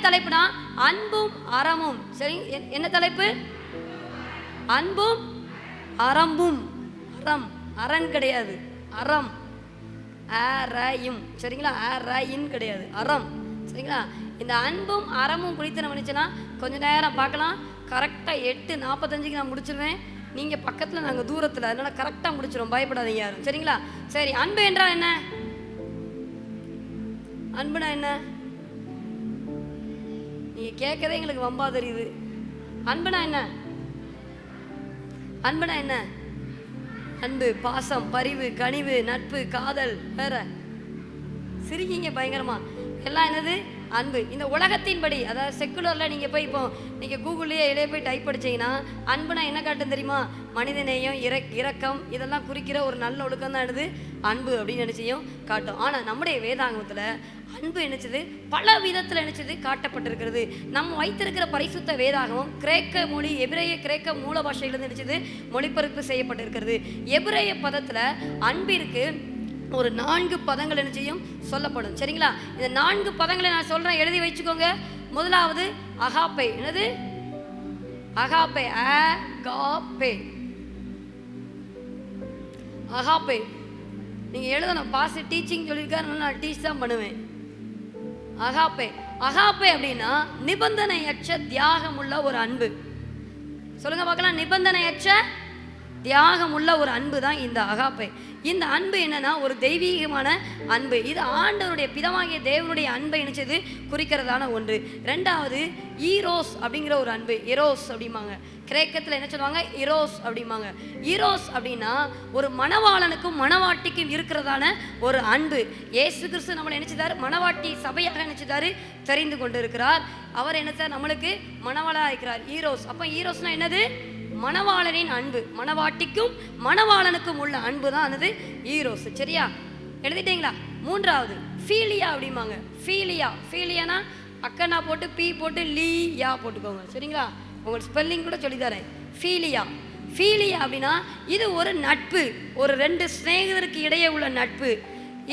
தலைப்புனா அன்பும் அறமும். சரி, என்ன தலைப்பு? அன்பும் அறம்பும். அறம், அரண் கிடையாது, அறம். அறையும், சரிங்களா? அறையின் கிடையாது, அறம், சரிங்களா? இந்த அன்பும் அறமும் குறித்து நம்ம நினைச்சோன்னா கொஞ்ச நேரம் பார்க்கலாம். கரெக்டாக 8:45 நான் முடிச்சிருவேன். நீங்கள் பக்கத்தில், நாங்கள் தூரத்தில், அதனால் கரெக்டாக முடிச்சிடும். பயப்படாதீங்க யாரும், சரிங்களா? சரி, அன்பு என்றால் என்ன? அன்புனா என்ன? நீங்கள் கேட்கறதே எங்களுக்கு வம்பா தெரியுது. அன்புனா என்ன? அன்புனா என்ன? அன்பு, பாசம், பரிவு, கனிவு, நட்பு, காதல். வேற சிரிக்கீங்க பயங்கரமா. எல்லாம் என்னது? அன்பு. இந்த உலகத்தின்படி, அதாவது செக்குலரில் நீங்கள் போய் இப்போ நீங்கள் கூகுள்லேயே இடையே போய் டைப் படிச்சிங்கன்னா அன்புனா என்ன காட்டும் தெரியுமா? மனிதநேயம், இரக்கம், இதெல்லாம் குறிக்கிற ஒரு நல்ல ஒழுக்கம் தான் என்னது? அன்பு அப்படின்னு நினைச்சையும் காட்டும். ஆனால் நம்முடைய வேதாங்கத்தில் அன்பு என்னச்சது? பல விதத்தில் என்னச்சது காட்டப்பட்டிருக்கிறது. நம்ம வைத்திருக்கிற பரிசுத்த வேதாகமும் கிரேக்க மொழி, எபிரேய கிரேக்க மூல பாஷையிலிருந்து நினைச்சது மொழிபெயர்ப்பு செய்யப்பட்டிருக்கிறது. எபிரேய பதத்தில் அன்பிற்கு ஒரு 4 பதங்கள் என்ன செய்யும் சொல்லப்படும், சரிங்களா? இந்த 4 பதங்களை நான் சொல்றேன், எழுதி வச்சுக்கோங்க. முதலாவது அகாப்பே. என்னது? அகாப்பே. அகாப்பே. அகாப்பே நீங்க எழுதணும். பாஸ் டீச்சிங் சொல்லியிருக்காரு, நான் டீச் தான் பண்ணுவேன். அகாப்பே. அகாப்பே அப்படின்னா நிபந்தனையற்ற தியாகம் உள்ள ஒரு அன்பு. சொல்லுங்க பார்க்கலாம். நிபந்தனையற்ற தியாகம் உள்ள ஒரு அன்பு தான் இந்த அகாப்பே. இந்த அன்பு என்னன்னா ஒரு தெய்வீகமான அன்பு. இது ஆண்டவருடைய பிதாவாகிய தேவனுடைய அன்பை இணைச்சது குறிக்கிறதான ஒன்று. ரெண்டாவது ஈரோஸ் அப்படிங்கிற ஒரு அன்பு. எரோஸ் அப்படிம்பாங்க. கிரேக்கத்தில் என்ன சொல்லுவாங்க? இரோஸ் அப்படிம்பாங்க. ஈரோஸ் அப்படின்னா ஒரு மணவாளனுக்கும் மணவாட்டிக்கும் இருக்கிறதான ஒரு அன்பு. இயேசு கிறிஸ்து நம்மளை நினைச்சிட்டாரு மணவாட்டி சபையாக நினைச்சிட்டாரு தெரிந்து கொண்டு இருக்கிறார். அவர் என்ன நம்மளுக்கு மணவாளா இருக்கிறார். ஈரோஸ். அப்ப ஈரோஸ்னா என்னது? மணவாளனின் அன்பு. மணவாட்டிக்கும் மணவாளனுக்கும் உள்ள அன்பு தான் என்னது? ஈரோஸ். சரியா? எழுதிட்டீங்களா? மூன்றாவது ஃபீலியா அப்படிம்பாங்க. ஃபீலியா. ஃபீலியானா அக்கனா போட்டு பி போட்டு லீ யா போட்டுக்கோங்க, சரிங்களா? உங்களுக்கு ஸ்பெல்லிங் கூட சொல்லித்தரேன். ஃபீலியா. ஃபீலியா அப்படின்னா இது ஒரு நட்பு. ஒரு 2 சிநேகிதருக்கு இடையே உள்ள நட்பு.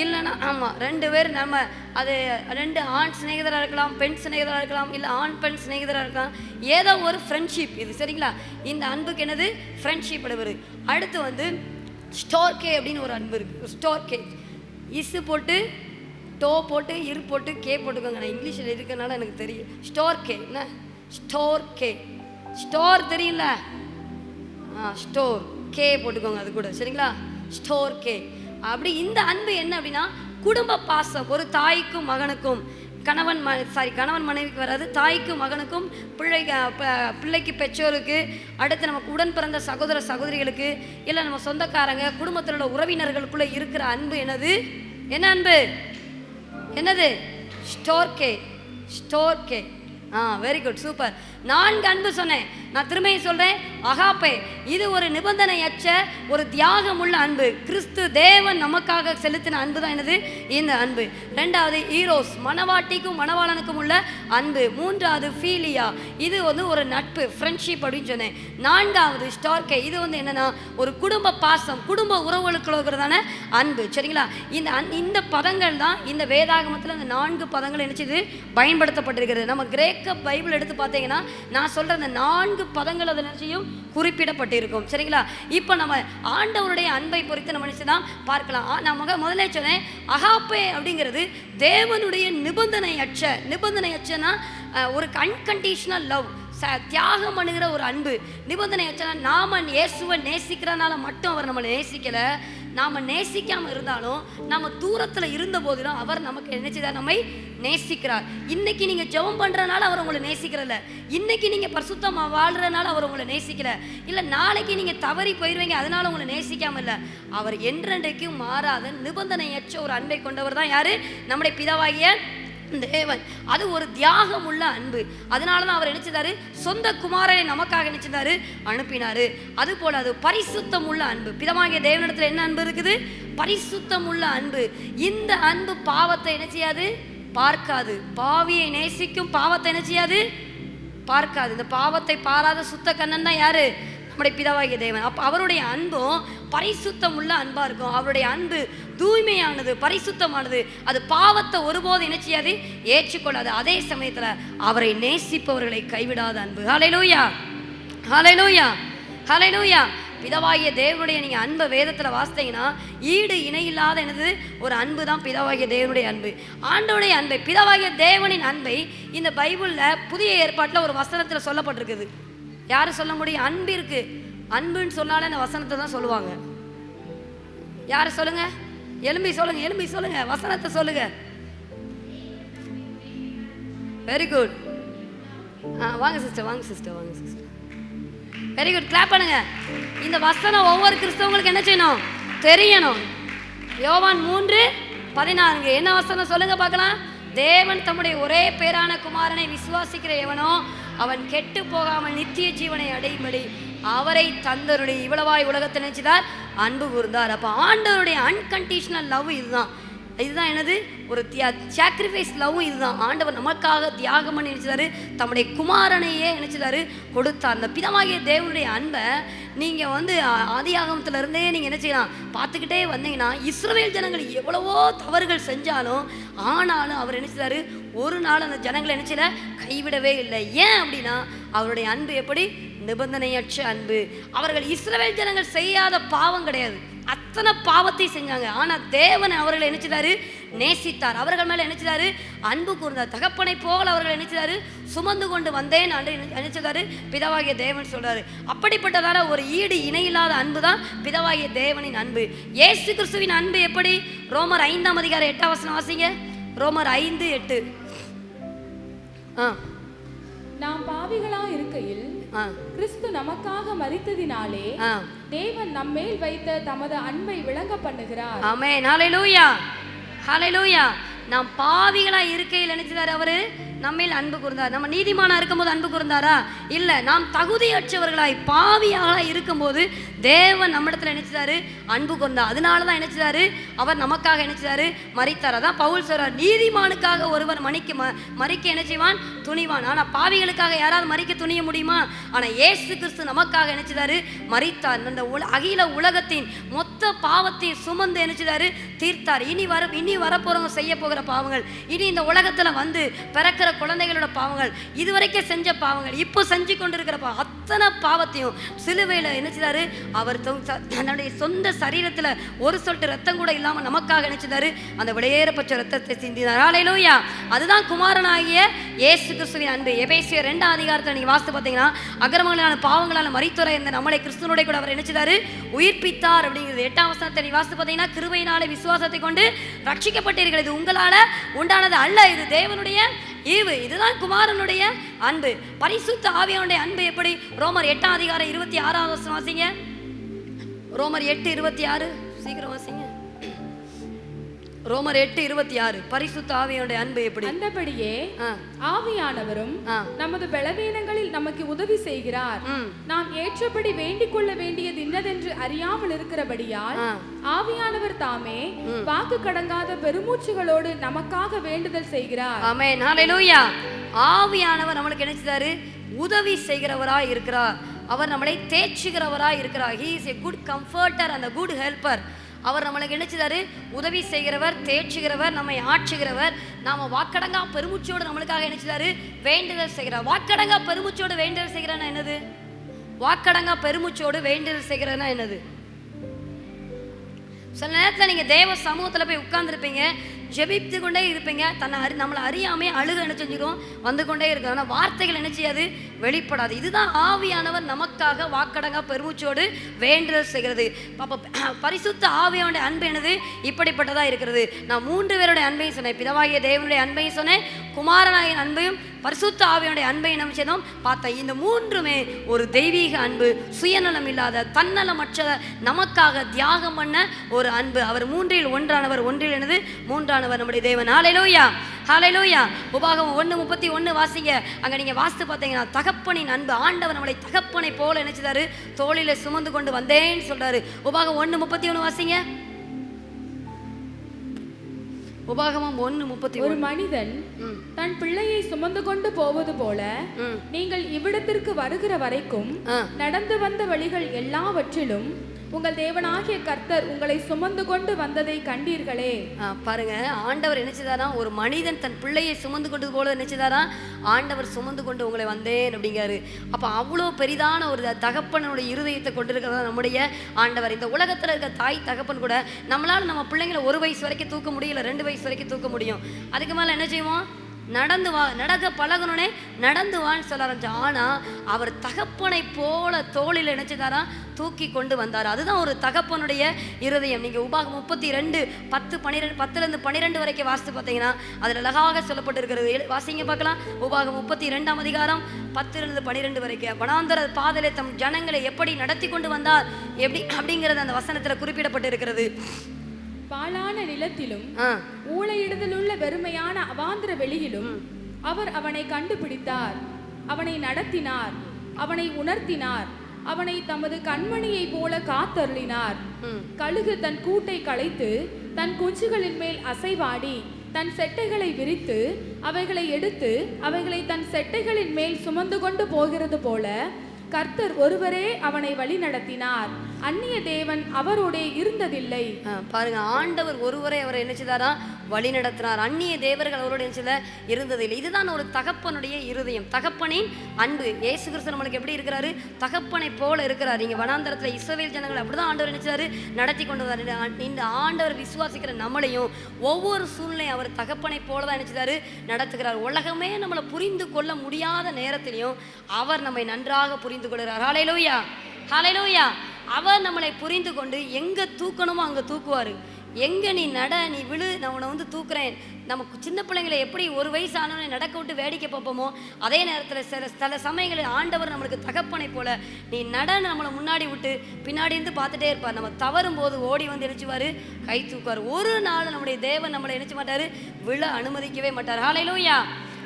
இல்லைன்னா ஆமாம் 2 பேர், நம்ம அது 2 ஆண் சிநேகிதராக இருக்கலாம், பெண் சிநேகிதராக இருக்கலாம், இல்லை ஆண் பெண் சிநேகிதராக இருக்கலாம். ஏதோ ஒரு ஃப்ரெண்ட்ஷிப் இது, சரிங்களா? இந்த அன்புக்கு என்னது? ஃப்ரெண்ட்ஷிப் அடுவது. அடுத்து வந்து ஸ்டோர்கே அப்படின்னு ஒரு அன்பு இருக்குது. ஸ்டோர்கே. இசு போட்டு டோ போட்டு இரு போட்டு கே போட்டுக்கோங்க. நான் இங்கிலீஷில் இருக்கனால எனக்கு தெரியும். ஸ்டோர்கே. என்ன? ஸ்டோர்கே. ஸ்டோர் தெரியல? ஸ்டோர் கே போட்டுக்கோங்க அது கூட, சரிங்களா? ஸ்டோர்கே. அப்படி இந்த அன்பு என்ன அப்படின்னா குடும்ப பாசம். ஒரு தாய்க்கும் மகனுக்கும், கணவன் மனைவிக்கு வராது, தாய்க்கும் மகனுக்கும், பிள்ளைக்கு பெற்றோருக்கு, அடுத்து நமக்கு உடன் பிறந்த சகோதர சகோதரிகளுக்கு, இல்லை நம்ம சொந்தக்காரங்க குடும்பத்தில் உள்ள உறவினர்களுக்குள்ள இருக்கிற அன்பு என்னது? என்ன அன்பு? என்னது? ஸ்டோர்கே. ஸ்டோர்கே. Very good, super. 4 அன்பு சொன்னேன். நான் திரும்பியும் சொல்றேன். அகாப்பே இது ஒரு நிபந்தனையற்ற ஒரு தியாகம் உள்ள அன்பு. கிறிஸ்து தேவன் நமக்காக செலுத்தின அன்பு தான் என்னது? இந்த அன்பு. ரெண்டாவது ஈரோஸ், மணவாட்டிக்கும் மணவாளனுக்கும் உள்ள அன்பு. மூன்றாவது ஃபீலியா, இது வந்து ஒரு நட்பு, ஃப்ரெண்ட்ஷிப் அப்படின்னு சொன்னேன். 4வது ஸ்டார்கே, இது வந்து என்னன்னா ஒரு குடும்ப பாசம், குடும்ப உறவுகளுக்குள்ளதான அன்பு, சரிங்களா? இந்த பதங்கள் தான் இந்த வேதாகமத்தில் அந்த 4 பதங்கள் என்னது பயன்படுத்தப்பட்டிருக்கிறது. நம்ம கிரேக்க பைபிள் எடுத்து பார்த்தீங்கன்னா நான் சொல்ற அந்த 4 பதங்கள் அதில் நிச்சயம் குறிப்பிடப்பட்டிருக்கும், சரிங்களா? இப்போ நம்ம ஆண்டவருடைய அன்பை பொறுத்து நம்ம நிச்சயம் பார்க்கலாம். நான் முதல்ல சொன்னேன் அகாப்பே அப்படிங்கிறது தேவனுடைய நிபந்தனையற்றனா ஒரு அன்கண்டிஷனல் லவ், தியாகம் பண்ணுகிற ஒரு அன்பு. நிபந்தனையற்றனா நாம இயேசுவை நேசிக்கிறனால மட்டும் அவர் நம்மளை நேசிக்கல, நாம நேசிக்காம இருந்தாலும் நம்ம தூரத்துல இருந்த போதிலும் அவர் நமக்கு நினைச்சதா நம்மை நேசிக்கிறார். இன்னைக்கு நீங்க ஜெபம் பண்றதுனால அவர் உங்களை நேசிக்கிறல, இன்னைக்கு நீங்க பரிசுத்தமா வாழ்றதுனால அவர் உங்களை நேசிக்கல, இல்ல நாளைக்கு நீங்க தவறி போயிருவீங்க அதனால உங்களை நேசிக்காம இல்ல. அவர் என்றென்றைக்கும் மாறாத நிபந்தனையற்ற ஒரு அன்பை கொண்டவர் தான் யாரு? நம்முடைய பிதாவாகிய தேவன். அது ஒரு தியாகம் உள்ள அன்பு. அதனாலதான் அவர் நினைச்சதாரு, சொந்த குமாரனை நமக்காக நினைச்சதாரு, அனுப்பினாரு. அது போல அது பரிசுத்தம் உள்ள அன்பு. பிதாவாகிய தேவனிடத்துல என்ன அன்பு இருக்குது? பரிசுத்தம் உள்ள அன்பு. இந்த அன்பு பாவத்தை என்ன செய்யாது? பார்க்காது. பாவியை நேசிக்கும், பாவத்தை என்ன செய்யாது? பார்க்காது. இந்த பாவத்தை பாராத சுத்த கண்ணன் தான் யாரு? நம்முடைய பிதாவாகிய தேவன். அப்ப அவருடைய அன்பும் பரிசுத்தம் உள்ள அன்பா இருக்கும். அவருடைய அன்பு தூய்மையானது, பரிசுத்தமானது. அது பாவத்தை ஒருபோது என்ன செய்யாது? ஏற்றுக்கொள்ளாது. அதே சமயத்துல அவரை நேசிப்பவர்களை கைவிடாத அன்பு. ஹல்லேலூயா, ஹல்லேலூயா, ஹல்லேலூயா. பிதாவாகிய தேவனுடைய நீங்க அன்பை வேதத்துல வாசித்தீங்கன்னா ஈடு இணையில்லாத என்னது ஒரு அன்பு தான் பிதாவாகிய தேவனுடைய அன்பு. ஆண்டவருடைய அன்பை, பிதாவாகிய தேவனின் அன்பை இந்த பைபிள்ல புதிய ஏற்பாட்டுல ஒரு வசனத்துல சொல்லப்பட்டிருக்குது. யாரு சொல்ல முடியும்? அன்பிற்கு அன்புன்னு சொன்னாலே அந்த வசனத்தை தான் சொல்லுவாங்க. யாரு சொல்லுங்க? எலும்பி சொல்லுங்க, எலும்பி சொல்லுங்க, வசனத்தை சொல்லுங்க. Very good. வாங்க சிஸ்டர், வாங்க சிஸ்டர், வாங்க சிஸ்டர். வெரி குட், கிளாப் பண்ணுங்க. இந்த வசனம் ஒவ்வொரு கிறிஸ்தவங்களுக்கு என்ன செய்யணும்? தெரியணும். யோவான் 3:16 என்ன வசனம் சொல்லுங்க பார்க்கலாம். தேவன் தம்முடைய ஒரே பேரான குமாரனை விசுவாசிக்கிற எவனோ அவன் கெட்டு போகாமல் நித்திய ஜீவனை அடையும்படி அவரை தந்தருடைய இவ்வளவாய் உலகத்தை நினைச்சுதார் அன்பு கூர்ந்தார். அப்ப ஆண்டவருடைய அன்கண்டிஷனல் லவ் இதுதான். இதுதான் என்னது? ஒரு சாக்ரிஃபைஸ் லவ். இதுதான் ஆண்டவர் நமக்காக தியாகம் பண்ணி நினைச்சாரு, தம்முடைய குமாரனையே நினைச்சாரு கொடுத்தார். அந்த பிதாவாகிய தேவனுடைய அன்பை நீங்க ஆதியாகமத்துல இருந்தே நீங்க என்ன செய்யலாம் பார்த்துக்கிட்டே வந்தீங்கன்னா, இஸ்ரவேல் ஜனங்கள் எவ்வளவோ தவறுகள் செஞ்சாலும் ஆனாலும் அவர் நினைச்சாரு ஒரு நாள் அந்த ஜனங்களை நினைச்சல கைவிடவே இல்லை. ஏன் அப்படின்னா அவருடைய அன்பு எப்படி? நிபந்தனையற்ற அன்பு. அவர்கள் இஸ்ரவேல் ஜனங்கள் செய்யாத பாவம் கிடையாது, அத்தனை பாவத்தை செஞ்சாங்க. ஆனா தேவன் அவர்களை நினைச்சாரு நேசித்தார், அவர்கள் மேல நினைச்சாரு அன்பு கூர்ந்தார். தகப்பனை போல அவர்கள் நினைச்சாரு சுமந்து கொண்டு வந்தேன் நினைச்சதாரு பிதாவாகிய தேவன் சொல்றாரு. அப்படிப்பட்டதான ஒரு ஈடு இணையில்லாத அன்பு தான் பிதாவாகிய தேவனின் அன்பு. இயேசு கிறிஸ்துவின் அன்பு எப்படி? ரோமர் 5:8 வாசிங்க. ரோமர் 5:8. நாம் பாவிகளா இருக்கையில் கிறிஸ்து நமக்காக மரித்ததினாலே தேவன் நம்மேல் வைத்த தமது அன்பை விளங்க பண்ணுகிறார். ஆமென், ஹல்லேலூயா, ஹல்லேலூயா. நாம் பாவிகளா இருக்கையில் நினைச்சாரு அவரு நம்மேல் அன்பு கூர்ந்தார். நம்ம நீதிமானா இருக்கும்போது அன்பு கூர்ந்தாரா? இல்ல. நாம் தகுதியற்றவர்களாய் பாவியாக இருக்கும்போது தேவன் நம்மிடத்துல நினைச்சாரு அன்பு கூர்ந்தார். அதனாலதான் நினைச்சாரு அவர் நமக்காக நினைச்சாரு மரித்தார். அதான் பவுல் சொல்றார், நீதிமானுக்காக ஒருவர் மரிக்க என்ன செய்வான்? துணிவான். ஆனா பாவிகளுக்காக யாராவது மரிக்க துணிய முடியுமா? ஆனா இயேசு கிறிஸ்து நமக்காக நினைச்சாரு மரித்தார். அந்த அகில உலகத்தின் மொத்த பாவத்தை சுமந்து நினைச்சாரு தீர்த்தார். இனி வரப்போறவங்க செய்ய போகிற பாவங்கள், இனி இந்த உலகத்துல பிறக்கிற குழந்தைகளோட பாவங்கள், இதுவரைக்கும் செஞ்ச பாவங்கள், இப்போ செஞ்சு கொண்டிருக்கிற அத்தனை பாவத்தையும் சிலுவையில நினைச்சாரு அவர் தன்னுடைய சொந்த சரீரத்துல ஒரு சொட்டு ரத்தம் கூட இல்லாம நமக்காக நினைச்சாரு அந்த விலையேறப்பட்ட ரத்தத்தை சிந்தினார். ஹல்லேலூயா. அதுதான் குமாரனாகிய இயேசு கிறிஸ்துவின் அன்பு. எபேசியர் 2:8 நீங்க வாசித்து பார்த்தீங்கன்னா, அக்கிரமங்களான பாவங்களால மரித்துரை இருந்த நம்மளை கிறிஸ்துவோட கூட அவர் நினைச்சாரு உயிர்ப்பித்தார் அப்படிங்கிறது. 8ஆம் வசனத்தை நீ வாசித்து பார்த்தீங்கன்னா, கிருபையினாலே விசுவாசத்தை கொண்டு ரட்சிக்கப்பட்டீர்கள், இது உங்களால உண்டானது அல்ல, இது தேவனுடைய ஈவு. இதுதான் குமாரனுடைய அன்பு. பரிசுத்த ஆவியானுடைய அன்பு எப்படி? ரோமர் 8:26 வாசிங்க. ரோமர் 8:26 சீக்கிரம் வாசிங்க. ரோமர் 8:26 பரிசுத்த ஆவியானுடைய அன்பு எப்படி? அந்தபடியே ஆவியானவரும் நமது பலவீனங்களில் நமக்கு உதவி செய்கிறார். நாம் ஏற்றபடி வேண்டிக் கொள்ள வேண்டியது இன்னதென்று அறியாமல் இருக்கிறபடியால் ஆவியானவர் தாமே வாக்கு கடங்காத பெருமூச்சுகளோடு நமக்காக வேண்டுதல் செய்கிறார். ஆமென், ஹல்லேலூயா. ஆவியானவர் நம்மளுக்கு என்ன செய்றாரு? உதவி செய்கிறவராய் இருக்கிறார். அவர் நம்மளை தேற்றுகிறவராய் இருக்கிறார். He is a good comforter and a good helper. அவர் நம்மளுக்கு நினைச்சாரு உதவி செய்கிறவர், தேற்றுகிறவர், நம்மை ஆற்றுகிறவர். நாம வாக்கடங்கா பெருமூச்சோடு நம்மளுக்காக நினைச்சாரு வேண்டுதல் செய்கிறார். வாக்கடங்கா பெருமூச்சோடு வேண்டுதல் செய்கிறனா என்னது? வாக்கடங்கா பெருமூச்சோடு வேண்டுதல் செய்கிறனா என்னது? சில நேரத்தில் நீங்க தேவ சமூகத்துல போய் உட்கார்ந்துருப்பீங்க, ஜெபித்து கொண்டே இருப்பீங்க. நம்மளை அறியாமே அழுக என்ன செஞ்சிடும், வந்து கொண்டே இருக்கு. ஆனால் வார்த்தைகள் என்ன செய்யாது, வெளிப்படாது. இதுதான் ஆவியானவர் நமக்காக வாக்கடங்கா பெருமூச்சோடு வேண்டுதல் செய்கிறது. பரிசுத்த ஆவியானுடைய அன்பு என்னது, இப்படிப்பட்டதா இருக்கிறது. நான் 3 பேருடைய அன்பையும் சொன்னேன். பிதாவாகிய தேவனுடைய அன்பையும் சொன்னேன், குமாரனாகிய அன்பையும் பரிசுத்த ஆவியானுடைய அன்பையும் நம்ம செய்தோம் பார்த்தோம். இந்த 3மே ஒரு தெய்வீக அன்பு, சுயநலம் இல்லாத தன்னலமற்ற நமக்காக தியாகம் பண்ண ஒரு அன்பு. அவர் 3இல் ஒன்றானவர், ஒன்றில் என்னது மூன்றானவர் நம்முடைய தேவன். ஹல்லேலூயா, ஹல்லேலூயா. உபாகமம் 1:31 வாசிங்க. அங்க நீங்க வாசித்து பார்த்தீங்கன்னா தகப்பனின் அன்பு. ஆண்டவர் நம்மளை தகப்பனை போல நினைச்சாரு, தோளில சுமந்து கொண்டு வந்தேன்னு சொல்றாரு. உபாகமம் 1:31 வாசிங்க. உபாகமம் 1:31. ஒரு மனிதன் தன் பிள்ளையை சுமந்து கொண்டு போவது போல நீங்கள் இவ்விடத்திற்கு வருகிற வரைக்கும் நடந்து வந்த வழிகள் எல்லாவற்றிலும் உங்கள் தேவனாகிய கர்த்தர் உங்களை சுமந்து கொண்டு வந்ததை கண்டீர்களே. பாருங்க, ஆண்டவர் நினைச்சதாரா, ஒரு மனிதன் தன் பிள்ளையை சுமந்து கொண்டு போல நினைச்சதாரா, ஆண்டவர் சுமந்து கொண்டு உங்களை வந்தேன் அப்படிங்காரு. அப்ப அவ்வளோ பெரிதான ஒரு தகப்பனுடைய இருதயத்தை கொண்டிருக்கிறதா நம்முடைய ஆண்டவர். இந்த உலகத்துல இருக்க தாய் தகப்பன் கூட நம்மளால நம்ம பிள்ளைங்களை 1 வயசு வரைக்கும் தூக்க முடியல, 2 வயசு வரைக்கும் தூக்க முடியும். அதுக்கு மேல என்ன செய்வோம், நடந்து வா, நடக்க பழகணுனே நடந்து வான்னு சொல்ல ஆரம்பிச்சா. ஆனா அவர் தகப்பனை போல தோளில் நினைச்சதாரா தூக்கி கொண்டு வந்தார். அதுதான் ஒரு தகப்பனுடைய இருதயம். நீங்க உபாகமம் 32:10-12 வரைக்கும் வாசித்து பார்த்தீங்கன்னா அதுல அழகாக சொல்லப்பட்டு இருக்கிறது. வாசிங்க பார்க்கலாம். உபாகமம் 32ஆம் அதிகாரம் 10-12 வரைக்கும் வனாந்தர பாதையிலே தம் ஜனங்களை எப்படி நடத்தி கொண்டு வந்தார் எப்படி அப்படிங்கிறது அந்த வசனத்துல குறிப்பிடப்பட்டு இருக்கிறது. பாழான நிலத்திலும் ஊளையிடுதலுள்ள வெறுமையான அவாந்திர வெளியிலும் அவர் அவனை கண்டுபிடித்தார், அவனை நடத்தினார், அவனை உணர்த்தினார், அவனை தமது கண்மணியை போல காத்தருளினார். கழுகு தன் கூட்டை களைத்து தன் குஞ்சுகளின் மேல் அசைவாடி தன் செட்டைகளை விரித்து அவைகளை எடுத்து அவைகளை தன் செட்டைகளின் மேல் சுமந்து கொண்டு போகிறது போல கர்த்தர் ஒருவரே அவனை வழி நடத்தினார், அந்நிய தேவன் அவரோடே இருந்ததில்லை. பாருங்க, ஆண்டவர் ஒருவரை அவரை நினைச்சதாரா வழி நடத்தினார், அந்நிய தேவர்கள் அவரோட நினைச்சத இருந்ததில்லை. இதுதான் ஒரு தகப்பனுடைய இருதயம், தகப்பனின் அன்பு. இயேசு கிறிஸ்து நம்மளுக்கு எப்படி இருக்கிறாரு, தகப்பனை போல இருக்கிறார். இங்க வனாந்தரத்துல இஸ்ரவேல் ஜனங்களை அப்படிதான் ஆண்டவர் நினைச்சாரு, நடத்தி கொண்டு வந்தார். இந்த ஆண்டவர் விசுவாசிக்கிற நம்மளையும் ஒவ்வொரு சூழ்நிலையும் அவர் தகப்பனை போலதான் நினைச்சாரு நடத்துகிறார். உலகமே நம்மளை புரிந்து கொள்ள முடியாத நேரத்திலையும் அவர் நம்மை நன்றாக புரிந்து கொள்கிறார். ஹல்லேலூயா, ஹல்லேலூயா. அவர் நம்மளை புரிந்து கொண்டு எங்க தூக்கணுமோ அங்க தூக்குவாரு. எங்க நீ நட, நீ விழு, நான் உன்னை வந்து தூக்குறேன். நமக்கு சின்ன பிள்ளைங்களை எப்படி 1 வயசு ஆனவனை நடக்க விட்டு வேடிக்கை பார்ப்போமோ அதே நேரத்தில் சில சமயங்களில் ஆண்டவர் நம்மளுக்கு தகப்பனை போல நீ நட நம்மளை முன்னாடி விட்டு பின்னாடி இருந்து பார்த்துட்டே இருப்பார். நம்ம தவறும் போது ஓடி வந்து எழுச்சுவார், கை தூக்குவார். ஒரு நாள் நம்முடைய தேவன் நம்மளை நினைச்ச மாட்டாரு, விழ அனுமதிக்கவே மாட்டார். ஹல்லேலூயா,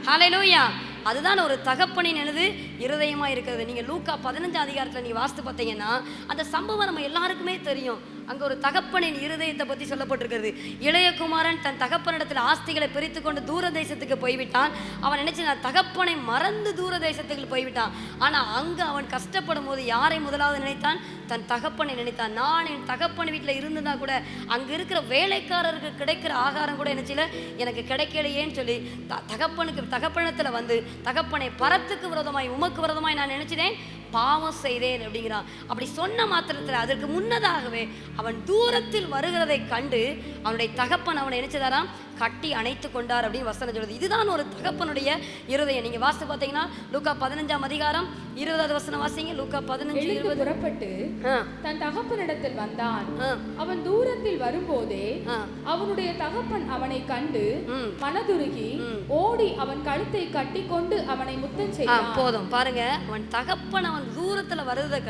ஹல்லேலூயா. அதுதான் ஒரு தகப்பனின் எனது இருதயமா இருக்கிறது. நீங்க லூக்கா 15ஆம் அதிகாரத்துல நீங்க வாசித்து பார்த்தீங்கன்னா அந்த சம்பவம் நம்ம எல்லாருக்குமே தெரியும். அங்க ஒரு தகப்பனின் இருதயத்தை பத்தி சொல்லப்பட்டிருக்கிறது. இளையகுமாரன் தன் தகப்பனிடத்தில் ஆஸ்திகளை பிரித்து கொண்டு தூர தேசத்துக்கு போய்விட்டான். அவன் நினைச்சு நான் தகப்பனை மறந்து தூர தேசத்துக்கு போய்விட்டான். ஆனா அங்க அவன் கஷ்டப்படும் போது யாரை முதலாவது நினைத்தான், தன் தகப்பனை நினைத்தான். நான் என் தகப்பன் வீட்டில் இருந்துதான் கூட அங்க இருக்கிற வேலைக்காரருக்கு கிடைக்கிற ஆகாரம் கூட நினைச்சல எனக்கு கிடைக்கலையேன்னு சொல்லி தகப்பனத்துல வந்து தகப்பனை பரத்துக்கு விரோதமாய் உமக்கு விரோதமாய் நான் நினைச்சிட்டேன், பாவம் செய்தேன் அப்படிங்கிறான். அப்படி சொன்ன மாத்திரத்தில் அதற்கு முன்னதாகவே அவன் தூரத்தில் வருகிறதை கண்டு அவனுடைய தகப்பன் அவனை நினைச்சதாராம் கட்டி அணைத்து கொண்டார் அப்படின்னு வசனம் சொல்லுது. இதுதான் ஒரு தகப்பனுடைய இருதயம். நீங்க வாசித்து பார்த்தீங்கன்னா லூக்கா 15ஆம் அதிகாரம் 20வது வசனம் வாசிங்க. லூக்கா 15:20 புறப்பட்டு தன் தகப்பனிடத்தில் வந்தான். அவன் தூரத்தில் வரும்போதே அவனுடைய தகப்பன் அவனை கண்டு மனதுருகி ஓடி அவன் கழுத்தை கட்டி கொண்டு அவனை முத்தம் செய்தான். போதும் பாருங்க, அவன் தகப்பன் அவன் தூரத்துல வருவதை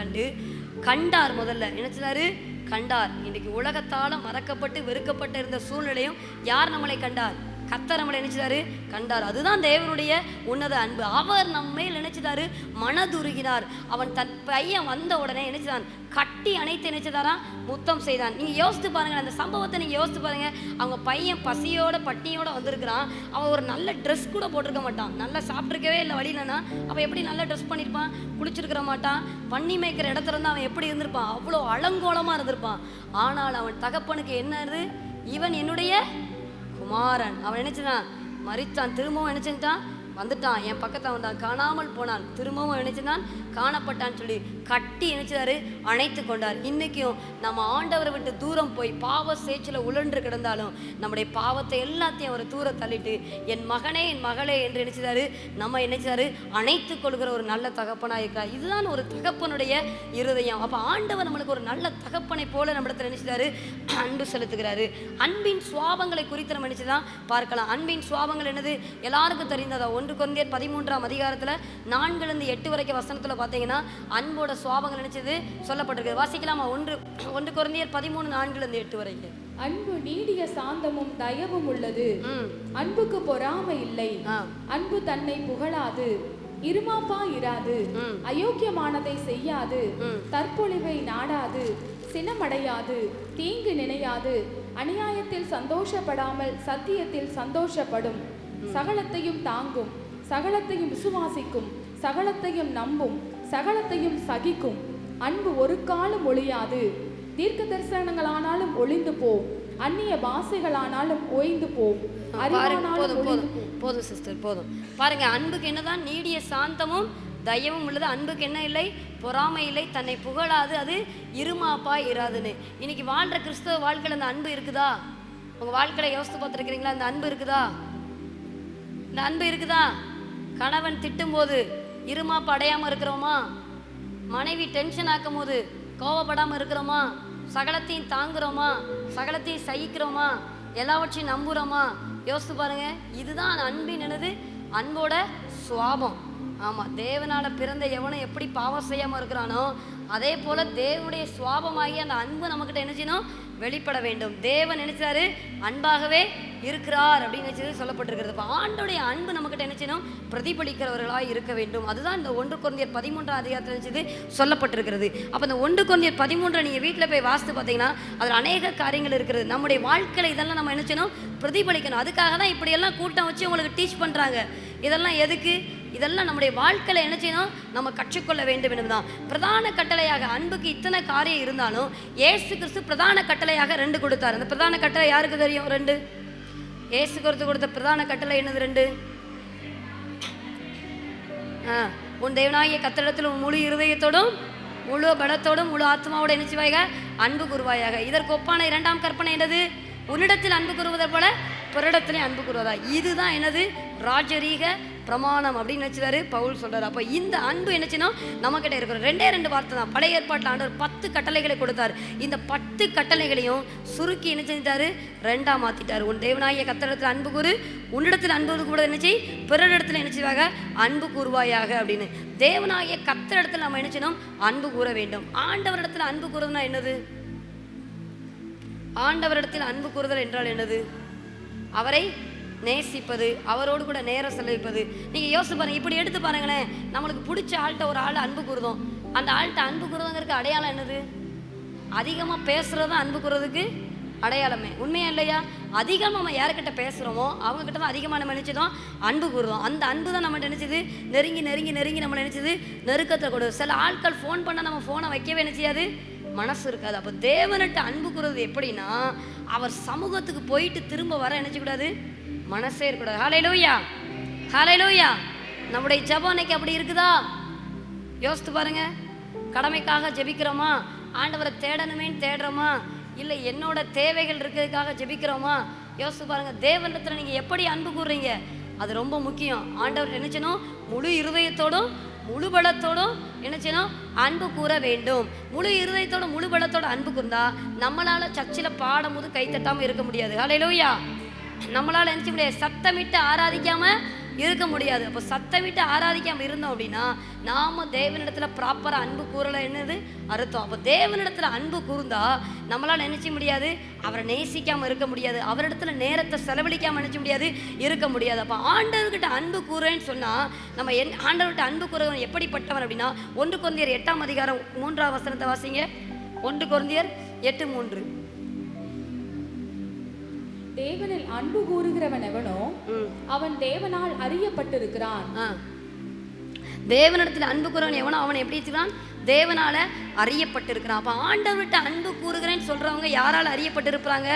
கண்டார். முதல்ல நினைச்சாரு, கண்டார். இன்றைக்கு உலகத்தால மறக்கப்பட்டு வெறுக்கப்பட்டு இருந்த சூழ்நிலையும் யார் நம்மளை கண்டார், கர்த்தர் நம்மளை நினைச்சாரு, கண்டார். அதுதான் தேவனுடைய உன்னத அன்பு. அவர் நம்மை நினைச்சதாரு, மனதுருகினார். அவன் தன் பையன் வந்த உடனே நினைச்சான், கட்டி அணைத்து நினைச்சதாரா முத்தம் செய்தான். நீங்க யோசித்து பாருங்க, அந்த சம்பவத்தை நீங்க யோசித்து பாருங்க. அவங்க பையன் பசியோட பட்டினியோட வந்திருக்கிறான். அவன் ஒரு நல்ல ட்ரெஸ் கூட போட்டிருக்க மாட்டான், நல்லா சாப்பிட்ருக்கவே இல்லை வழியிலனா. அவன் எப்படி நல்ல ட்ரெஸ் பண்ணியிருப்பான், குளிச்சிருக்கிற மாட்டான், பண்ணி மேய்க்கிற இடத்துல இருந்து அவன் எப்படி இருந்திருப்பான், அவ்வளோ அலங்கோலமா இருந்திருப்பான். ஆனால் அவன் தகப்பனுக்கு என்னது, இவன் என்னுடைய குமாரன். அவன் நினைச்சான், மறித்தான், திரும்பவும் நினைச்சான் வந்துட்டான், என் பக்கத்தில் வந்தான், காணாமல் போனான், திரும்பவும் நினைச்சுதான் காணப்பட்டான்னு சொல்லி கட்டி நினைச்சாரு, அணைத்து கொண்டார். இன்னைக்கும் நம்ம ஆண்டவரை விட்டு தூரம் போய் பாவ சேற்றில் உழன்று கிடந்தாலும் நம்முடைய பாவத்தை எல்லாத்தையும் அவர் தூர தள்ளிட்டு என் மகனே என் மகளே என்று நினைச்சாரு, நம்ம நினைச்சாரு அணைத்து கொள்கிற ஒரு நல்ல தகப்பனா இருக்கிறார். இதுதான் ஒரு தகப்பனுடைய இருதயம். அப்ப ஆண்டவர் நம்மளுக்கு ஒரு நல்ல தகப்பனை போல நம்மிடத்தில் நினைச்சாரு அன்பு செலுத்துகிறாரு. அன்பின் சுவாபங்களை குறித்து நம்ம நினைச்சுதான் பார்க்கலாம். அன்பின் சுவாபங்கள் என்னது எல்லாருக்கும் தெரிந்ததா? 1 கொரிந்தியர் 13ஆம் அதிகாரத்துல 4-8 வரைக்கும் வசனத்துல பார்த்தீங்கன்னா அன்போட சுவாபங்கள் நினைச்சது சொல்லப்பட்டிருக்கு. வாசிக்கலாமா? 1 கொரிந்தியர் 13:4-8 வரைக்கும். அன்பு நீடிய சாந்தமும் தயவும் உள்ளது, அன்புக்கு பொறாமை இல்லை, அன்பு தன்னை புகழாது, இருமாப்பா இராது, அயோக்கியமானதை செய்யாது, தற்பொழிவை நாடாது, சினமடையாது, தீங்கு நினையாது, அநியாயத்தில் சந்தோஷப்படாமல் சத்தியத்தில் சந்தோஷப்படும், சகலத்தையும் தாங்கும், சகலத்தையும் விசுவாசிக்கும், சகலத்தையும் நம்பும், சகலத்தையும் சகிக்கும். அன்பு ஒரு காலம் ஒழியாது, தீர்க்க தரிசனங்களானாலும் ஒளிந்து போம், அந்நிய பாஷைகளானாலும் ஓய்ந்து போம். போதும் சிஸ்டர், போதும். பாருங்க, அன்புக்கு என்னதான் நீடிய சாந்தமும் தயவும் உள்ளது. அன்புக்கு என்ன இல்லை? பொறாமை இல்லை, தன்னை புகழாது, அது இருமாப்பா இராதுன்னு. இன்னைக்கு வாழ்ற கிறிஸ்தவ வாழ்க்கையில் அந்த அன்பு இருக்குதா? உங்க வாழ்க்கையில யோசித்து பார்த்துருக்கிறீங்களா? அந்த அன்பு இருக்குதா? இந்த அன்பு இருக்குதா? கணவன் திட்டும் போது இருமாப்பு அடையாம இருக்கிறோமா? மனைவி டென்ஷன் ஆக்கும் போது கோவப்படாம இருக்கிறோமா? சகலத்தையும் தாங்குறோமா? சகலத்தையும் சகிக்கிறோமா? எல்லாவற்றையும் நம்புறோமா? யோசித்து பாருங்க. இதுதான் அன்பின் என்னது? அன்போட சுவாபம். ஆமா, தேவனால பிறந்த எவனும் எப்படி பாவம் செய்யாம இருக்கிறானோ அதே போல தேவனுடைய சுவாபமாகி அந்த அன்பு நம்மகிட்ட என்ன செய்யணும்? வெளிப்பட வேண்டும். தேவன் நினைச்சாரு அன்பாகவே இருக்கிறார் அப்படின்னு நினைச்சது சொல்லப்பட்டிருக்கிறது. இப்போ ஆண்டோடைய அன்பு நம்மகிட்ட என்ன செய்யணும்? பிரதிபலிக்கிறவர்களாக இருக்க வேண்டும். அதுதான் இந்த 1 கொரிந்தியர் 13ஆம் அதிகாரத்தில் நினைச்சது சொல்லப்பட்டிருக்கிறது. அப்போ இந்த 1 கொரிந்தியர் 13 நீங்கள் வீட்டில் போய் வாசித்து பார்த்தீங்கன்னா அதில் அநேக காரியங்கள் இருக்கிறது. நம்முடைய வாழ்க்கையில் இதெல்லாம் நம்ம என்ன செய்யணும்? பிரதிபலிக்கணும். அதுக்காக தான் இப்படியெல்லாம் கூட்டம் வச்சு உங்களுக்கு டீச் பண்ணுறாங்க. இதெல்லாம் எதுக்கு? இதெல்லாம் நம்முடைய வாழ்க்கையில் என்ன செய்யணும்? நம்ம கற்றுக்கொள்ள வேண்டும் என்பதுதான் பிரதான கட்டளையாக. அன்புக்கு இத்தனை காரியம் இருந்தாலும் இயேசு கிறிஸ்து பிரதான கட்டளையாக 2 கொடுத்தார். அந்த பிரதான கட்டளை யாருக்கு தெரியும்? 2. இயேசு கிறிஸ்து கொடுத்த பிரதான கட்டளை என்னது? 2. உன் தேவனாகிய கர்த்தரிடத்தில் முழு இருதயத்தோடும் முழு பலத்தோடும் முழு ஆத்மாவோட என்ன செய்வாயாக? அன்பு கூறுவாயாக. இதற்கு ஒப்பான 2ஆம் கற்பனை என்னது? உன்னிடத்தில் அன்பு கூறுவதை போல பிறரிடத்திலே அன்பு கூறுவதா. இதுதான் என்னது? ராஜரீக பிரமாணம் அப்படின்னு நினைச்சாரு பவுல் சொல்றாரு. அப்போ இந்த அன்பு என்னச்சுன்னா நம்மகிட்ட இருக்கிற 2 வார்த்தை தான். பழைய ஏற்பாட்டில் ஆண்டவர் 10 கட்டளைகளை கொடுத்தாரு. இந்த 10 கட்டளைகளையும் சுருக்கி என்ன செஞ்சாரு? 2ஆ மாத்திட்டாரு. உன் தேவனாகிய கர்த்தரிடத்தில் அன்பு கூறு, உன்னிடத்தில் அன்பு கூட என்ன செய், பிறரிடத்தில் என்ன செய்வாங்க? அன்பு கூறுவாயாக அப்படின்னு. தேவனாகிய கர்த்தரிடத்தில் நம்ம என்ன செய்யணும்? அன்பு கூற வேண்டும். ஆண்டவரிடத்தில் அன்பு கூறுவதுனா என்னது? ஆண்டவரிடத்தில் அன்பு கூறுதல் என்றால் என்னது? அவரை நேசிப்பது, அவரோடு கூட நேரம் செலவிப்பது. நீங்கள் யோசிச்சு பாருங்க, இப்படி எடுத்து பாருங்களேன். நம்மளுக்கு பிடிச்ச ஆள்கிட்ட ஒரு ஆள் அன்பு கூறுதோம், அந்த ஆள்கிட்ட அன்பு கூறுவதுங்கிறதுக்கு அடையாளம் என்னது? அதிகமாக பேசுறது தான் அன்பு கூறுறதுக்கு அடையாளமே. உண்மையா இல்லையா? அதிகமாக நம்ம யாருக்கிட்ட பேசுகிறோமோ அவங்கக்கிட்ட தான் அதிகமாக நம்ம நினச்சதும் அன்பு கூறுறோம். அந்த அன்பு தான் நம்ம நினச்சது நெருங்கி நெருங்கி நெருங்கி நம்ம நினச்சது நெருக்கத்தில் கொடு. சில ஆட்கள் ஃபோன் பண்ணால் நம்ம ஃபோனை வைக்கவே நினச்சியாது, மனசு இருக்காது. அப்போ தேவன்கிட்ட அன்பு கூறுறது எப்படின்னா, அவர் சமூகத்துக்கு போயிட்டு திரும்ப வர நினைச்சக்கூடாது, மனசே இருக்கக்கூடாது. ஹல்லேலூயா, ஹல்லேலூயா. நம்முடைய ஜெபம் இன்னைக்கு அப்படி இருக்குதா? யோசித்து பாருங்க. கடமைக்காக ஜெபிக்கிறோமா? ஆண்டவரை தேடணுமேன்னு தேடுறோமா? இல்லை என்னோட தேவைகள் இருக்கிறதுக்காக ஜெபிக்கிறோமா? யோசித்து பாருங்க. தேவனிடத்தில் நீங்கள் எப்படி அன்பு கூறுறீங்க? அது ரொம்ப முக்கியம். ஆண்டவர் நினைச்சணும் முழு இருதயத்தோடும் முழு பலத்தோடும் என்ன செய்யணும்? அன்பு கூற வேண்டும். முழு இருதயத்தோட முழு பலத்தோட அன்பு கூர்ந்தா நம்மளால சர்ச்சில் பாடும் போது கை தட்டாமல் இருக்க முடியாது. ஹல்லேலூயா. நம்மளால என்ன செய்ய முடியாது? சத்தமிட்டு ஆராதிக்காம இருக்க முடியாது. அப்போ சத்தமிட்டு ஆராதிக்காமல் இருந்தோம் அப்படின்னா நாம தேவனிடத்தில் ப்ராப்பராக அன்பு கூறலை என்னது அர்த்தம். அப்போ தேவனிடத்தில் அன்பு கூர்ந்தா நம்மளால் நினைச்ச முடியாது, அவரை நேசிக்காமல் இருக்க முடியாது, அவரிடத்துல நேரத்தை செலவழிக்காமல் நினைச்ச முடியாது, இருக்க முடியாது. அப்போ ஆண்டவர்கிட்ட அன்பு கூறேன்னு சொன்னால் நம்ம ஆண்டவர்கிட்ட அன்பு கூறவன் எப்படிப்பட்டவன் அப்படின்னா 1 கொரிந்தியர் 8ஆம் அதிகாரம் 3ஆம் வசனத்தை வாசிங்க. 1 கொரிந்தியர் 8:3. தேவனில் அன்பு கூறுகிறவன் எவனோ அவன் தேவனால் அறியப்பட்டிருக்கிறான். தேவனிடத்தில் அன்பு கூறுவன் எவனோ அவன் எப்படி இருக்கிறான்? தேவனால அறியப்பட்டிருக்கிறான். அப்ப ஆண்டவர்கிட்ட அன்பு கூறுகிறேன்னு சொல்றவங்க யாரால அறியப்பட்டிருப்பாங்க?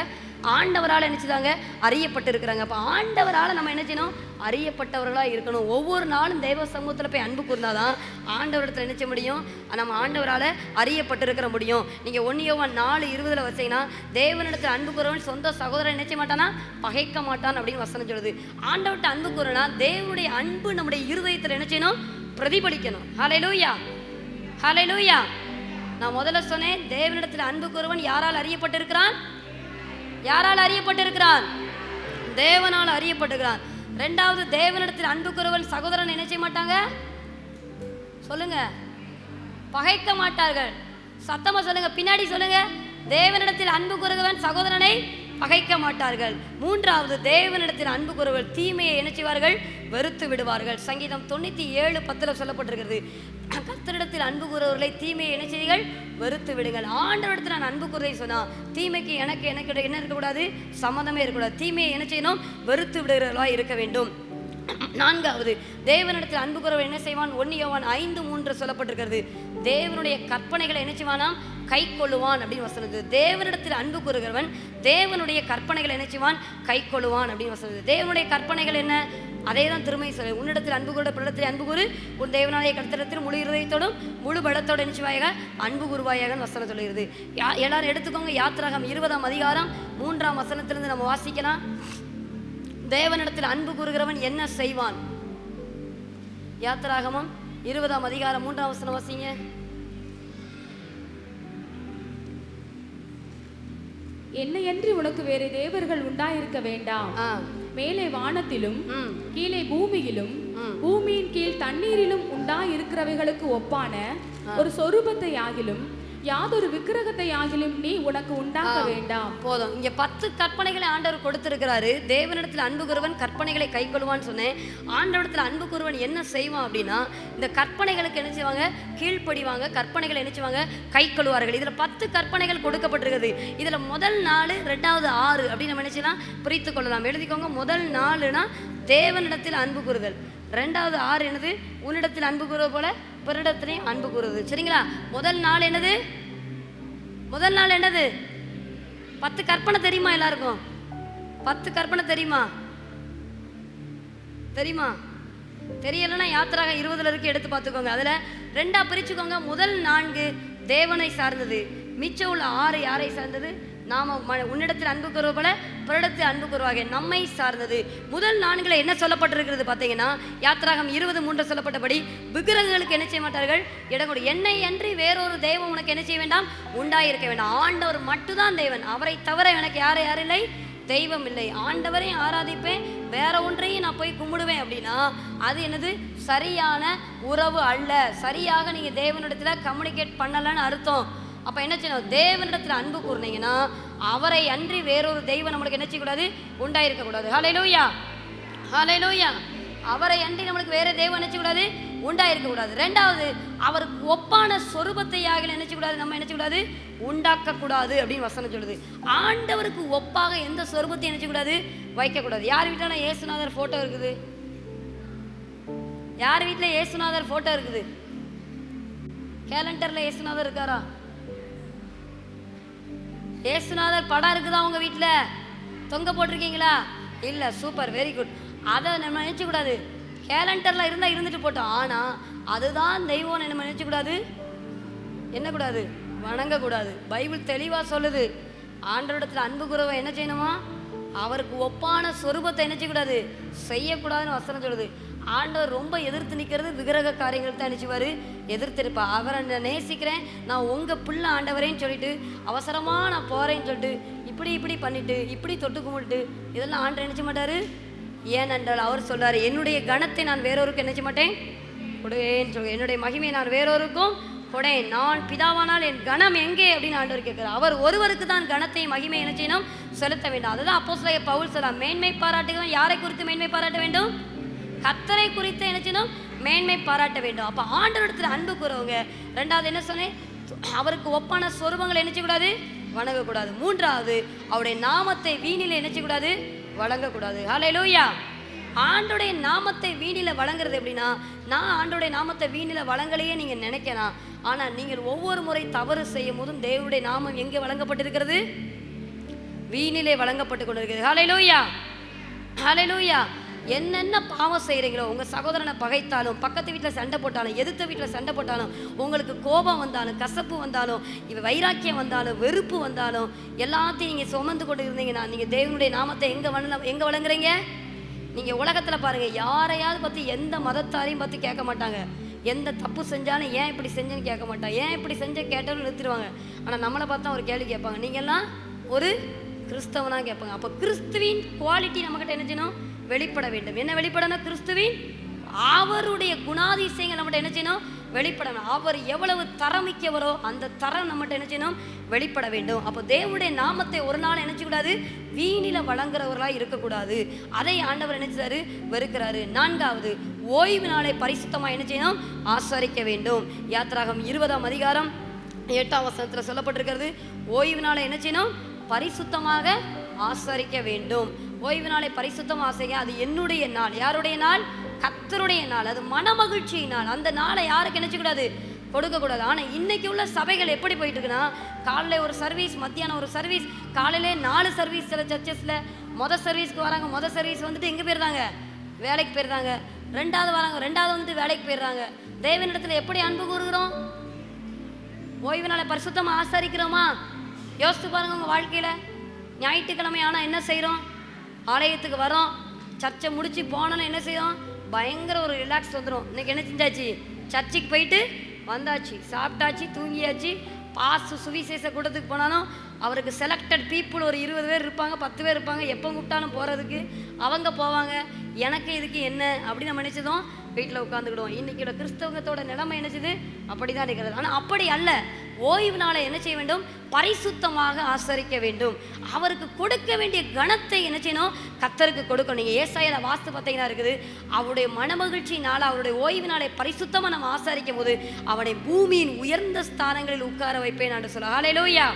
ஆண்டவரால் நினைச்சுதாங்க அறியப்பட்டு இருக்கிறாங்க. அப்போ ஆண்டவரால் நம்ம என்ன செய்யணும்? அறியப்பட்டவர்களாக இருக்கணும். ஒவ்வொரு நாளும் தெய்வ சமூகத்தில் போய் அன்பு கூர்ந்தாதான் ஆண்டவரிடத்தில் நினைச்ச முடியும், நம்ம ஆண்டவரால் அறியப்பட்டிருக்கிற முடியும். நீங்கள் 1 யோவான் 4:20 வச்சீங்கன்னா, தேவனிடத்தில் அன்பு கூறவன் சொந்த சகோதரன் நினைச்ச மாட்டானா, பகைக்க மாட்டான் அப்படின்னு வசனம் சொல்லுது. ஆண்டவர்கிட்ட அன்பு கூறனா தேவனுடைய அன்பு நம்முடைய இருதயத்தில் என்ன செய்யணும்? பிரதிபலிக்கணும். ஹல்லேலூயா, ஹல்லேலூயா. நான் முதல்ல சொன்னேன், தேவனிடத்தில் அன்பு கூறவன் யாரால் அறியப்பட்டிருக்கிறான்? யாரால் அறியப்பட்டிருக்கிறான்? தேவனால் அறியப்பட்டிருக்கிறான். ரெண்டாவது, தேவனிடத்தில் அன்பு கூறவன் சகோதரன் என்ன செய்ய மாட்டாங்க? சொல்லுங்க, பகைக்க மாட்டார்கள். சத்தமா சொல்லுங்க, பின்னாடி சொல்லுங்க. தேவனிடத்தில் அன்பு கூறுகிறவன் சகோதரனை பகைக்க மாட்டார்கள். மூன்றாவது, தேவனிடத்தில் அன்பு கூறுவர்கள் தீமையை என்ன செய்வார்கள்? வெறுத்து விடுவார்கள். சங்கீதம் 97:10 சொல்லப்பட்டிருக்கிறது, கர்த்தரிடத்தில் அன்பு கூறுவர்களை தீமையை என்ன செய்யுங்கள்? வெறுத்து விடுங்கள். ஆண்டவரிடத்தில் நான் அன்பு கூறுவதை சொன்னா தீமைக்கு எனக்கு என்ன இருக்கக்கூடாது? சம்மதமே இருக்கக்கூடாது. தீமையை என்ன செய்யணும்? வெறுத்து விடுகிறவர்களாக இருக்க வேண்டும். நான்காவது, தேவனிடத்தில் அன்பு கூறுவன் என்ன செய்வான்? 1 யோவான் 5:3 சொல்லப்பட்டிருக்கிறது, தேவனுடைய கற்பனைகளை என்ன செய்வானாம்? கை கொள்ளுவான் அப்படின்னு வசனது. தேவனிடத்தில் அன்பு கூறுகிறவன் தேவனுடைய கற்பனைகளை என்ன செய்வான்? கை கொள்ளுவான் அப்படின்னு வசனது. தேவனுடைய கற்பனைகள் என்ன? அதே தான் திருமை சொல்லு, உன்னிடத்தில் அன்பு கூற பிறத்தில் அன்பு கூறு, உன் தேவனாய கர்த்தரிடத்தில் முழு இருதயத்தோடும் முழு பலத்தோடு நினைச்சுவாயாக அன்பு கூறுவாயாக வசனம் சொல்லுகிறது. எல்லாரும் எடுத்துக்கோங்க, யாத்திராகம் 20ஆம் அதிகாரம் 3ஆம் வசனத்திலிருந்து நம்ம வாசிக்கலாம். தேவனிடத்தில் அன்பு கூறுகிறவன் என்ன செய்வான்? யாத்திராகமம் 20ஆம் அதிகாரம் 3ஆம் வசனம் வாசிங்க. என்னையன்றி உனக்கு வேறு தேவர்கள் உண்டாயிருக்க வேண்டாம். மேலே வானத்திலும் கீழே பூமியிலும் பூமியின் கீழ் தண்ணீரிலும் உண்டாயிருக்கிறவைகளுக்கு ஒப்பான ஒரு சொரூபத்தை ஆகிலும் யாதொரு விக்கிரகத்தை ஆகிலும் நீ உனக்கு உண்டாக்க வேண்டாம். போதும். இங்க 10 கற்பனைகளை ஆண்டவர் கொடுத்திருக்கிறாரு. தேவனிடத்தில் அன்பு கூறுவன் கற்பனைகளை கை கொள்வான்னு சொன்னேன். ஆண்டவரிடத்தில் அன்பு கூறுவன் என்ன செய்வான் அப்படின்னா, இந்த கற்பனைகளுக்கு என்ன செய்வாங்க? கீழ்ப்படிவாங்க. கற்பனைகளை என்ன செய்வாங்க? கை கொள்வார்கள். இதுல 10 கற்பனைகள் கொடுக்கப்பட்டிருக்கிறது. இதுல முதல் 4, 2வது 6 அப்படின்னு நம்ம நினைச்சலாம் பிரித்து கொள்ளலாம். எழுதிக்கோங்க. முதல் 4னா தேவனிடத்தில் அன்பு கூறுதல். 2வது 6 என்னது? உன்னிடத்தில் அன்பு கூறுவது போல பிறரிடத்திலையும் அன்பு கூறுவது. சரிங்களா? முதல் 4 என்னது? முதல் 4 என்னது? 10 கற்பனை தெரியுமா? எல்லாருக்கும் 10 கற்பனை தெரியுமா? தெரியுமா? தெரியலன்னா யாத்திராகம் 20 இருக்கு, எடுத்து பார்த்துக்கோங்க. அதுல 2ஆ பிரிச்சுக்கோங்க. முதல் 4 தேவனை சார்ந்தது, மிச்சம் உள்ள 6 யாரை சார்ந்தது? நாம உன்னிடத்தில் அன்பு கூறுவது போல பிறரிடத்தில் அன்பு கூறுவாங்க, நம்மை சார்ந்தது. முதல் 4 என்ன சொல்லப்பட்டிருக்கிறது பார்த்தீங்கன்னா, யாத்திராகம் 20:3 சொல்லப்பட்டபடி விக்கிரகங்களுக்கு என்ன செய்ய மாட்டார்கள்? இடம் கொடு. என்னை அன்றி வேறொரு தெய்வம் உனக்கு என்ன செய்ய வேண்டாம்? உண்டாயிருக்க வேண்டாம். ஆண்டவர் மட்டும்தான் தேவன், அவரை தவிர எனக்கு யார் இல்லை? தெய்வம் இல்லை. ஆண்டவரையும் ஆராதிப்பேன், வேற ஒன்றையும் நான் போய் கும்பிடுவேன் அப்படின்னா அது என்னது? சரியான உறவு அல்ல. சரியாக நீங்க தேவனிடத்துல கம்யூனிகேட் பண்ணலன்னு அர்த்தம். அப்ப என்ன செய்யணும்? தேவனிடத்துல அன்பு கூர்ந்தீங்கன்னா அவரை அன்றி வேறொரு தெய்வம் நம்மளுக்கு என்ன செய்யக்கூடாது? உண்டாயிருக்க கூடாது. ஹல்லேலூயா, ஹல்லேலூயா. அவரை அன்றி நம்மளுக்கு வேற தெய்வம் என்ன செய்யக்கூடாது? உண்டாயிருக்க கூடாது. 2வது, அவருக்கு ஒப்பான சொரூபத்தையாக என்ன செய்யக்கூடாது? நம்ம என்ன செய்யக்கூடாது? உண்டாக்க கூடாது அப்படின்னு வசனம் சொல்லுது. ஆண்டவருக்கு ஒப்பாக எந்த சொரூபத்தையும் என்ன செய்யக்கூடாது? வைக்கக்கூடாது. யார் வீட்டில் இயேசுநாதர் போட்டோ இருக்குது? யார் வீட்டில் இயேசுநாதர் போட்டோ இருக்குது? கேலண்டர்ல இயேசுநாதர் இருக்காரா? இயேசுநாதர் படம் இருக்குதா உங்க வீட்டுல? தொங்க போட்டிருக்கீங்களா? இல்ல. Super, very good. அதை நம்ம நினைச்ச கூடாது. கேலண்டர்ல இருந்தா இருந்துட்டு போட்டோம். ஆனா அதுதான் தெய்வம் நம்ம நினைச்ச கூடாது. என்ன கூடாது? வணங்க கூடாது. பைபிள் தெளிவா சொல்லுது, ஆண்டவரிடத்துல அன்பு கூறவன் என்ன செய்யணுமா? அவருக்கு ஒப்பான சொரூபத்தை என்ன செய்யக்கூடாது? செய்யக்கூடாதுன்னு வசனம் சொல்லுது. ஆண்டவர் ரொம்ப எதிர்த்து நிற்கிறது விக்கிரக காரியங்களுக்கு தான் நினைச்சுவாரு, எதிர்த்து இருப்பா. அவரை நான் நேசிக்கிறேன், நான் உங்க பிள்ளை ஆண்டவரேன்னு சொல்லிட்டு அவசரமா நான் போறேன்னு சொல்லிட்டு இப்படி பண்ணிட்டு இப்படி தொட்டு கும்பிட்டு இதெல்லாம் ஆண்டவர் நினைச்ச மாட்டாரு. ஏனென்றால் அவர் சொல்றாரு, என்னுடைய கணத்தை நான் வேறொருக்கு நினைச்ச மாட்டேன் கொடுவேன்னு சொல்லு, என்னுடைய மகிமையை நான் வேறொருக்கும் கொடேன், நான் பிதாவானால் என் கணம் எங்கே அப்படின்னு ஆண்டவர் கேட்கிறார். அவர் ஒருவருக்கு தான் கணத்தை மகிமை என்ன செய்யணும்? செலுத்த வேண்டும். அதுதான் அப்போஸ்தலர் பவுல் சொல்றார், மேன்மை பாராட்டுகிறவன் யாரை குறித்து மேன்மை பாராட்ட வேண்டும்? கர்த்தரை குறித்து என்ன செய்யணும்? மேன்மை பாராட்ட வேண்டும். அப்ப ஆண்டவரிடத்தில் அன்பு கூறவங்க 2வது என்ன சொன்னேன்? அவருக்கு ஒப்பான சொரூபங்களை என்ன செய்யக்கூடாது? வணங்கக்கூடாது. 3வது, அவருடைய நாமத்தை வீணில என்ன செய்யக்கூடாது? வழங்கக்கூடாது. ஹல்லேலூயா. ஆண்டோடைய நாமத்தை வீணில வழங்குறது எப்படின்னா, நான் ஆண்டோடைய நாமத்தை வீணில வழங்கலையே நீங்க நினைக்கலாம். ஆனா நீங்கள் ஒவ்வொரு முறை தவறு செய்யும் போதும் தேவனுடைய நாமம் எங்கே வழங்கப்பட்டிருக்கிறது? வீணிலே வழங்கப்பட்டு கொண்டிருக்கிறது. ஹல்லேலூயா, ஹல்லேலூயா. என்னென்ன பாவம் செய்கிறீங்களோ, உங்கள் சகோதரனை பகைத்தாலும், பக்கத்து வீட்டில் சண்டை போட்டாலும், எதிர்த்த வீட்டில் சண்டை போட்டாலும், உங்களுக்கு கோபம் வந்தாலும், கசப்பு வந்தாலும், வைராக்கியம் வந்தாலும், வெறுப்பு வந்தாலும், எல்லாத்தையும் நீங்கள் சுமந்து கொண்டு இருந்தீங்கன்னா நீங்கள் தேவனுடைய நாமத்தை எங்கே வழங்குறீங்க? நீங்கள் உலகத்தில் பாருங்கள், யாரையாவது பற்றி எந்த மதத்தாரையும் பற்றி கேட்க மாட்டாங்க. எந்த தப்பு செஞ்சாலும் ஏன் இப்படி செஞ்சேன்னு கேட்க மாட்டாங்க. ஏன் இப்படி செஞ்ச கேட்டாலும் நிறுத்திடுவாங்க. ஆனால் நம்மளை பார்த்தா ஒரு கேள்வி கேட்பாங்க, நீங்கள்லாம் ஒரு கிறிஸ்தவனாக கேட்பாங்க. அப்போ கிறிஸ்துவின் குவாலிட்டி நம்மகிட்ட என்ன செய்யணும்? வெளிப்பட வேண்டும். என்ன வெளிப்படணும்? கிறிஸ்துவின் அவருடைய குணாதிசயங்கள் நம்மகிட்ட என்ன செய்யணும்? வெளிப்படணும். அவர் எவ்வளவு தரமிக்கவரோ அந்த தரம் நம்மகிட்ட என்ன செய்யணும்? வெளிப்பட வேண்டும். அப்போ தேவனுடைய நாமத்தை ஒரு நாள் நினைச்சக்கூடாது, வீணில வழங்குறவர்களாக இருக்கக்கூடாது. அதை ஆண்டவர் நினைச்சாரு, வெறுக்கிறாரு. 4வது, ஓய்வு நாளை பரிசுத்தமாக என்ன செய்யணும்? ஆசரிக்க வேண்டும். யாத்திராகம் 20ஆம் அதிகாரம் 8ஆம் வசனத்தில் சொல்லப்பட்டிருக்கிறது, ஓய்வு நாளை என்ன செய்யணும்? பரிசுத்தமாக ஆசரிக்க வேண்டும். ஓய்வு நாளை பரிசுத்தம் ஆசைங்க. அது என்னுடைய நாள். யாருடைய நாள்? கர்த்தருடைய நாள். அது மனமகிழ்ச்சி நாள். அந்த நாளை யாருக்கு நினைச்சக்கூடாது? கொடுக்கக்கூடாது. ஆனால் இன்னைக்கு உள்ள சபைகள் எப்படி போயிட்டு இருக்குன்னா, காலையில் ஒரு சர்வீஸ், மத்தியானம் ஒரு சர்வீஸ், காலையிலே 4 சர்வீஸ். சில சர்ச்சஸில் மொதல் சர்வீஸ்க்கு வராங்க, மொதல் சர்வீஸ் வந்துட்டு எங்கே போயிருந்தாங்க? வேலைக்கு போயிருந்தாங்க. 2வது வராங்க, 2வது வந்துட்டு வேலைக்கு போயிடுறாங்க. தேவனிடத்தில் எப்படி அன்பு கூறுகிறோம்? ஓய்வு நாளை பரிசுத்தமாக ஆசரிக்கிறோமா? யோசித்து பாருங்க உங்கள் வாழ்க்கையில். ஞாயிற்றுக்கிழமை ஆனால் என்ன செய்கிறோம்? ஆலயத்துக்கு வரோம், சர்ச்சை முடிச்சு போனோன்னு என்ன செய்யும்? பயங்கர ஒரு ரிலாக்ஸ் வந்துடும். இன்றைக்கி என்ன செஞ்சாச்சு? சர்ச்சுக்கு போயிட்டு வந்தாச்சு, சாப்பிட்டாச்சு, தூங்கியாச்சு. சுவிசேஷ கூட்டத்துக்கு போனாலும் அவருக்கு செலக்டட் பீப்புள் ஒரு 20 பேர் இருப்பாங்க, 10 பேர் இருப்பாங்க. எப்போ கூப்பிட்டாலும் போகிறதுக்கு அவங்க போவாங்க. எனக்கு இதுக்கு என்ன அப்படி நம்ம நினச்சதும் வீட்டில் உட்காந்துக்கிடுவோம். இன்றைக்கோட கிறிஸ்தவத்தோட நிலைமை என்னச்சுது? அப்படி தான் இருக்கிறது. ஆனால் அப்படி அல்ல. ஓய்வு நாளை என்ன செய்ய வேண்டும்? பரிசுத்தமாக ஆசரிக்க வேண்டும். அவருக்கு கொடுக்க வேண்டிய கணத்தை என்ன செய்யணும்? கர்த்தருக்கு கொடுக்கணும். நீங்கள் ஏசாயால வாஸ்து பார்த்தீங்கன்னா இருக்குது, அவருடைய மனமகிழ்ச்சி நாள், அவருடைய ஓய்வு நாளை பரிசுத்தமாக நம்ம ஆசரிக்கும் போது அவனை பூமியின் உயர்ந்த ஸ்தானங்களில் உட்கார வைப்பேன் என்று சொல்ல. ஹல்லேலூயா,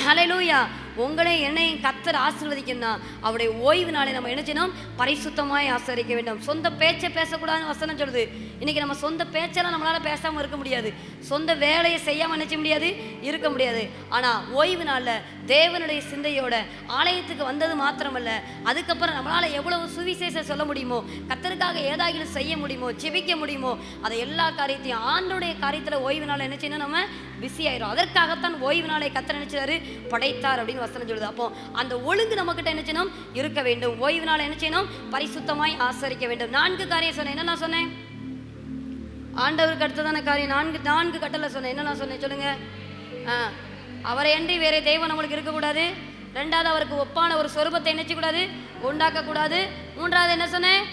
ஹல்லேலூயா. உங்களை என்னையும் கர்த்தர் ஆசீர்வதிக்கணும்னா அவருடைய ஓய்வு நாளை நம்ம என்ன செய்யணும்? பரிசுத்தமாய் ஆசரிக்க வேண்டும். சொந்த பேச்சை பேசக்கூடாதுன்னு வசனம் சொல்லுது. இன்றைக்கி நம்ம சொந்த பேச்செல்லாம் நம்மளால் பேசாமல் இருக்க முடியாது. சொந்த வேலையை செய்யாமல் நினைச்ச முடியாது, இருக்க முடியாது. ஆனால் ஓய்வு நாளில் தேவனுடைய சிந்தையோட ஆலயத்துக்கு வந்தது மாத்திரமல்ல, அதுக்கப்புறம் நம்மளால் எவ்வளவு சுவிசேஷம் சொல்ல முடியுமோ, கர்த்தருக்காக ஏதாகிலும் செய்ய முடியுமோ, ஜெபிக்க முடியுமோ, அதை எல்லா காரியத்தையும் ஆண்டோடைய காரியத்தில் ஓய்வு நாளில் என்ன செய்யணும்? நம்ம பிஸி ஆயிரும். அதற்காகத்தான் ஓய்வு நாளை கர்த்தர் நினைச்சாரு, படைத்தார் அப்படின்னு வசனம் சொல்லுது. அப்போ அந்த ஒழுங்கு நம்மகிட்ட என்ன செய்யணும்? இருக்க வேண்டும். ஓய்வு நாளை என்ன செய்யணும்? பரிசுத்தமாய் ஆசரிக்க வேண்டும். 4 காரியம் சொன்னேன். என்ன நான் சொன்னேன்? ஆண்டவருக்கு அடுத்ததான காரியம் 4 கட்டளை சொன்னேன். என்ன நான் சொன்னேன் சொல்லுங்க? அவரை அன்றி வேற தெய்வம் நம்மளுக்கு இருக்கக்கூடாது. 2வது, அவருக்கு ஒப்பான ஒரு சொரூபத்தை என்ன செய்யக்கூடாது? உண்டாக்கக்கூடாது. 3வது என்ன சொன்னேன்?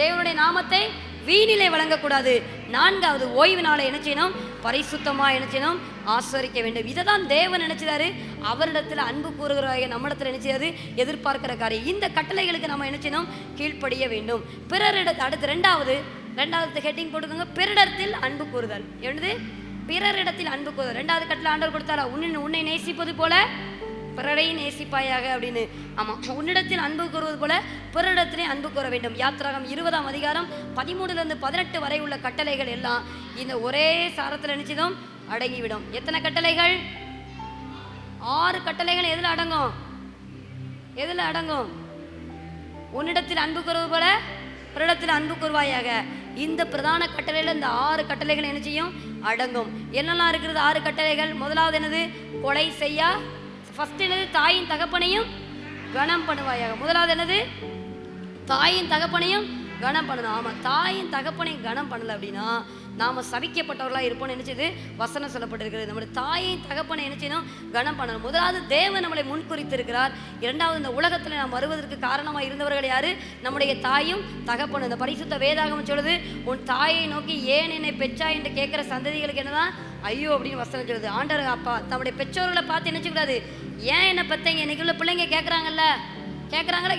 தேவனுடைய நாமத்தை வீணிலே வழங்கக்கூடாது. 4வது, ஓய்வு நாளை என்ன செய்யணும்? பரிசுத்தமாக என்ன செய்யணும்? ஆசரிக்க வேண்டும். இதை தான் தேவன் நினைச்சாரு. அவரிடத்தில் அன்பு கூறுகிறாங்க, நம்மிடத்தில் நினைச்சாரு எதிர்பார்க்கிற காரியம். இந்த கட்டளைகளுக்கு நம்ம என்ன செய்யணும்? கீழ்ப்படிய வேண்டும். அடுத்து 2வது ஹெட்டிங் போட்டுக்கோங்க, பிறரிடத்தில் அன்பு கூறுதல். எழுது, பிறரிடத்தில் அன்பு கூறுதல். 2வது கட்டளை ஆண்டவர் கொடுத்தாரா, உன்னை நேசிப்பது போல பிறரை நேசிப்பாயாக அப்படின்னு. ஆமாம், உன்னிடத்தில் அன்பு கூறுவது போல பிறரிடத்திலே அன்பு கூற வேண்டும். யாத்திராகம் 20ஆம் அதிகாரம் 13 18 வரை உள்ள கட்டளைகள் எல்லாம் இந்த ஒரே சாரத்தில் நினைச்சதும் அடங்கிவிடும். எத்தனை கட்டளைகள்? 6 கட்டளைகள். எதில் அடங்கும்? எதில் அடங்கும்? உன்னிடத்தில் அன்பு கூறுவது போல பிறரிடத்தில் அன்பு கூறுவாயாக. இந்த பிரதான கட்டளையில் இந்த 6 கட்டளைகள் என்ன செய்யும்? அடங்கும். என்னெல்லாம் இருக்கிறது 6 கட்டளைகள்? முதலாவது என்னது? கொலை செய்யா. ஃபர்ஸ்ட் என்னது? தாயின் தகப்பனையும் கனம் பண்ணுவாயாக. முதலாவது என்னது? தாயின் தகப்பனையும் கனம் பண்ணணும். ஆமாம், தாயின் தகப்பனையும் கனம் பண்ணலை அப்படின்னா நாம் சபிக்கப்பட்டவர்களாக இருப்போம்னு நினைச்சது வசனம் சொல்லப்பட்டிருக்கிறது. நம்முடைய தாயின் தகப்பனை என்ன செய்யணும்? கனம் பண்ணணும். முதலாவது தேவன் நம்மளை முன்குறித்திருக்கிறார். 2வது, இந்த உலகத்தில் நாம் வருவதற்கு காரணமாக இருந்தவர்கள் யாரு? நம்முடைய தாயும் தகப்பனும். இந்த பரிசுத்த வேதாகமம் சொல்லுது, உன் தாயை நோக்கி ஏன் என்னை பெற்றா என்று கேட்குற சந்ததிகளுக்கு என்னதான் ஐயோ அப்படின்னு வசனம் சொல்லுது. ஆண்டவர் அப்பா தம்முடைய பெற்றோர்களை பார்த்து நினைச்சக்கூடாது, ஏன் என்ன பெற்றீங்க? இன்னைக்கு உள்ள பிள்ளைங்க கேட்குறாங்களா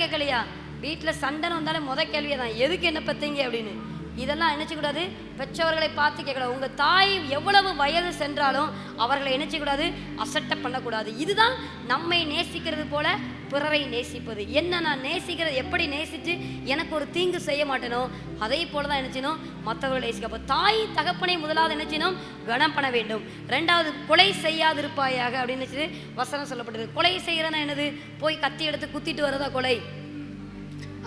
கேட்கலையா? வீட்டில் சண்டைன்னு வந்தாலே கேள்வியை தான், எதுக்கு என்ன பெற்றீங்க அப்படின்னு. இதெல்லாம் நினைச்சக்கூடாது. பெற்றவர்களை பார்த்து கேட்கக்கூடாது. உங்கள் தாய் எவ்வளவு வயது சென்றாலும் அவர்களை நினைச்சக்கூடாது, அசட்டை பண்ணக்கூடாது. இதுதான் நம்மை நேசிக்கிறது போல பிறரை நேசிப்பது. என்ன நான் நேசிக்கிறது, எப்படி நேசித்து எனக்கு ஒரு தீங்கு செய்ய மாட்டேனோ அதே போல தான் நினைச்சினோம் மற்றவர்களை நேசிக்க. அப்போ தாய் தகப்பனை முதலாவது நினைச்சினோம் கனம் பண்ண வேண்டும். ரெண்டாவது, கொலை செய்யாதிருப்பாயாக அப்படின்னு நினைச்சது வசனம் சொல்லப்பட்டது. கொலை செய்கிறனா என்னது? போய் கத்தி எடுத்து குத்திட்டு வரதா கொலை?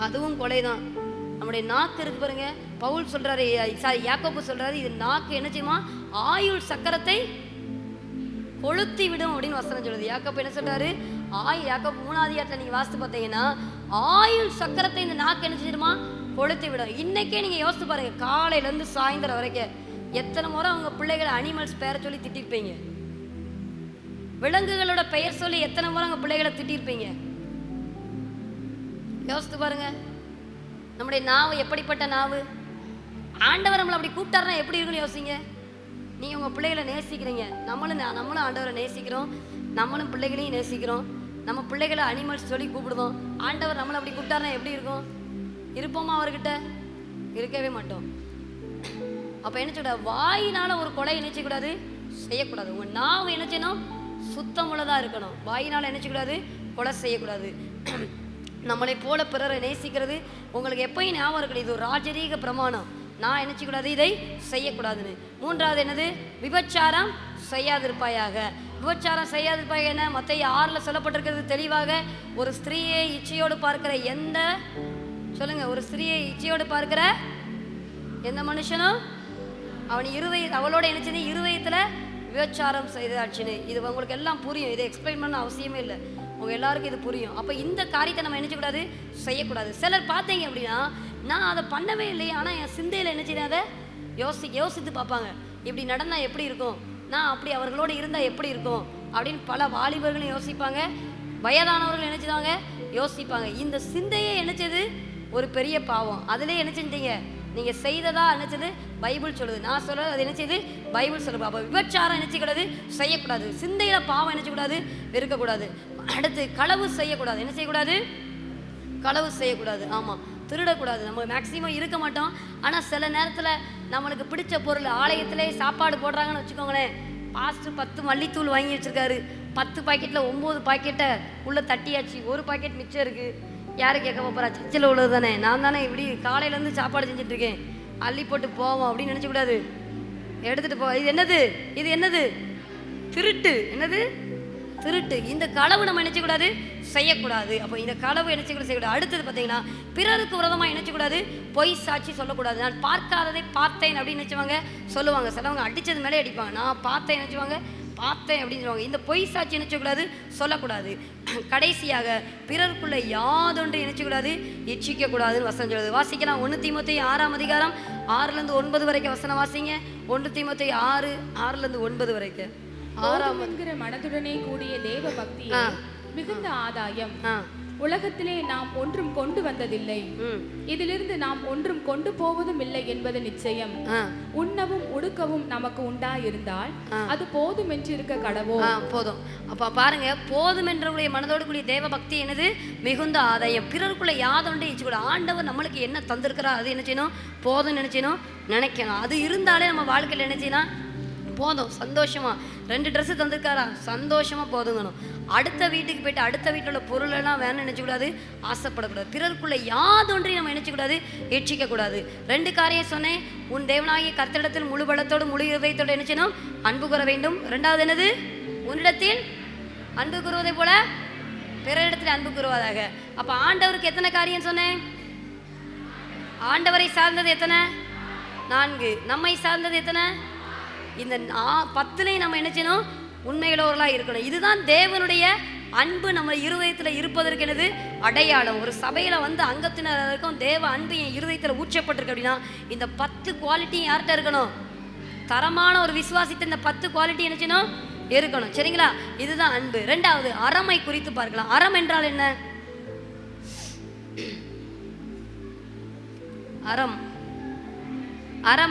அதுவும் கொலை தான். நம்முடைய நாக்கு இருக்கு பாருங்க, பவுல் சொல்றாரு, யாக்கோபு சொல்றாரு, இது நாக்கு என்ன செய்யுமா? ஆயுள் சக்கரத்தை கொளுத்தி விடும் அப்படின்னு வசனம் சொல்லுது. யாக்கோபு என்ன சொல்றாரு? யாக்கோபு 3ஆம் அதிகாரத்துல நீங்க வாசித்து பார்த்தீங்கன்னா ஆயுள் சக்கரத்தை இந்த நாக்கு என்ன செஞ்சிருமா? கொளுத்தி விடும். இன்னைக்கே நீங்க யோசித்து பாருங்க, காலையில இருந்து சாயந்தரம் வரைக்கும் எத்தனை முறை உங்க பிள்ளைகளை அனிமல்ஸ் பெயரை சொல்லி திட்டிருப்பீங்க. விலங்குகளோட பெயர் சொல்லி எத்தனை முறை உங்க பிள்ளைகளை திட்டிருப்பீங்க. யோசித்து பாருங்க, நம்முடைய நாவு எப்படிப்பட்ட நாவு. ஆண்டவர் நம்மளை அப்படி கூப்பிட்டாருன்னா எப்படி இருக்குன்னு யோசிங்க. நீங்கள் உங்கள் பிள்ளைகளை நேசிக்கிறீங்க, நம்மளும் ஆண்டவரை நேசிக்கிறோம், நம்மளும் பிள்ளைகளையும் நேசிக்கிறோம், நம்ம பிள்ளைகளை அனிமல்ஸ் சொல்லி கூப்பிடுதோம். ஆண்டவர் நம்மளை அப்படி கூப்பிட்டாருன்னா எப்படி இருக்கும்? இருப்போமா அவர்கிட்ட? இருக்கவே மாட்டோம். அப்போ என்ன சொல்றாரு? வாயினால ஒரு கொலை நினைச்சக்கூடாது, செய்யக்கூடாது. உங்கள் நாவு என்ன செய்யணும்? சுத்தம் உள்ளதாக இருக்கணும். வாயினால் என்ன செய்யக்கூடாது? கொலை செய்யக்கூடாது. நம்மளை போல பிறரை நேசிக்கிறது உங்களுக்கு எப்பயும் ஞாபகம் இருக்குது. இது ஒரு ராஜரீக பிரமாணம். நான் நினைச்சக்கூடாது, இதை செய்யக்கூடாதுன்னு. மூன்றாவது என்னது? விபச்சாரம் செய்யாதிருப்பாயாக. விபச்சாரம் செய்யாதிருப்பாயாக என்ன? மத்தேயு 6 சொல்லப்பட்டிருக்கிறது தெளிவாக. ஒரு ஸ்திரீயை இச்சையோடு பார்க்கிற ஒரு ஸ்திரீயை இச்சையோடு பார்க்கிற எந்த மனுஷனும் அவளோட நினைச்சது இருதயத்துல விபச்சாரம் செய்தாச்சுன்னு. இது உங்களுக்கு எல்லாம் புரியும், இதை எக்ஸ்பிளைன் பண்ண அவசியமே இல்லை, உங்க எல்லாருக்கும் இது புரியும். அப்போ இந்த காரியத்தை நம்ம நினைச்சக்கூடாது, செய்யக்கூடாது. சிலர் பார்த்தீங்க அப்படின்னா, நான் அதை பண்ணவே இல்லையே, ஆனால் என் சிந்தையில் என்ன செய்ய அதை யோசித்து பார்ப்பாங்க. இப்படி நடந்தால் எப்படி இருக்கும், நான் அப்படி அவர்களோடு இருந்தால் எப்படி இருக்கும் அப்படின்னு பல வாலிபர்களும் யோசிப்பாங்க, வயதானவர்கள் நினைச்சுதாங்க யோசிப்பாங்க. இந்த சிந்தையே நினைச்சது ஒரு பெரிய பாவம். அதிலே என்ன செஞ்சீங்க? நீங்கள் செய்ததா நினைச்சது பைபிள் சொல்லுது. நான் சொல்றது அது நினைச்சது பைபிள் சொல்லுது. அப்போ விபச்சாரம் நினைச்சக்கூடாது, செய்யக்கூடாது. சிந்தையில் பாவம் நினைச்சக்கூடாது, இருக்கக்கூடாது. அடுத்து களவு செய்யக்கூடாது. என்ன செய்யக்கூடாது? களவு செய்யக்கூடாது. ஆமாம், திருடக்கூடாது. நம்ம மேக்சிமம் இருக்க மாட்டோம், ஆனால் சில நேரத்தில் நம்மளுக்கு பிடிச்ச பொருள், ஆலயத்திலே சாப்பாடு போடுறாங்கன்னு வச்சுக்கோங்களேன், பாஸ்டர் 10 மல்லித்தூள் வாங்கி வச்சுருக்காரு, 10 பாக்கெட்டில் 9 பாக்கெட்டை உள்ளே தட்டியாச்சு, ஒரு பாக்கெட் மிச்சம் இருக்குது. யார் கேட்க போகிறா? சர்ச்சில் உள்ளது தானே, நான் தானே இப்படி காலையிலேருந்து சாப்பாடு செஞ்சுட்ருக்கேன், அள்ளி போட்டு போவோம் அப்படின்னு நினச்சக்கூடாது. எடுத்துகிட்டு போ. இது என்னது? திருட்டு. என்னது? திருட்டு. இந்த களவு நம்ம நினைச்சக்கூடாது, செய்யக்கூடாது. அப்போ இந்த களவு நினைச்சக்கூடாது, செய்யக்கூடாது. அடுத்தது பார்த்தீங்கன்னா, பிறருக்கு விரோதமாக நினைச்சக்கூடாது, பொய் சாட்சி சொல்லக்கூடாது. நான் பார்க்காததை பார்த்தேன் அப்படின்னு நினச்சவங்க சொல்லுவாங்க. சிலவங்க அடித்தது மேலே அடிப்பாங்க. நான் பார்த்தேன் நினச்சவங்க பார்த்தேன் அப்படின்னு சொல்லுவாங்க. இந்த பொய் சாட்சி நினைச்சக்கூடாது, சொல்லக்கூடாது. கடைசியாக பிறருக்குள்ள யாதொன்று நினைச்சக்கூடாது, இச்சிக்கக்கூடாதுன்னு வசனம் சொல்லுது. வாசிக்கலாம். 1 தீமோத்தேயு 6ஆம் அதிகாரம் 6-9 வரைக்கும் வசனம் வாசிங்க. 1 தீமோத்தேயு 6-9 வரைக்கும். 6ஆம் என்கிற மனதுடனே கூடிய தேவ பக்தி மிகுந்த ஆதாயம். உலகத்திலே நாம் ஒன்றும் கொண்டு வந்ததில்லை, இதிலிருந்து நாம் ஒன்றும் கொண்டு போவதும் இல்லை என்பது நிச்சயம். உண்ணவும் உடுக்கவும் நமக்கு உண்டாயிருந்தால் அது போதும் என்று இருக்க கடவோம். போதும். அப்ப பாருங்க, போதும் என்றவருடைய மனதோடு கூடிய தேவ பக்தி என்னது? மிகுந்த ஆதாயம். பிறருக்குள்ள யாதொன்று இச்சு. ஆண்டவர் நம்மளுக்கு என்ன தந்திருக்கிறா அது என்ன செய்யணும்? போதும் நினைச்சணும், நினைக்கணும். அது இருந்தாலே நம்ம வாழ்க்கையில் என்ன செய்யணும்? போதும், சந்தோஷமா. 2 ட்ரெஸ்ஸு தந்திருக்காரா, சந்தோஷமா போதுங்கணும். அடுத்த வீட்டுக்கு போயிட்டு அடுத்த வீட்டில் உள்ள பொருளெல்லாம் வேணும்னு நினைச்சக்கூடாது, ஆசைப்படக்கூடாது. பிறருக்குள்ள யாதொன்றையும் நம்ம நினைச்சக்கூடாது, எச்சிக்கக்கூடாது. 2 காரியம் சொன்னேன். உன் தேவனாகிய கர்த்தரிடத்தில் முழு பலத்தோடு முழு இதயத்தோடு நினைச்சணும், அன்பு கூற வேண்டும். 2வது என்னது? உன்னிடத்தில் அன்பு கூறுவதை போல பிறரிடத்தில் அன்பு கூறுவதாக. அப்ப ஆண்டவருக்கு எத்தனை காரியம் சொன்னேன்? ஆண்டவரை சார்ந்தது எத்தனை? 4. நம்மை சார்ந்தது எத்தனை? இந்த 10லையும் நம்ம என்ன செய்யணும்? உண்மையுள்ளவர்களாக இருக்கணும். இதுதான் தேவனுடைய அன்பு நம்ம இருதயத்தில் இருப்பதற்கு என்னது? அடையாளம். ஒரு சபையில் வந்து அங்கத்தினருக்கும் தேவ அன்பு என் இருதயத்தில் ஊற்றப்பட்டிருக்கு அப்படின்னா இந்த 10 குவாலிட்டி யார்கிட்ட இருக்கணும்? தரமான ஒரு விசுவாசித்த இந்த 10 குவாலிட்டி என்ன செய்யணும்? இருக்கணும். சரிங்களா? இதுதான் அன்பு. 2வது அறமை குறித்து பார்க்கலாம். அறம் என்றால் என்ன? அறம்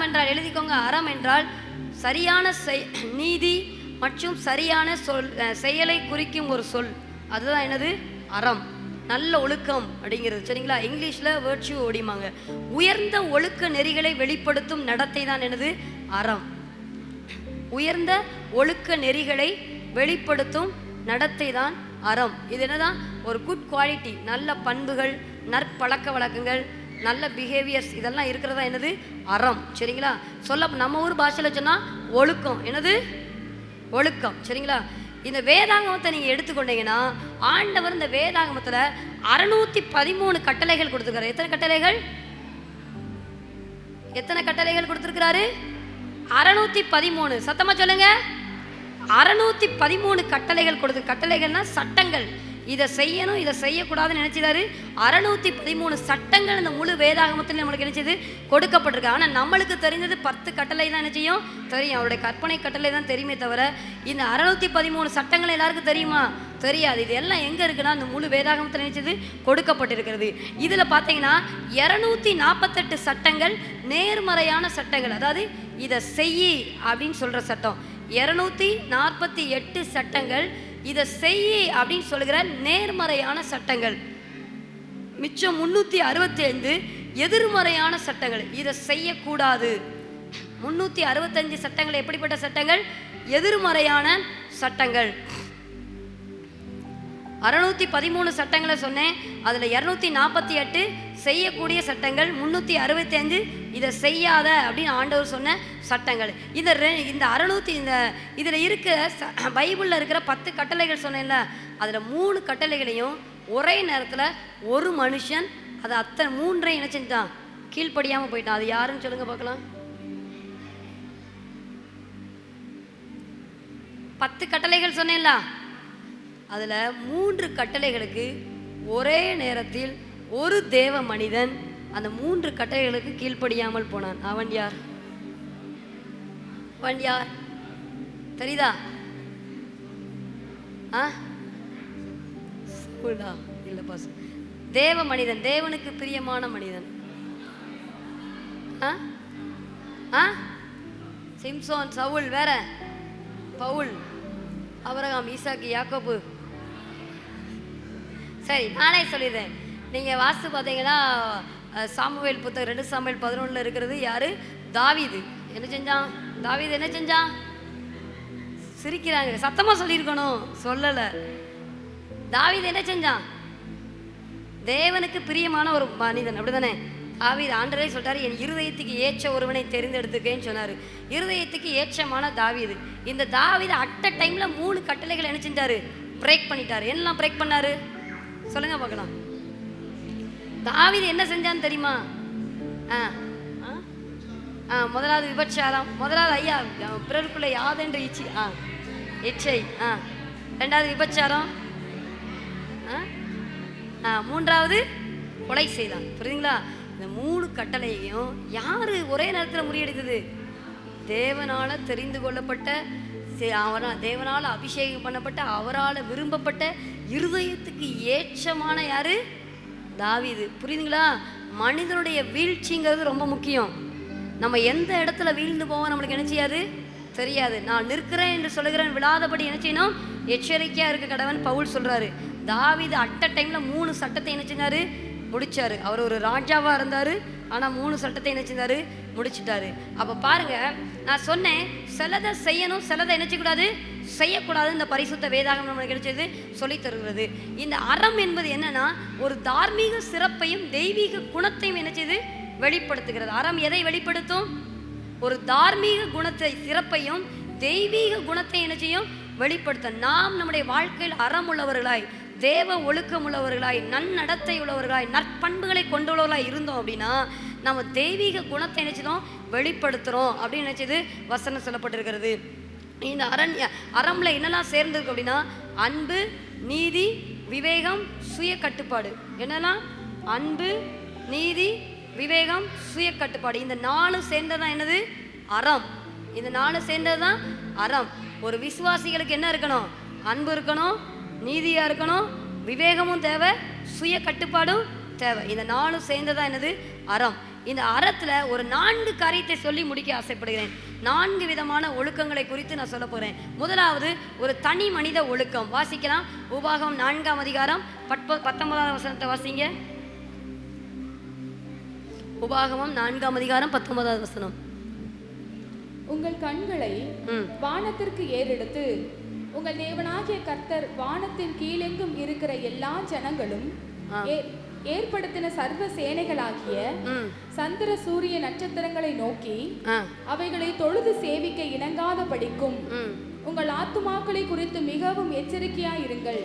என்றால் எழுதிக்கோங்க. அறம் என்றால் சரியான நீதி மற்றும் சரியான செயலை குறிக்கும் ஒரு சொல். அதுதான் என்னது? அறம். நல்ல ஒழுக்கம் அப்படிங்கிறது, சரிங்களா? இங்கிலீஷ்ல வேர்ட்யூ அப்படிமாங்க. உயர்ந்த ஒழுக்க நெறிகளை வெளிப்படுத்தும் நடத்தை தான் என்னது? அறம். உயர்ந்த ஒழுக்க நெறிகளை வெளிப்படுத்தும் நடத்தை தான் அறம். இது என்னதான்? ஒரு குட் குவாலிட்டி, நல்ல பண்புகள், நற்பழக்க வழக்கங்கள், நல்ல பிஹேவியர்ஸ், இதெல்லாம் இருக்கிறதா என்னது? அறம், சரிங்களா? சொல்ல நம்ம ஊர் பாஷையில் சொன்னால் ஒழுக்கம். என்னது? ஒழுக்கம், சரிங்களா? இந்த வேதாகமத்தை நீங்கள் எடுத்துக்கொண்டீங்கன்னா ஆண்டவர் இந்த வேதாகமத்தில் 613 கட்டளைகள் கொடுத்துருக்காரு. எத்தனை கட்டளைகள்? எத்தனை கட்டளைகள் கொடுத்துருக்கிறாரு? 613. சத்தமா சொல்லுங்க. 613 கட்டளைகள் கொடுத்து, கட்டளைகள்னா சட்டங்கள், இதை செய்யணும் இதை செய்யக்கூடாதுன்னு நினைச்சிட்டாரு. 613 சட்டங்கள் இந்த முழு வேதாகமத்தில் நம்மளுக்கு நினைச்சது கொடுக்கப்பட்டிருக்கு. ஆனால் நம்மளுக்கு தெரிஞ்சது 10 கட்டளை தான் என்ன செய்யும் தெரியும். அவருடைய கற்பனை கட்டளை தான் தெரியுமே தவிர இந்த 613 சட்டங்கள் எல்லாருக்கும் தெரியுமா? தெரியாது. இது எல்லாம் எங்கே இருக்குன்னா அந்த முழு வேதாகமத்தில் நினைச்சது கொடுக்கப்பட்டிருக்கிறது. இதில் பார்த்தீங்கன்னா 248 சட்டங்கள் நேர்மறையான சட்டங்கள், அதாவது இதை செய்யி அப்படின்னு சொல்கிற சட்டம். 248 சட்டங்கள் இதை செய்ய அப்படின்னு சொல்லுகிற நேர்மறையான சட்டங்கள். மிச்சம் 365 எதிர்மறையான சட்டங்கள், இதை செய்யக்கூடாது. 365 சட்டங்கள் எப்படிப்பட்ட சட்டங்கள்? எதிர்மறையான சட்டங்கள். 613 சட்டங்களை சொன்னேன், அதில் 248 செய்யக்கூடிய சட்டங்கள், 365 இதை செய்யாத அப்படின்னு ஆண்டவர் சொன்ன சட்டங்கள். இந்த 600 இதில் இருக்க பைபிளில் இருக்கிற 10 கட்டளைகள் சொன்னேன்ல, அதில் 3 கட்டளைகளையும் ஒரே நேரத்தில் ஒரு மனுஷன் அதை அத்தனை 3ஐயும் என்ன செஞ்சான்? கீழ்ப்படியாமல் போயிட்டான். அது யாருன்னு சொல்லுங்க பார்க்கலாம். 10 கட்டளைகள் சொன்னேன்ல, அதில் 3 கட்டளைகளுக்கு ஒரே நேரத்தில் ஒரு தேவ மனிதன் அந்த 3 கட்டளைகளுக்கு கீழ்ப்படியாமல் போனான். அவன் யார்? அவன் யார் தெரியுதா? இல்ல பாஸ், தேவ மனிதன், தேவனுக்கு பிரியமான மனிதன். சிம்சோன், சவுல், வேற பவுல், ஆபிரகாம், ஈசாக்கு, யாக்கோபு. சரி, நானே சொல்லிடுறேன். நீங்கள் வாஸ்து பார்த்தீங்கன்னா சாமுவேல் புத்தகம் 2 சாமுவேல் 11 இருக்கிறது யாரு? தாவீது. என்ன செஞ்சான்? தாவீது என்ன செஞ்சான்? சிரிக்கிறாங்க, சத்தமாக சொல்லியிருக்கணும், சொல்லலை. தாவீது என்ன செஞ்சான்? தேவனுக்கு பிரியமான ஒரு மனிதன், அப்படிதானே? தாவீது ஆண்டவரே சொல்லிட்டாரு, என் இருதயத்துக்கு ஏற்ற ஒருவனை தெரிந்தெடுத்துக்கேன்னு சொன்னார். இருதயத்துக்கு ஏற்றமான தாவீது. இந்த தாவீது அட்ட டைமில் 3 கட்டளைகள் என்ன செஞ்சாரு? பிரேக் பண்ணிட்டாரு. என்னெல்லாம் பிரேக் பண்ணாரு சொல்லுங்க பார்க்கலாம். தாவீது என்ன செஞ்சான்னு தெரியுமா? முதலாவது விபச்சாரம், முதலாவது ஐயா பிறருக்குள்ள யாதென்று இச்சை, 2வது விபச்சாரம், 3வது கொலை செய்தான். புரியுதுங்களா? இந்த 3 கட்டளையும் யாரு ஒரே நேரத்தில் முறியடித்தது? தேவனால தெரிந்து கொள்ளப்பட்ட, தேவனால அபிஷேகம் பண்ணப்பட்ட, அவரால் விரும்பப்பட்ட, இருதயத்துக்கு ஏற்றமான யாரு? தாவீது. புரியுதுங்களா? மனிதனுடைய வீழ்ச்சிங்கிறது ரொம்ப முக்கியம். நம்ம எந்த இடத்துல வீழ்ந்து போவோம் நம்மளுக்கு என்ன செய்யாது? தெரியாது. நான் நிற்கிறேன் என்று சொல்லுகிறேன், விழாதபடி என்ன செய்யணும்? எச்சரிக்கையா இருக்க கடவன் பவுல் சொல்றாரு. தாவீது அட்ட டைம்ல 3 சட்டத்தை என்ன செஞ்சாரு? முடிச்சாரு. அவர் ஒரு ராஜாவா இருந்தாரு, ஆனா 3 சட்டத்தை என்ன செஞ்சாரு? முடிச்சிட்டாரு. அப்ப பாருங்க, நான் சொன்னேன் சிலதை செய்யணும், சிலதை என்ன செய்யக்கூடாது? செய்யக்கூடாது. இந்த பரிசுத்த வேதாகம் நம்மளுக்கு கிடைச்சது சொல்லி தருகிறது. இந்த அறம் என்பது என்னன்னா, ஒரு தார்மீக சிறப்பையும் தெய்வீக குணத்தையும் என்ன செய்து வெளிப்படுத்துகிறது. அறம் எதை வெளிப்படுத்தும்? ஒரு தார்மீக குணத்தை, சிறப்பையும் தெய்வீக குணத்தை என்ன செய்யும்? வெளிப்படுத்த. நாம் நம்முடைய வாழ்க்கையில் அறம் உள்ளவர்களாய், தேவ ஒழுக்கம் உள்ளவர்களாய், நன்னடத்தை உள்ளவர்களாய், நற்பண்புகளை கொண்டுள்ளவர்களாய் இருந்தோம் அப்படின்னா நம்ம தெய்வீக குணத்தை நினைச்சதும் வெளிப்படுத்துகிறோம் அப்படின்னு நினைச்சது வசனம் சொல்லப்பட்டிருக்கிறது. இந்த அறம்ல என்னெல்லாம் சேர்ந்திருக்கு அப்படின்னா, அன்பு, நீதி, விவேகம், சுய கட்டுப்பாடு. என்னெல்லாம்? அன்பு, நீதி, விவேகம், சுய கட்டுப்பாடு. இந்த 4 சேர்ந்ததான் என்னது? அறம். இந்த 4 சேர்ந்ததுதான் அறம். ஒரு விசுவாசிகளுக்கு என்ன இருக்கணும்? அன்பு இருக்கணும், நீதியா இருக்கணும், விவேகமும் தேவை, சுய கட்டுப்பாடும் தேவை. இந்த 4 சேர்ந்ததான் என்னது? அறம். இந்த அறத்துல ஒரு 4 காரியத்தை சொல்லி முடிக்க ஆசைப்படுகிறேன். 4 விதமான ஒழுக்கங்களை குறித்து நான் சொல்ல போறேன். முதலாவது ஒரு தனி மனித ஒழுக்கம். வாசிக்கலாம். உபாகமம் 4ஆம் அதிகாரம் 19ஆம் வசனத்தை வாசிங்க. உபாகமம் 4ஆம் அதிகாரம் 19ஆவது வசனம். உங்கள் கண்களை வானத்திற்கு ஏறெடுத்து உங்கள் தேவனாகிய கர்த்தர் வானத்தின் கீழெங்கும் இருக்கிற எல்லா ஜனங்களும் ஏற்படுத்தின சர்வ சேனைகளாகிய சந்திர சூரிய நட்சத்திரங்களை நோக்கி அவைகளை தொழுது சேவிக்க இணங்காத படிக்கும் உங்கள் ஆத்துமாக்களை குறித்து மிகவும் எச்சரிக்கையா இருங்கள்.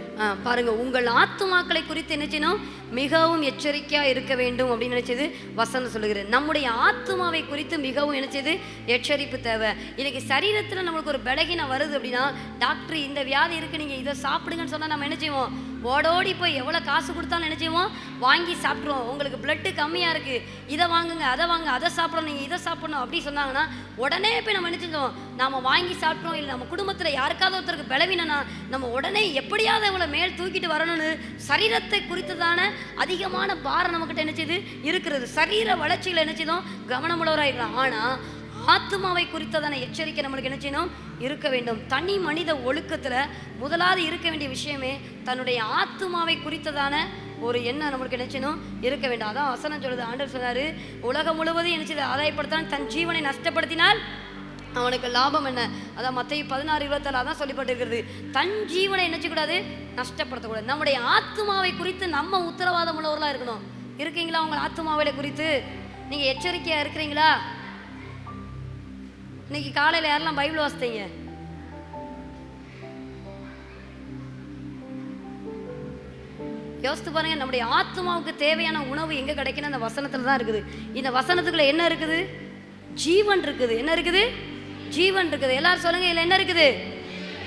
பாருங்க, உங்கள் ஆத்துமாக்களை குறித்து என்ன செய்யணும்? மிகவும் எச்சரிக்கையா இருக்க வேண்டும் அப்படின்னு நினைச்சது வசனம் சொல்லுகிறது. நம்முடைய ஆத்துமாவை குறித்து மிகவும் நினைச்சது எச்சரிப்பு தேவை. இன்னைக்கு சரீரத்துல நம்மளுக்கு ஒரு பலகீனம் வருது அப்படின்னா, டாக்டர் இந்த வியாதி இருக்கு, நீங்க இதை சாப்பிடுங்கன்னு சொன்னா நம்ம என்ன செய்வோம்? ஓடோடி போய் எவ்வளவு காசு கொடுத்தாலும் என்ன செய்வோம்? வாங்கி சாப்பிடுவோம். உங்களுக்கு பிளட்டு கம்மியா இருக்கு, இதை வாங்குங்க, அதை வாங்க, அதை சாப்பிடணும், நீங்க இதை சாப்பிடணும் அப்படி சொன்னாங்கன்னா உடனே போய் நம்ம என்ன செஞ்சோம்? நாம வாங்கி சாப்பிட்டோம். இல்லை நம்ம குடும்பத்துல யாருக்காவது ஒருத்தருக்கு பலவீனம்னா நம்ம உடனே எப்படியாவது அவங்கள மேல் தூக்கிட்டு வரணும்னு சரீரத்தை குறித்ததான அதிகமான பாரம் நம்மகிட்ட என்ன செய்து இருக்கிறது. சரீர வளர்ச்சியில் என்ன செய்தோம்? கவனமுள்ளவராயிருக்கலாம். ஆனா ஆத்துமாவை குறித்ததான எச்சரிக்கை நம்மளுக்கு என்ன செய்யணும்? இருக்க வேண்டும். தனி மனித ஒழுக்கத்துல முதலாவது இருக்க வேண்டிய விஷயமே தன்னுடைய ஆத்துமாவை குறித்ததான ஒரு எண்ணம் நம்மளுக்கு என்ன செய்யணும்? இருக்க வேண்டும். அதான் வசனம் சொல்லுது. ஆண்டவர் சொன்னாரு, உலகம் முழுவதும் என்ன செய்து ஆதாயப்படுத்தினால் தன் ஜீவனை நஷ்டப்படுத்தினால் அவனுக்கு லாபம் என்ன? அதான் மத்தேயு 16:26 அதான் சொல்லப்பட்டிருக்கிறது. தன் ஜீவனை என்ன செய்யக்கூடாது? நஷ்டப்படுத்தக்கூடாது. நம்முடைய ஆத்துமாவை குறித்து நம்ம உத்தரவாதம் உள்ளவர்களா இருக்கணும். இருக்கீங்களா? உங்கள் ஆத்துமாவை குறித்து நீங்க எச்சரிக்கையா இருக்கிறீங்களா? இன்னைக்கு காலையில் யாரெல்லாம் பைபிள் வாசித்தீங்க? யோசித்து பாருங்க. நம்முடைய ஆத்மாவுக்கு தேவையான உணவு எங்க கிடைக்கணும்? அந்த வசனத்துல தான் இருக்குது. இந்த வசனத்துக்குள்ள என்ன இருக்குது? ஜீவன் இருக்குது. என்ன இருக்குது? ஜீவன் இருக்குது. எல்லாரும் சொல்லுங்க, இதுல என்ன இருக்குது?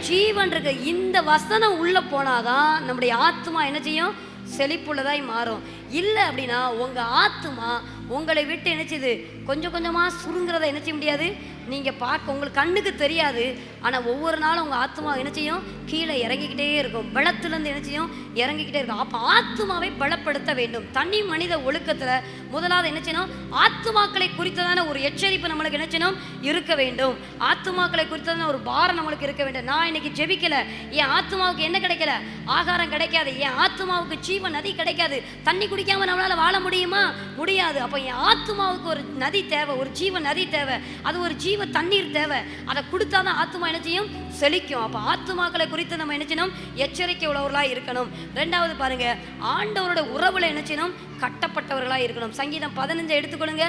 ஜீவன் இருக்கு. இந்த வசனம் உள்ள போனாதான் நம்முடைய ஆத்மா என்ன செய்யும்? செழிப்புள்ளதாய் மாறும். இல்லை அப்படின்னா உங்க ஆத்மா உங்களை விட்டு என்ன செய்யுது? கொஞ்சம் கொஞ்சமா சுருங்கிறத என்ன செய்ய முடியாது? நீங்க பார்க்க உங்களுக்கு கண்ணுக்கு தெரியாது. ஆனா ஒவ்வொரு நாளும் உங்க ஆத்மா என்ன செய்யும்? கீழே இறங்கிக்கிட்டே இருக்கும். பலத்திலிருந்து என்ன செய்யும்? இறங்கிக்கிட்டே இருக்கும். அப்ப ஆத்மாவை பலப்படுத்த வேண்டும். தனி மனித ஒழுக்கத்துல முதலாவது என்ன செய்யணும்? ஆத்மாக்களை குறித்ததான ஒரு எச்சரிப்பு நம்மளுக்கு என்ன செய்யணும்? இருக்க வேண்டும். ஆத்மாக்களை குறித்ததான ஒரு பாரம் நம்மளுக்கு இருக்க வேண்டும். நான் இன்னைக்கு ஜெபிக்கல, என் ஆத்மாவுக்கு என்ன கிடைக்கல? ஆகாரம் கிடைக்காது. என் ஆத்மாவுக்கு ஜீவ நதி கிடைக்காது. தண்ணி குடிக்காம நம்மளால வாழ முடியுமா? முடியாது. அப்ப என் ஆத்மாவுக்கு ஒரு நதி தேவை, ஒரு ஜீவ நதி தேவை, அது ஒரு ஜீவ தண்ணீர் தேவை. அதை கொடுத்தாதான் ஆத்மா என்ன செய்யும்? செழிக்கும். அப்ப ஆத்மாக்களை குறித்து நம்ம என்ன செய்யணும்? எச்சரிக்கை உள்ளவர்களா இருக்கணும். ரெண்டாவது பாருங்க, ஆண்டவரோட உறவுல என்ன செய்யணும்? கட்டப்பட்டவர்களா இருக்கணும். சங்கீதம் 15 எடுத்துக்கொள்ளுங்க.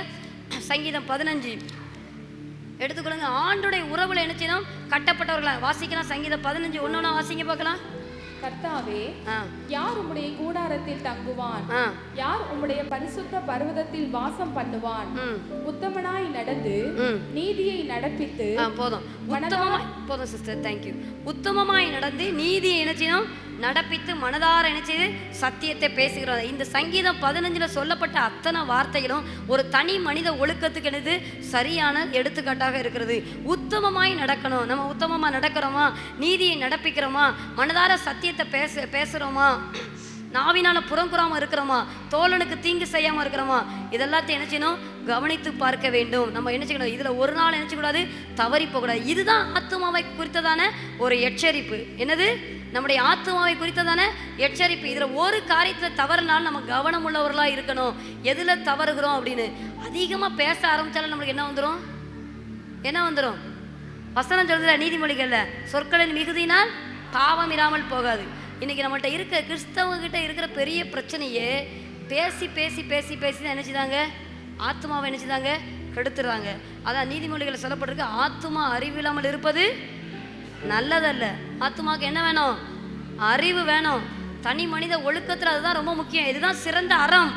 சங்கீதம் 15 எடுத்துக்கொள்ளுங்க. ஆண்டோடைய உறவுல என்ன செய்யணும்? கட்டப்பட்டவர்களா வாசிக்கலாம். சங்கீதம் 15 ஒன்னொன்னா வாசிங்க பார்க்கலாம். கர்த்தாவே, யார் உம்முடைய கூடாரத்தில் தங்குவான்? யார் உம்முடைய பரிசுத்த பர்வதத்தில் வாசம் பண்ணுவான்? உத்தமனாய் நடந்து நீதியை நடப்பித்து போதும் சிஸ்டர், தேங்க்யூ. உத்தமமாய் நடந்து நீதியை என்ன செய்யணும்? நடப்பித்து மனதார என்ன செய்து சத்தியத்தை பேசுகிறார். இந்த சங்கீதம் 15 சொல்லப்பட்ட அத்தனை வார்த்தைகளும் ஒரு தனி மனித ஒழுக்கத்துக்கு என்னது? சரியான எடுத்துக்காட்டாக இருக்கிறது. உத்தமமாய் நடக்கணும். நம்ம உத்தமமா நடக்கிறோமா? நீதியை நடப்பிக்கிறோமா? மனதார சத்தியத்தை பேசுறோமா? நாவினால புறங்குறாம இருக்கிறோமா? தோழனுக்கு தீங்கு செய்யாம இருக்கிறோமா? இதெல்லாத்தையும் என்ன செய்யணும்? கவனித்து பார்க்க வேண்டும். நம்ம என்ன செய்யணும்? இதுல ஒரு நாள் என்ன செய்யக்கூடாது? தவறி போகக்கூடாது. இதுதான் ஆத்மாவை குறித்ததான ஒரு எச்சரிப்பு. என்னது? நம்முடைய ஆத்மாவை குறித்ததான எச்சரிப்பு. இதுல ஒரு காரியத்துல தவறுனாலும் நம்ம கவனம் உள்ளவர்களா இருக்கணும். எதுல தவறுகிறோம் அப்படின்னு அதிகமா பேச ஆரம்பிச்சாலும் நம்மளுக்கு என்ன வந்துடும்? என்ன வந்துடும்? வசனம் சொல்லுற நீதிமொழிகள்ல, சொற்களின் மிகுதினால் பாவம் இராமல் போகாது. இன்னைக்கு நம்மகிட்ட இருக்க கிறிஸ்தவங்க கிட்ட இருக்கிற பெரிய பிரச்சனையே பேசி பேசி பேசி பேசி தான் என்ன செய்தாங்க? ஆத்மாவை என்ன செய்தாங்க? கெடுத்துறாங்க. அதான் நீதிமொழிகளை சொல்லப்பட்டிருக்கு, ஆத்மா அறிவில்லாமல் இருப்பது நல்லதல்ல. ஆத்மாவுக்கு என்ன வேணும்? அறிவு வேணும். தனி மனித ஒழுக்கத்துல அதுதான் ரொம்ப முக்கியம். இதுதான் சிறந்த அறம்.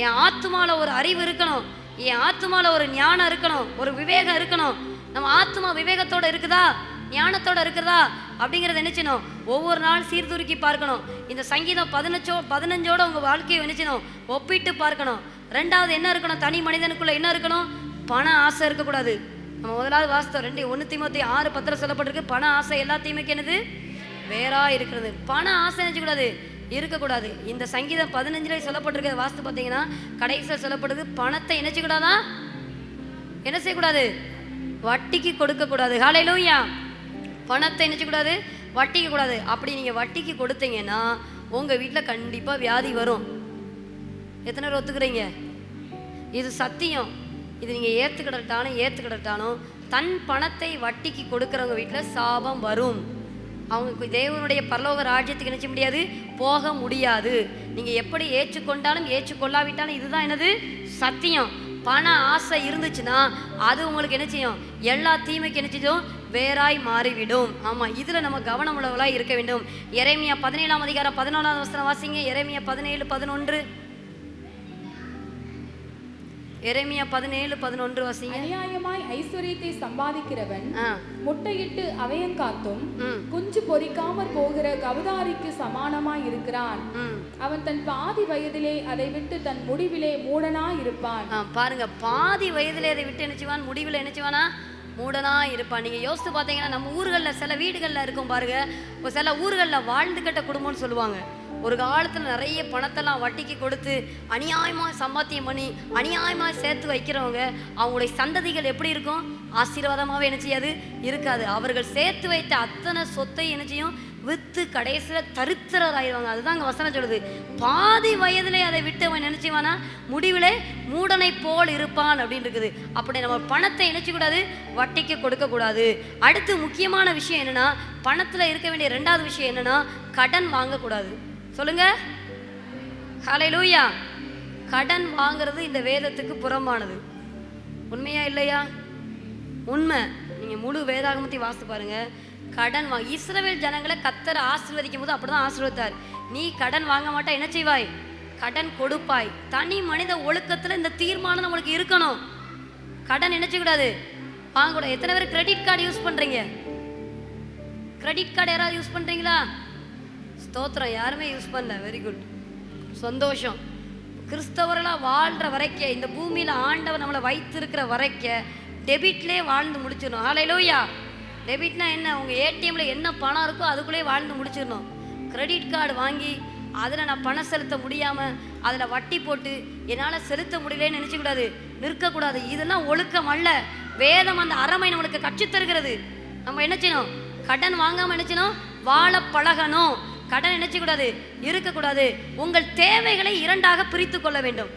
என் ஆத்மால ஒரு அறிவு இருக்கணும், என் ஆத்மால ஒரு ஞானம் இருக்கணும், ஒரு விவேகம் இருக்கணும். நம்ம ஆத்மா விவேகத்தோட இருக்குதா? ஞானத்தோட இருக்கிறதா? அப்படிங்கிறத நினைச்சணும். ஒவ்வொரு நாள் சீர்தூக்கி பார்க்கணும். இந்த சங்கீதம் 15 உங்க வாழ்க்கையை நினைச்சணும், ஒப்பிட்டு பார்க்கணும். ரெண்டாவது என்ன இருக்கணும்? தனி மனிதனுக்குள்ள என்ன இருக்கணும்? பண ஆசை இருக்கக்கூடாது. நம்ம முதலாவது வாசித்தோம் 1 தீமோத்தேயு 6:10 சொல்லப்பட்டிருக்கு, பண ஆசை எல்லா தீமைக்கு என்னது? வேறா இருக்கிறது. பண ஆசை நினைச்சக்கூடாது. இருக்கக்கூடாது. இந்த சங்கீதம் 15 சொல்லப்பட்டிருக்கிறது வாஸ்து பார்த்தீங்கன்னா கடைசியில் சொல்லப்படுது, பணத்தை நினைச்சுக்கூடாதா, என்ன செய்யக்கூடாது, வட்டிக்கு கொடுக்கக்கூடாது. ஹல்லேலூயா. பணத்தை நினைச்சக்கூடாது, வட்டிக்கு கூடாது. அப்படி நீங்கள் வட்டிக்கு கொடுத்தீங்கன்னா உங்கள் வீட்டில் கண்டிப்பாக வியாதி வரும். எத்தனை பேர் ஒத்துக்கிறீங்க? இது சத்தியம். இது நீங்கள் ஏற்றுக்கிடட்டாலும் தன் பணத்தை வட்டிக்கு கொடுக்குறவங்க வீட்டில் சாபம் வரும். அவங்க தேவனுடைய பரலோக ராஜ்யத்துக்கு நினைச்ச முடியாது, போக முடியாது. நீங்கள் எப்படி ஏற்றுக்கொண்டாலும் ஏற்றுக்கொள்ளாவிட்டாலும் இதுதான் என்னது சத்தியம். பண ஆசை இருந்துச்சுன்னா அது உங்களுக்கு என்ன செய்யும், எல்லா தீமைக்கு என்ன செய்யும், வேறாய் மாறிவிடும். ஆமாம், இதில் நம்ம கவனம் உள்ளவர்களாக இருக்க வேண்டும். எரேமியா 17:11 வாசிங்க. எரேமியா 17:11. எரேமியா 17:11 வாசிங்க. அநியாயமாய் ஐஸ்வரியத்தை சம்பாதிக்கிறவன் முட்டையிட்டு அவயங்காத்தும் குஞ்சு பொறிக்காமற் போகிற கவுதாரிக்கு சமானமாய் இருக்கிறான். அவன் தன் பாதி வயதிலே அதை விட்டு தன் முடிவிலே மூடனா இருப்பான். பாருங்க, பாதி வயதிலே அதை விட்டு என்னச்சுவான், முடிவில் என்னச்சுவானா, மூடனா இருப்பான். நீங்கள் யோசித்து பார்த்தீங்கன்னா நம்ம ஊர்களில் சில வீடுகளில் இருக்கும் பாருங்க, சில ஊர்களில் வாழ்ந்துக்கிட்ட குடும்பம்னு சொல்லுவாங்க. ஒரு காலத்தில் நிறைய பணத்தெல்லாம் வட்டிக்கு கொடுத்து அநியாயமாக சம்பாத்தியம் பண்ணி அநியாயமாக சேர்த்து வைக்கிறவங்க, அவங்களுடைய சந்ததிகள் எப்படி இருக்கும், ஆசீர்வாதமாகவே என்ன செய்யாது, இருக்காது. அவர்கள் சேர்த்து வைத்த அத்தனை சொத்தை என்ன செய்யும், விற்று கடைசியில் தரித்திரர் ஆயிடுவாங்க. அதுதான் அங்கே வசனம் சொல்லுது, பாதி வயதிலே அதை விட்டு அவன் நினைச்சுவானா முடிவிலே மூடனை போல் இருப்பான் அப்படின்னு இருக்குது. அப்படி நம்ம பணத்தை நினைச்சக்கூடாது, வட்டிக்கு கொடுக்கக்கூடாது. அடுத்து முக்கியமான விஷயம் என்னன்னா, பணத்தில் இருக்க வேண்டிய 2வது விஷயம் என்னன்னா, கடன் வாங்கக்கூடாது. சொல்லுங்க, ஹல்லேலூயா. கடன் வாங்குறது இந்த வேதத்துக்கு புறம்பானது. உண்மையா இல்லையா? உண்மை. நீங்கள் முழு வேதாகமத்தை வாசித்து பாருங்க. கடன் இஸ்ரவேல் ஜனங்களை கர்த்தர் ஆசீர்வதிக்கும் போது அப்படிதான் ஆசீர்வதித்தார். நீ கடன் வாங்க மாட்டா, என்ன செய்வாய், கடன் கொடுப்பாய். தனி மனித ஒழுக்கத்தில் இந்த தீர்மானம் நம்மளுக்கு இருக்கணும். கடன் நினைச்சக்கூடாது, வாங்கக்கூடாது. எத்தனை பேர் கிரெடிட் கார்டு யூஸ் பண்ணுறீங்க? கிரெடிட் கார்டு யாராவது யூஸ் பண்ணுறீங்களா? ஸ்தோத்திரம், யாருமே யூஸ் பண்ணல. வெரி குட், சந்தோஷம். கிறிஸ்தவர்களாக வாழ்கிற வரைக்கும், இந்த பூமியில் ஆண்டவர் நம்மளை வைத்திருக்கிற வரைக்கும் டெபிட்லேயே வாழ்ந்து முடிச்சிடணும். ஹல்லேலூயா. டெபிட்னா என்ன, உங்கள் ஏடிஎம்மில் என்ன பணம் இருக்கோ அதுக்குள்ளேயே வாழ்ந்து முடிச்சிடணும். கிரெடிட் கார்டு வாங்கி அதில் நான் பணம் செலுத்த முடியாமல் அதில் வட்டி போட்டு என்னால் செலுத்த முடியலன்னு நினச்சக்கூடாது, நிற்கக்கூடாது. இதெல்லாம் ஒழுக்கம் அல்ல. வேதம் அந்த அறமை நம்மளுக்கு கற்றுத்தருகிறது. நம்ம என்ன செய்யணும், கடன் வாங்காமல் என்ன செய்யணும், வாழ பழகணும். கடன் நினைச்சக்கூடாது, இருக்கக்கூடாது. உங்கள் தேவைகளை 2ஆக பிரித்து கொள்ள வேண்டும்.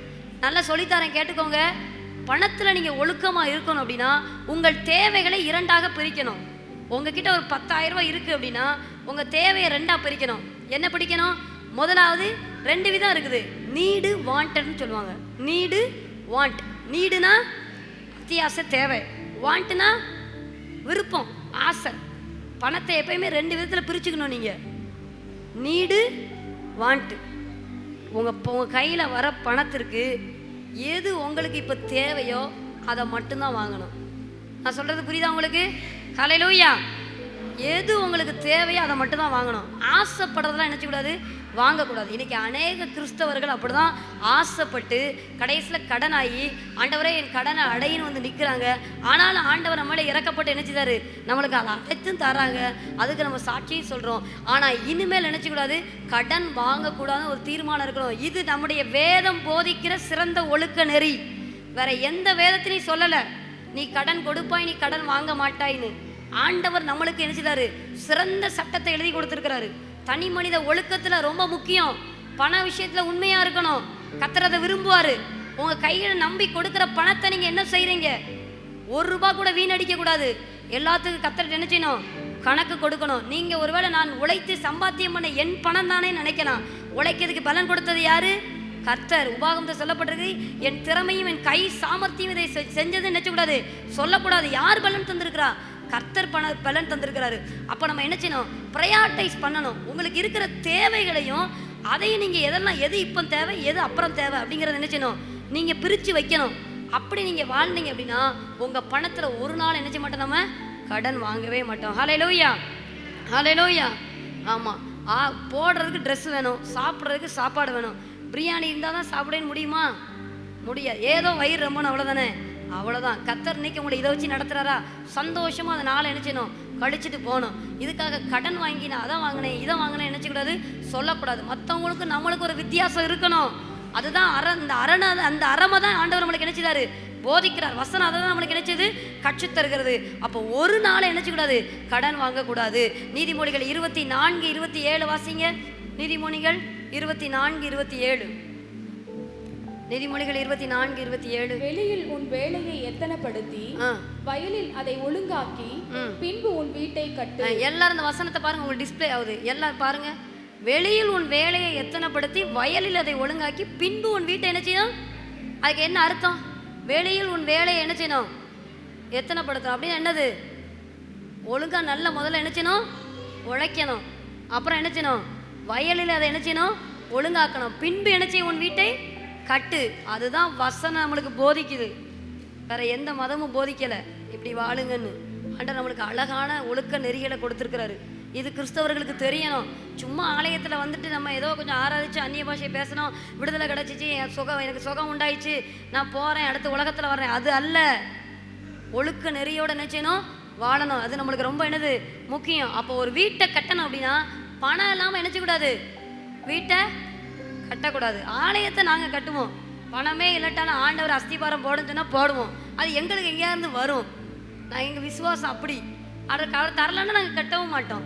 நல்லா சொல்லித்தரேன், கேட்டுக்கோங்க. பணத்தில் நீங்கள் ஒழுக்கமாக இருக்கணும் அப்படின்னா உங்கள் தேவைகளை 2ஆக பிரிக்கணும். உங்ககிட்ட ஒரு 10,000 ரூபாய் இருக்குது அப்படின்னா உங்கள் தேவையை 2ஆக பிரிக்கணும். என்ன பிடிக்கணும்? முதலாவது 2 விதம் இருக்குது. நீடு, வாண்டட்னு சொல்லுவாங்க. Need, want. நீடுனா அத்தியாவசிய தேவை, வாண்ட்னா விருப்பம், ஆசை. பணத்தை எப்பயுமே 2 விதத்தில் பிரிச்சுக்கணும். நீங்கள் நீடு, வாண்ட். உங்கள் கையில் வர பணத்திற்கு எது உங்களுக்கு இப்போ தேவையோ அதை மட்டும்தான் வாங்கணும். நான் சொல்கிறது புரியுதா உங்களுக்கு? ஹல்லேலூயா. எது உங்களுக்கு தேவையோ அதை மட்டும்தான் வாங்கணும். ஆசைப்படுறதெல்லாம் நினச்சக்கூடாது, வாங்கக்கூடாது. இன்றைக்கி அநேக கிறிஸ்தவர்கள் அப்படி தான் ஆசைப்பட்டு கடைசியில் கடனாகி ஆண்டவரே என் கடனை அடையின்னு வந்து நிற்கிறாங்க. ஆனாலும் ஆண்டவர் நம்மளே இறக்கப்பட்டு நினச்சிதாரு, நம்மளுக்கு அதை அடைத்தும் தராங்க. அதுக்கு நம்ம சாட்சியும் சொல்கிறோம். ஆனால் இனிமேல் நினச்சக்கூடாது, கடன் வாங்கக்கூடாதுன்னு ஒரு தீர்மானம் இருக்கணும். இது நம்முடைய வேதம் போதிக்கிற சிறந்த ஒழுக்க நெறி. வேற எந்த வேதத்திலையும் சொல்லலை நீ கடன் கொடுப்பாய், நீ கடன் வாங்க மாட்டாயின்னு. ஆண்டவர் நம்மளுக்கு நினைச்சிட்டாரு, சிறந்த சட்டத்தை எழுதி கொடுத்துருக்கிறாரு. தனி மனித ஒழுக்கத்தில் ரொம்ப முக்கியம். பண விஷயத்தில் உண்மையாக இருக்கணும். கர்த்தர் அதை விரும்புவார். உங்கள் கையில் நம்பி கொடுக்குற பணத்தை நீங்கள் என்ன செய்கிறீங்க, 1 ரூபா கூட வீணடிக்க கூடாது. எல்லாத்துக்கும் கர்த்தர் என்ன செய்யணும், கணக்கு கொடுக்கணும். நீங்கள் ஒருவேளை நான் உழைத்து சம்பாத்தியம் பண்ண என் பணம் தானே நினைக்கலாம். உழைக்கிறதுக்கு பலன் கொடுத்தது யாரு? கர்த்தர். உபாகமத்தை சொல்லப்பட்டிருக்கு, என் திறமையும் என் கை சாமர்த்தியம் இதை செஞ்சது நினைச்சக்கூடாது, சொல்லக்கூடாது. யார் பலன் தந்திருக்கிறா? கர்த்தர் பலன் தந்திருக்கிறாரு. அப்போ நம்ம என்ன செய்யணும், ப்ரையாரிட்டைஸ் பண்ணணும். உங்களுக்கு இருக்கிற தேவைகளையும் அதையும் நீங்கள் எதெல்லாம், எது இப்போ தேவை, எது அப்புறம் தேவை அப்படிங்கிறத என்ன செய்யணும், நீங்கள் பிரித்து வைக்கணும். அப்படி நீங்கள் வாழ்ந்தீங்க அப்படின்னா உங்கள் பணத்தில் ஒரு நாள் என்ன செய்ய மாட்டோம், நம்ம கடன் வாங்கவே மாட்டோம். ஹல்லேலூயா, ஹல்லேலூயா. ஆமாம், போடுறதுக்கு ட்ரெஸ் வேணும், சாப்பிட்றதுக்கு சாப்பாடு வேணும். பிரியாணி இருந்தால் தான் சாப்பிடவே முடியுமா? முடியாது. ஏதோ வயிறு ரொம்பணும், அவ்வளோதானே, அவ்வளோதான். கர்த்தர் இன்னைக்கு உங்களை இதை வச்சு நடத்துகிறாரா, சந்தோஷமாக அதை நாளை நினச்சிடணும், கழிச்சுட்டு போகணும். இதுக்காக கடன் வாங்கி நான் அதை வாங்கினேன் இதை வாங்கினேன் நினச்சக்கூடாது. சொல்லக்கூடாது. மற்றவங்களுக்கு நம்மளுக்கு ஒரு வித்தியாசம் இருக்கணும். அதுதான் அந்த அறமை தான் ஆண்டவர் நம்மளுக்கு நினைச்சிட்டாரு, போதிக்கிறார். வசனம் அதை தான் நம்மளுக்கு நினைச்சது, கற்றுத் தருகிறது. அப்போ ஒரு நாள் நினைச்சக்கூடாது, கடன் வாங்கக்கூடாது. நீதிமொழிகள் 24:27 வாசிங்க. நீதிமொழிகள் 24:27. நீதிமொழிகள் 24:27. வெளியில் உன் வேலையை எத்தனப்படுத்தி வயலில் அதை ஒழுங்காக்கி பின்பு உன் வீட்டை கட்டு. எல்லாரும் இந்த வசனத்தை பாருங்க, உங்களுக்கு டிஸ்பிளே ஆகுது. எல்லாரும் பாருங்க. வெளியில் உன் வேலையை எத்தனைப்படுத்தி வயலில் அதை ஒழுங்காக்கி பின்பு உன் வீட்டை என்ன செய்யணும்? அதுக்கு என்ன அர்த்தம்? வெளியில் உன் வேலையை என்ன செய்யணும்? எத்தனைப்படுத்தணும் அப்படின்னு என்னது? ஒழுங்கா நல்ல முதல்ல என்ன செய்யணும்? உழைக்கணும். அப்புறம் என்ன செய்யணும்? வயலில் அதை என்ன செய்யணும்? ஒழுங்காக்கணும். பின்பு என்ன செய்யும்? உன் வீட்டை கட்டு. அதுதான் வசனம் நம்மளுக்கு போதிக்குது. வேற எந்த மதமும் போதிக்கலை இப்படி வாழுங்கன்னு. ஆண்டவர் நம்மளுக்கு அழகான ஒழுக்க நெறிகளை கொடுத்துருக்கிறாரு. இது கிறிஸ்தவர்களுக்கு தெரியணும். சும்மா ஆலயத்தில் வந்துட்டு நம்ம ஏதோ கொஞ்சம் ஆராதிச்சு அந்நிய பாஷையை பேசணும், விடுதலை கிடச்சிச்சு, எனக்கு சுகம் உண்டாயிடுச்சு, நான் போகிறேன், அடுத்த உலகத்தில் வர்றேன், அது அல்ல. ஒழுக்க நெறியோட நினைச்சேனும் வாழணும். அது நம்மளுக்கு ரொம்ப என்னது முக்கியம். அப்போ ஒரு வீட்டை கட்டணும் அப்படின்னா பணம் இல்லாமல் நினைச்சக்கூடாது, வீட்டை கட்டக்கூடாது. ஆலயத்தை நாங்கள் கட்டுவோம், பணமே இல்லாட்டாலும் ஆண்டவர் அஸ்திபாரம் போடுன்னு சொன்னால் போடுவோம். அது எங்களுக்கு எங்கேயாருந்து வரும். நான் எங்கள் விசுவாசம் அப்படி. அதற்கு அவர் தரலன்னா நாங்கள் கட்டவும் மாட்டோம்.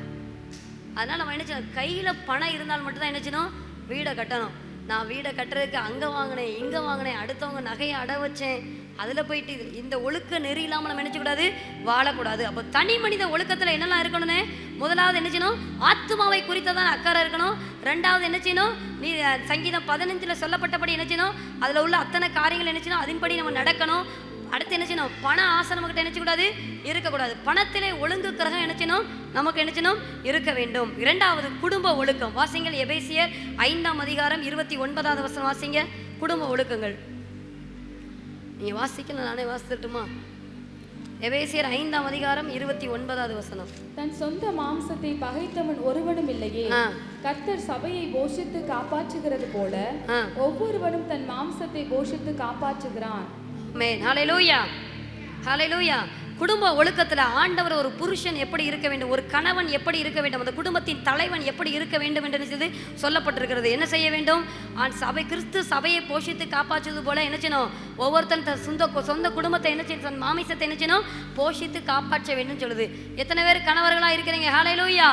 அதனால் நம்ம என்ன செய்யணும்? கையில் பணம் இருந்தால் மட்டும்தான் என்ன செய்யணும்? வீடை கட்டணும். நான் வீடை கட்டுறதுக்கு அங்கே வாங்கினேன், இங்கே வாங்கினேன், அடுத்தவங்க நகையை அடை வச்சேன், அதில் போயிட்டு இந்த ஒழுக்க நெறி இல்லாமல் நம்ம நினைச்சக்கூடாது, வாழக்கூடாது. அப்போ தனி மனித ஒழுக்கத்தில் என்னெல்லாம் இருக்கணும்னு? முதலாவது என்ன செய்யணும்? ஆத்மாவை குறித்ததான் அக்கறை இருக்கணும். ரெண்டாவது என்ன செய்யணும்? நீ சங்கீதம் 15 சொல்லப்பட்டபடி என்ன செய்யணும்? அதில் உள்ள அத்தனை காரியங்கள் என்ன செய்யணும்? அதன்படி நம்ம நடக்கணும். அடுத்து என்ன செய்யணும்? பண ஆசை நம்மகிட்ட என்ன செய்யக்கூடாது, இருக்கக்கூடாது. பணத்திலே ஒழுங்கு கிரகம் என்ன செய்யணும்? நமக்கு என்ன செய்யணும்? இருக்க வேண்டும். இரண்டாவது குடும்ப ஒழுக்கம். வாசிங்கள் எபேசியர் 5:29 வாசிங்க. குடும்ப ஒழுக்கங்கள் நீங்க வாசிக்கல, நானே வாசித்துட்டுமா? எபேசியர் 5:29. தன் சொந்த மாம்சத்தை பகைத்தவன் ஒருவனும் இல்லையே, கர்த்தர் சபையை போஷித்து காப்பாற்றுகிறது போல ஒவ்வொருவனும் தன் மாம்சத்தை போஷித்து காப்பாற்றுகிறான். ஹல்லேலூயா, ஹல்லேலூயா. குடும்ப ஒழுக்கத்தில் ஆண்டவர் ஒரு புருஷன் எப்படி இருக்க வேண்டும், ஒரு கணவன் எப்படி இருக்க வேண்டும், அந்த குடும்பத்தின் தலைவன் எப்படி இருக்க வேண்டும் என்று சொல்லப்பட்டிருக்கிறது. என்ன செய்ய வேண்டும்? கிறிஸ்து சபையை போஷித்து காப்பாற்றுவது போல என்ன செய்யணும்? ஒவ்வொருத்தன் தன் சொந்த குடும்பத்தை என்ன செய்யணும்? தன் மாமிசத்தை என்ன செய்யணும்? போஷித்து காப்பாற்ற வேண்டும் சொல்லுது. எத்தனை பேர் கணவர்களாக இருக்கிறீங்க? ஹல்லேலூயா.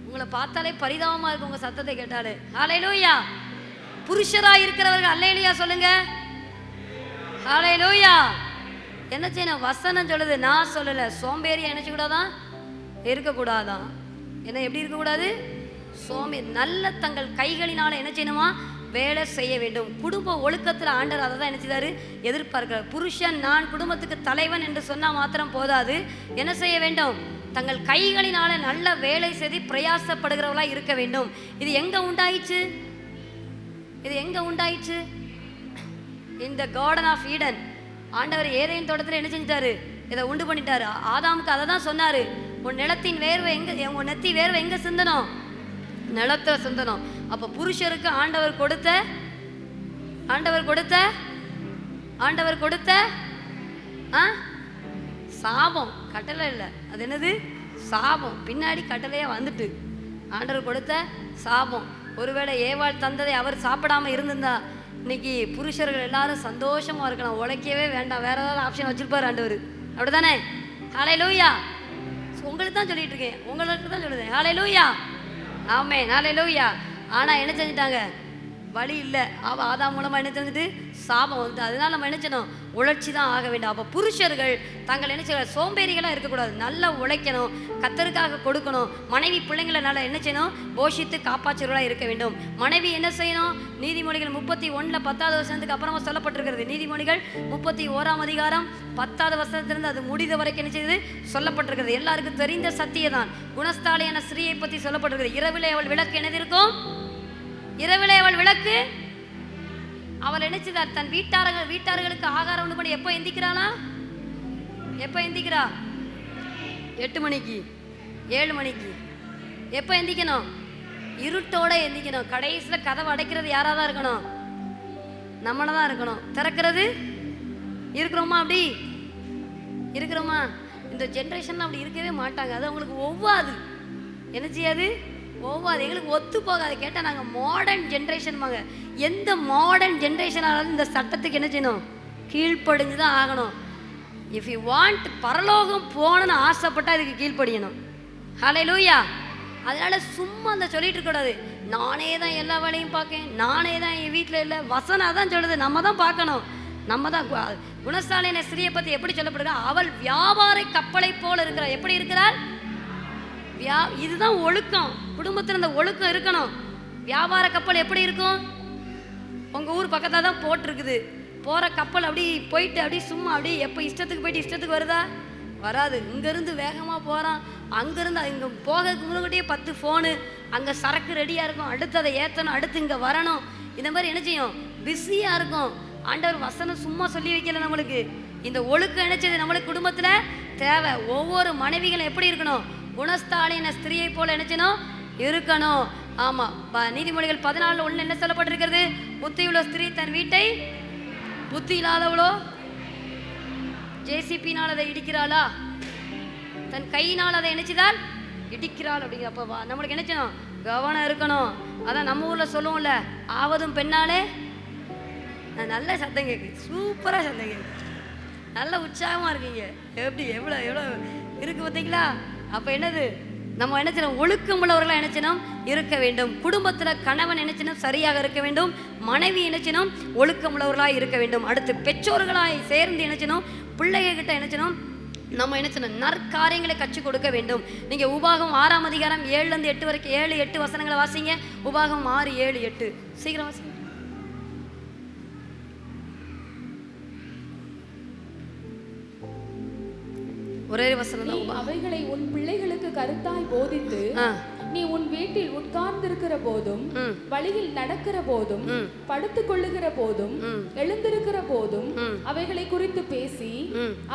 உங்களை பார்த்தாலே பரிதாபமாக இருக்கும் உங்கள் சத்தத்தை கேட்டாலே. ஹல்லேலூயா. புருஷராக இருக்கிறவர்கள் அல்லேலூயா சொல்லுங்க. ஹல்லேலூயா. என்ன செய்யணும்? வசனம் சொல்லுது, நான் சொல்லலை. சோம்பேறியா என்ன செய்யக்கூடாதான்? இருக்கக்கூடாதான். என்ன எப்படி இருக்கக்கூடாது? சோம்பேறி. நல்ல தங்கள் கைகளினால என்ன செய்யணுமா? வேலை செய்ய வேண்டும். குடும்ப ஒழுக்கத்தில் ஆண்டவர் அதை தான் என்ன செய்தாரு? எதிர்பார்க்கிறார். புருஷன் நான் குடும்பத்துக்கு தலைவன் என்று சொன்னால் மாத்திரம் போதாது, என்ன செய்ய வேண்டும்? தங்கள் கைகளினால நல்ல வேலை செய்து பிரயாசப்படுகிறவர்களாக இருக்க வேண்டும். இது எங்க உண்டாயிச்சு? இது எங்க உண்டாயிச்சு? இந்த கார்டன் ஆஃப் ஈடன். ஆண்டவர் ஏதேன் தோட்டத்தில் என்ன செஞ்சிட்டாரு? இதை உண்டு பண்ணிட்டாரு. ஆதாமுக்கு அதை தான் சொன்னாரு, உன் நிலத்தின் வேர்வை எங்க, உன் நெத்தி வேர்வை எங்க சிந்தனம்? நிலத்துல சிந்தனம். அப்ப புருஷருக்கு ஆண்டவர் கொடுத்த சாபம், கட்டளை இல்லை, அது என்னது? சாபம். பின்னாடி கட்டளையா வந்துட்டு ஆண்டவர் கொடுத்த சாபம். ஒருவேளை ஏவாள் தந்ததை அவர் சாப்பிடாம இருந்திருந்தா இன்னைக்கு புருஷர்கள் எல்லாரும் சந்தோஷமா இருக்கலாம், உழைக்கவே வேண்டாம், வேற ஏதாவது ஆப்ஷன் வச்சிருப்பாரு ஆண்டவர். அப்படிதானே? ஹல்லேலூயா. உங்களுக்கு தான் சொல்லிட்டு இருக்கேன், உங்களுக்கு தான் சொல்லுதேன். ஹல்லேலூயா, ஆமென், ஹல்லேலூயா. ஆனா என்ன செஞ்சுட்டாங்க? வழி இல்லை. ஆதாம் மூலமா என்ன செஞ்சுட்டு? சாபம் வந்து. அதனால நம்ம என்ன செய்யணும்? உழைச்சி தான் ஆக வேண்டும். அப்போ புருஷர்கள் தங்கள் என்ன செய்ய? சோம்பேறிகளாக இருக்கக்கூடாது, நல்லா உழைக்கணும், கர்த்தருக்காக கொடுக்கணும். மனைவி பிள்ளைங்களை நல்லா என்ன செய்யணும்? போஷித்து காப்பாற்றுவர்களாக இருக்க வேண்டும். மனைவி என்ன செய்யணும்? நீதிமொழிகள் 31:10 அப்புறமா சொல்லப்பட்டிருக்கிறது. நீதிமொழிகள் 31 10 அது முடிந்த வரைக்கும் என்ன செய்யுது? சொல்லப்பட்டிருக்கிறது. எல்லாருக்கும் தெரிந்த சத்தியதான். குணஸ்தாலியான ஸ்திரீயை பற்றி சொல்லப்பட்டிருக்கிறது. இரவிலே அவள் விளக்கு என்னது இருக்கும்? இரவிலே அவள் விளக்கு. அவள் நினைச்சுதார் தன் வீட்டார்களுக்கு ஆகாரம் உண்டு பண்ணி எப்போ எந்திக்கிறாளா? எப்போ எந்திக்கிறா? 8 மணிக்கு, 7 மணிக்கு. எப்போ எந்திக்கணும்? இருட்டோட எந்திக்கணும். கடைசியில் கதவை அடைக்கிறது யாராக தான் இருக்கணும்? நம்மள தான் இருக்கணும். திறக்கிறது இருக்கிறோமா? அப்படி இருக்கிறோமா? இந்த ஜென்ரேஷன்ல அப்படி இருக்கவே மாட்டாங்க. அது அவங்களுக்கு ஒவ்வாது. என்ன செய்யாது? போகாது, எங்களுக்கு ஒத்து போகாது. கேட்டால் நாங்கள் மாடர்ன் ஜென்ரேஷன்பாங்க. எந்த மாடர்ன் ஜென்ரேஷனாலும் இந்த சட்டத்துக்கு என்ன செய்யணும்? கீழ்ப்படிஞ்சு தான் ஆகணும். இஃப் யூ வாண்ட் பரலோகம் போகணுன்னு ஆசைப்பட்டால் இதுக்கு கீழ்ப்படியணும். ஹல்லேலூயா. அதனால சும்மா அந்த சொல்லிட்டு இருக்கக்கூடாது, நானே தான் எல்லா வேலையும் பார்க்கேன், நானே தான் என் வீட்டில் இல்லை. வசனம் தான் சொல்லுது, நம்ம தான் பார்க்கணும். நம்ம தான் குணசாலின ஸ்திரியை பற்றி எப்படி சொல்லப்படுகிறா? அவள் வியாபார கப்பலை போல இருக்கிறாள். எப்படி இருக்கிறாள்? இதுதான் ஒழுக்கம். குடும்பத்தில் இந்த ஒழுக்கம் இருக்கணும். வியாபார கப்பல் எப்படி இருக்கும்? உங்கள் ஊர் பக்கத்தில் தான் போட்டிருக்குது. போகிற கப்பல் அப்படி போயிட்டு அப்படி சும்மா அப்படி எப்போ இஷ்டத்துக்கு போயிட்டு இஷ்டத்துக்கு வருதா? வராது. இங்கேருந்து வேகமாக போகிறான், அங்கேருந்து இங்கே போகிறதுக்கு முன்னாடியே 10 ஃபோனு, அங்கே சரக்கு ரெடியாக இருக்கும், அடுத்து அதை ஏற்றணும், அடுத்து இங்கே வரணும். இந்த மாதிரி என்ன செய்யும்? பிஸியாக இருக்கும். ஆண்டவர் வசனம் சும்மா சொல்லி வைக்கல நம்மளுக்கு. இந்த ஒழுக்கம் நினைச்சது நம்மளுக்கு குடும்பத்தில் தேவை. ஒவ்வொரு மனைவிகளும் எப்படி இருக்கணும்? குணஸ்தாலின ஸ்திரியை போல நினைச்சணும் இருக்கணும். ஆமாம், நீதிமொழிகள் 14:1 என்ன சொல்லப்பட்டிருக்கிறது? புத்தியுள்ள ஸ்திரீ தன் வீட்டை, புத்தி இல்லாதவளோ ஜேசிபினால் அதை இடிக்கிறாளா? தன் கையினால் அதை நினைச்சுதான் இடிக்கிறாள் அப்படிங்கிறப்ப நம்மளுக்கு நினைச்சணும் கவனம் இருக்கணும். அதான் நம்ம ஊரில் சொல்லுவோம்ல, ஆவதும் பெண்ணாலே. நல்ல சத்தம் கேட்குது, சூப்பராக சத்தம் கேட்குது, நல்ல உற்சாகமாக இருக்கீங்க. எப்படி எவ்வளோ இருக்கு பார்த்தீங்களா? அப்போ என்னது? நம்ம நினைச்சணும் ஒழுக்கம் உள்ளவர்களாக நினைச்சணும் இருக்க வேண்டும். குடும்பத்தில் கணவன் நினைச்சணும் சரியாக இருக்க வேண்டும், மனைவி நினைச்சணும் ஒழுக்கம் உள்ளவர்களாக இருக்க வேண்டும். அடுத்து பெற்றோர்களாய் சேர்ந்து நினைச்சணும் பிள்ளைகிட்ட நினைச்சணும் நம்ம நினைச்சணும் நற்காரியங்களை கற்றுக் கொடுக்க வேண்டும். நீங்கள் உபாகம் 6ஆம் அதிகாரம் 7-8 வரைக்கும் 7-8 வசனங்களை வாசிங்க. உபாகம் 6-7-8 சீக்கிரம் வாசிங்க. ஒரே வசனம் தான். அவைகளை உன் பிள்ளைகளுக்கு கருத்தாய் போதித்து நீ உன் வீட்டில் உட்கார்ந்திருக்கிற போதும், வழியில் நடக்கிற போதும், படுத்துக் கொள்ளுகிற போதும், எழுந்திருக்கிற போதும் அவைகளை குறித்து பேசி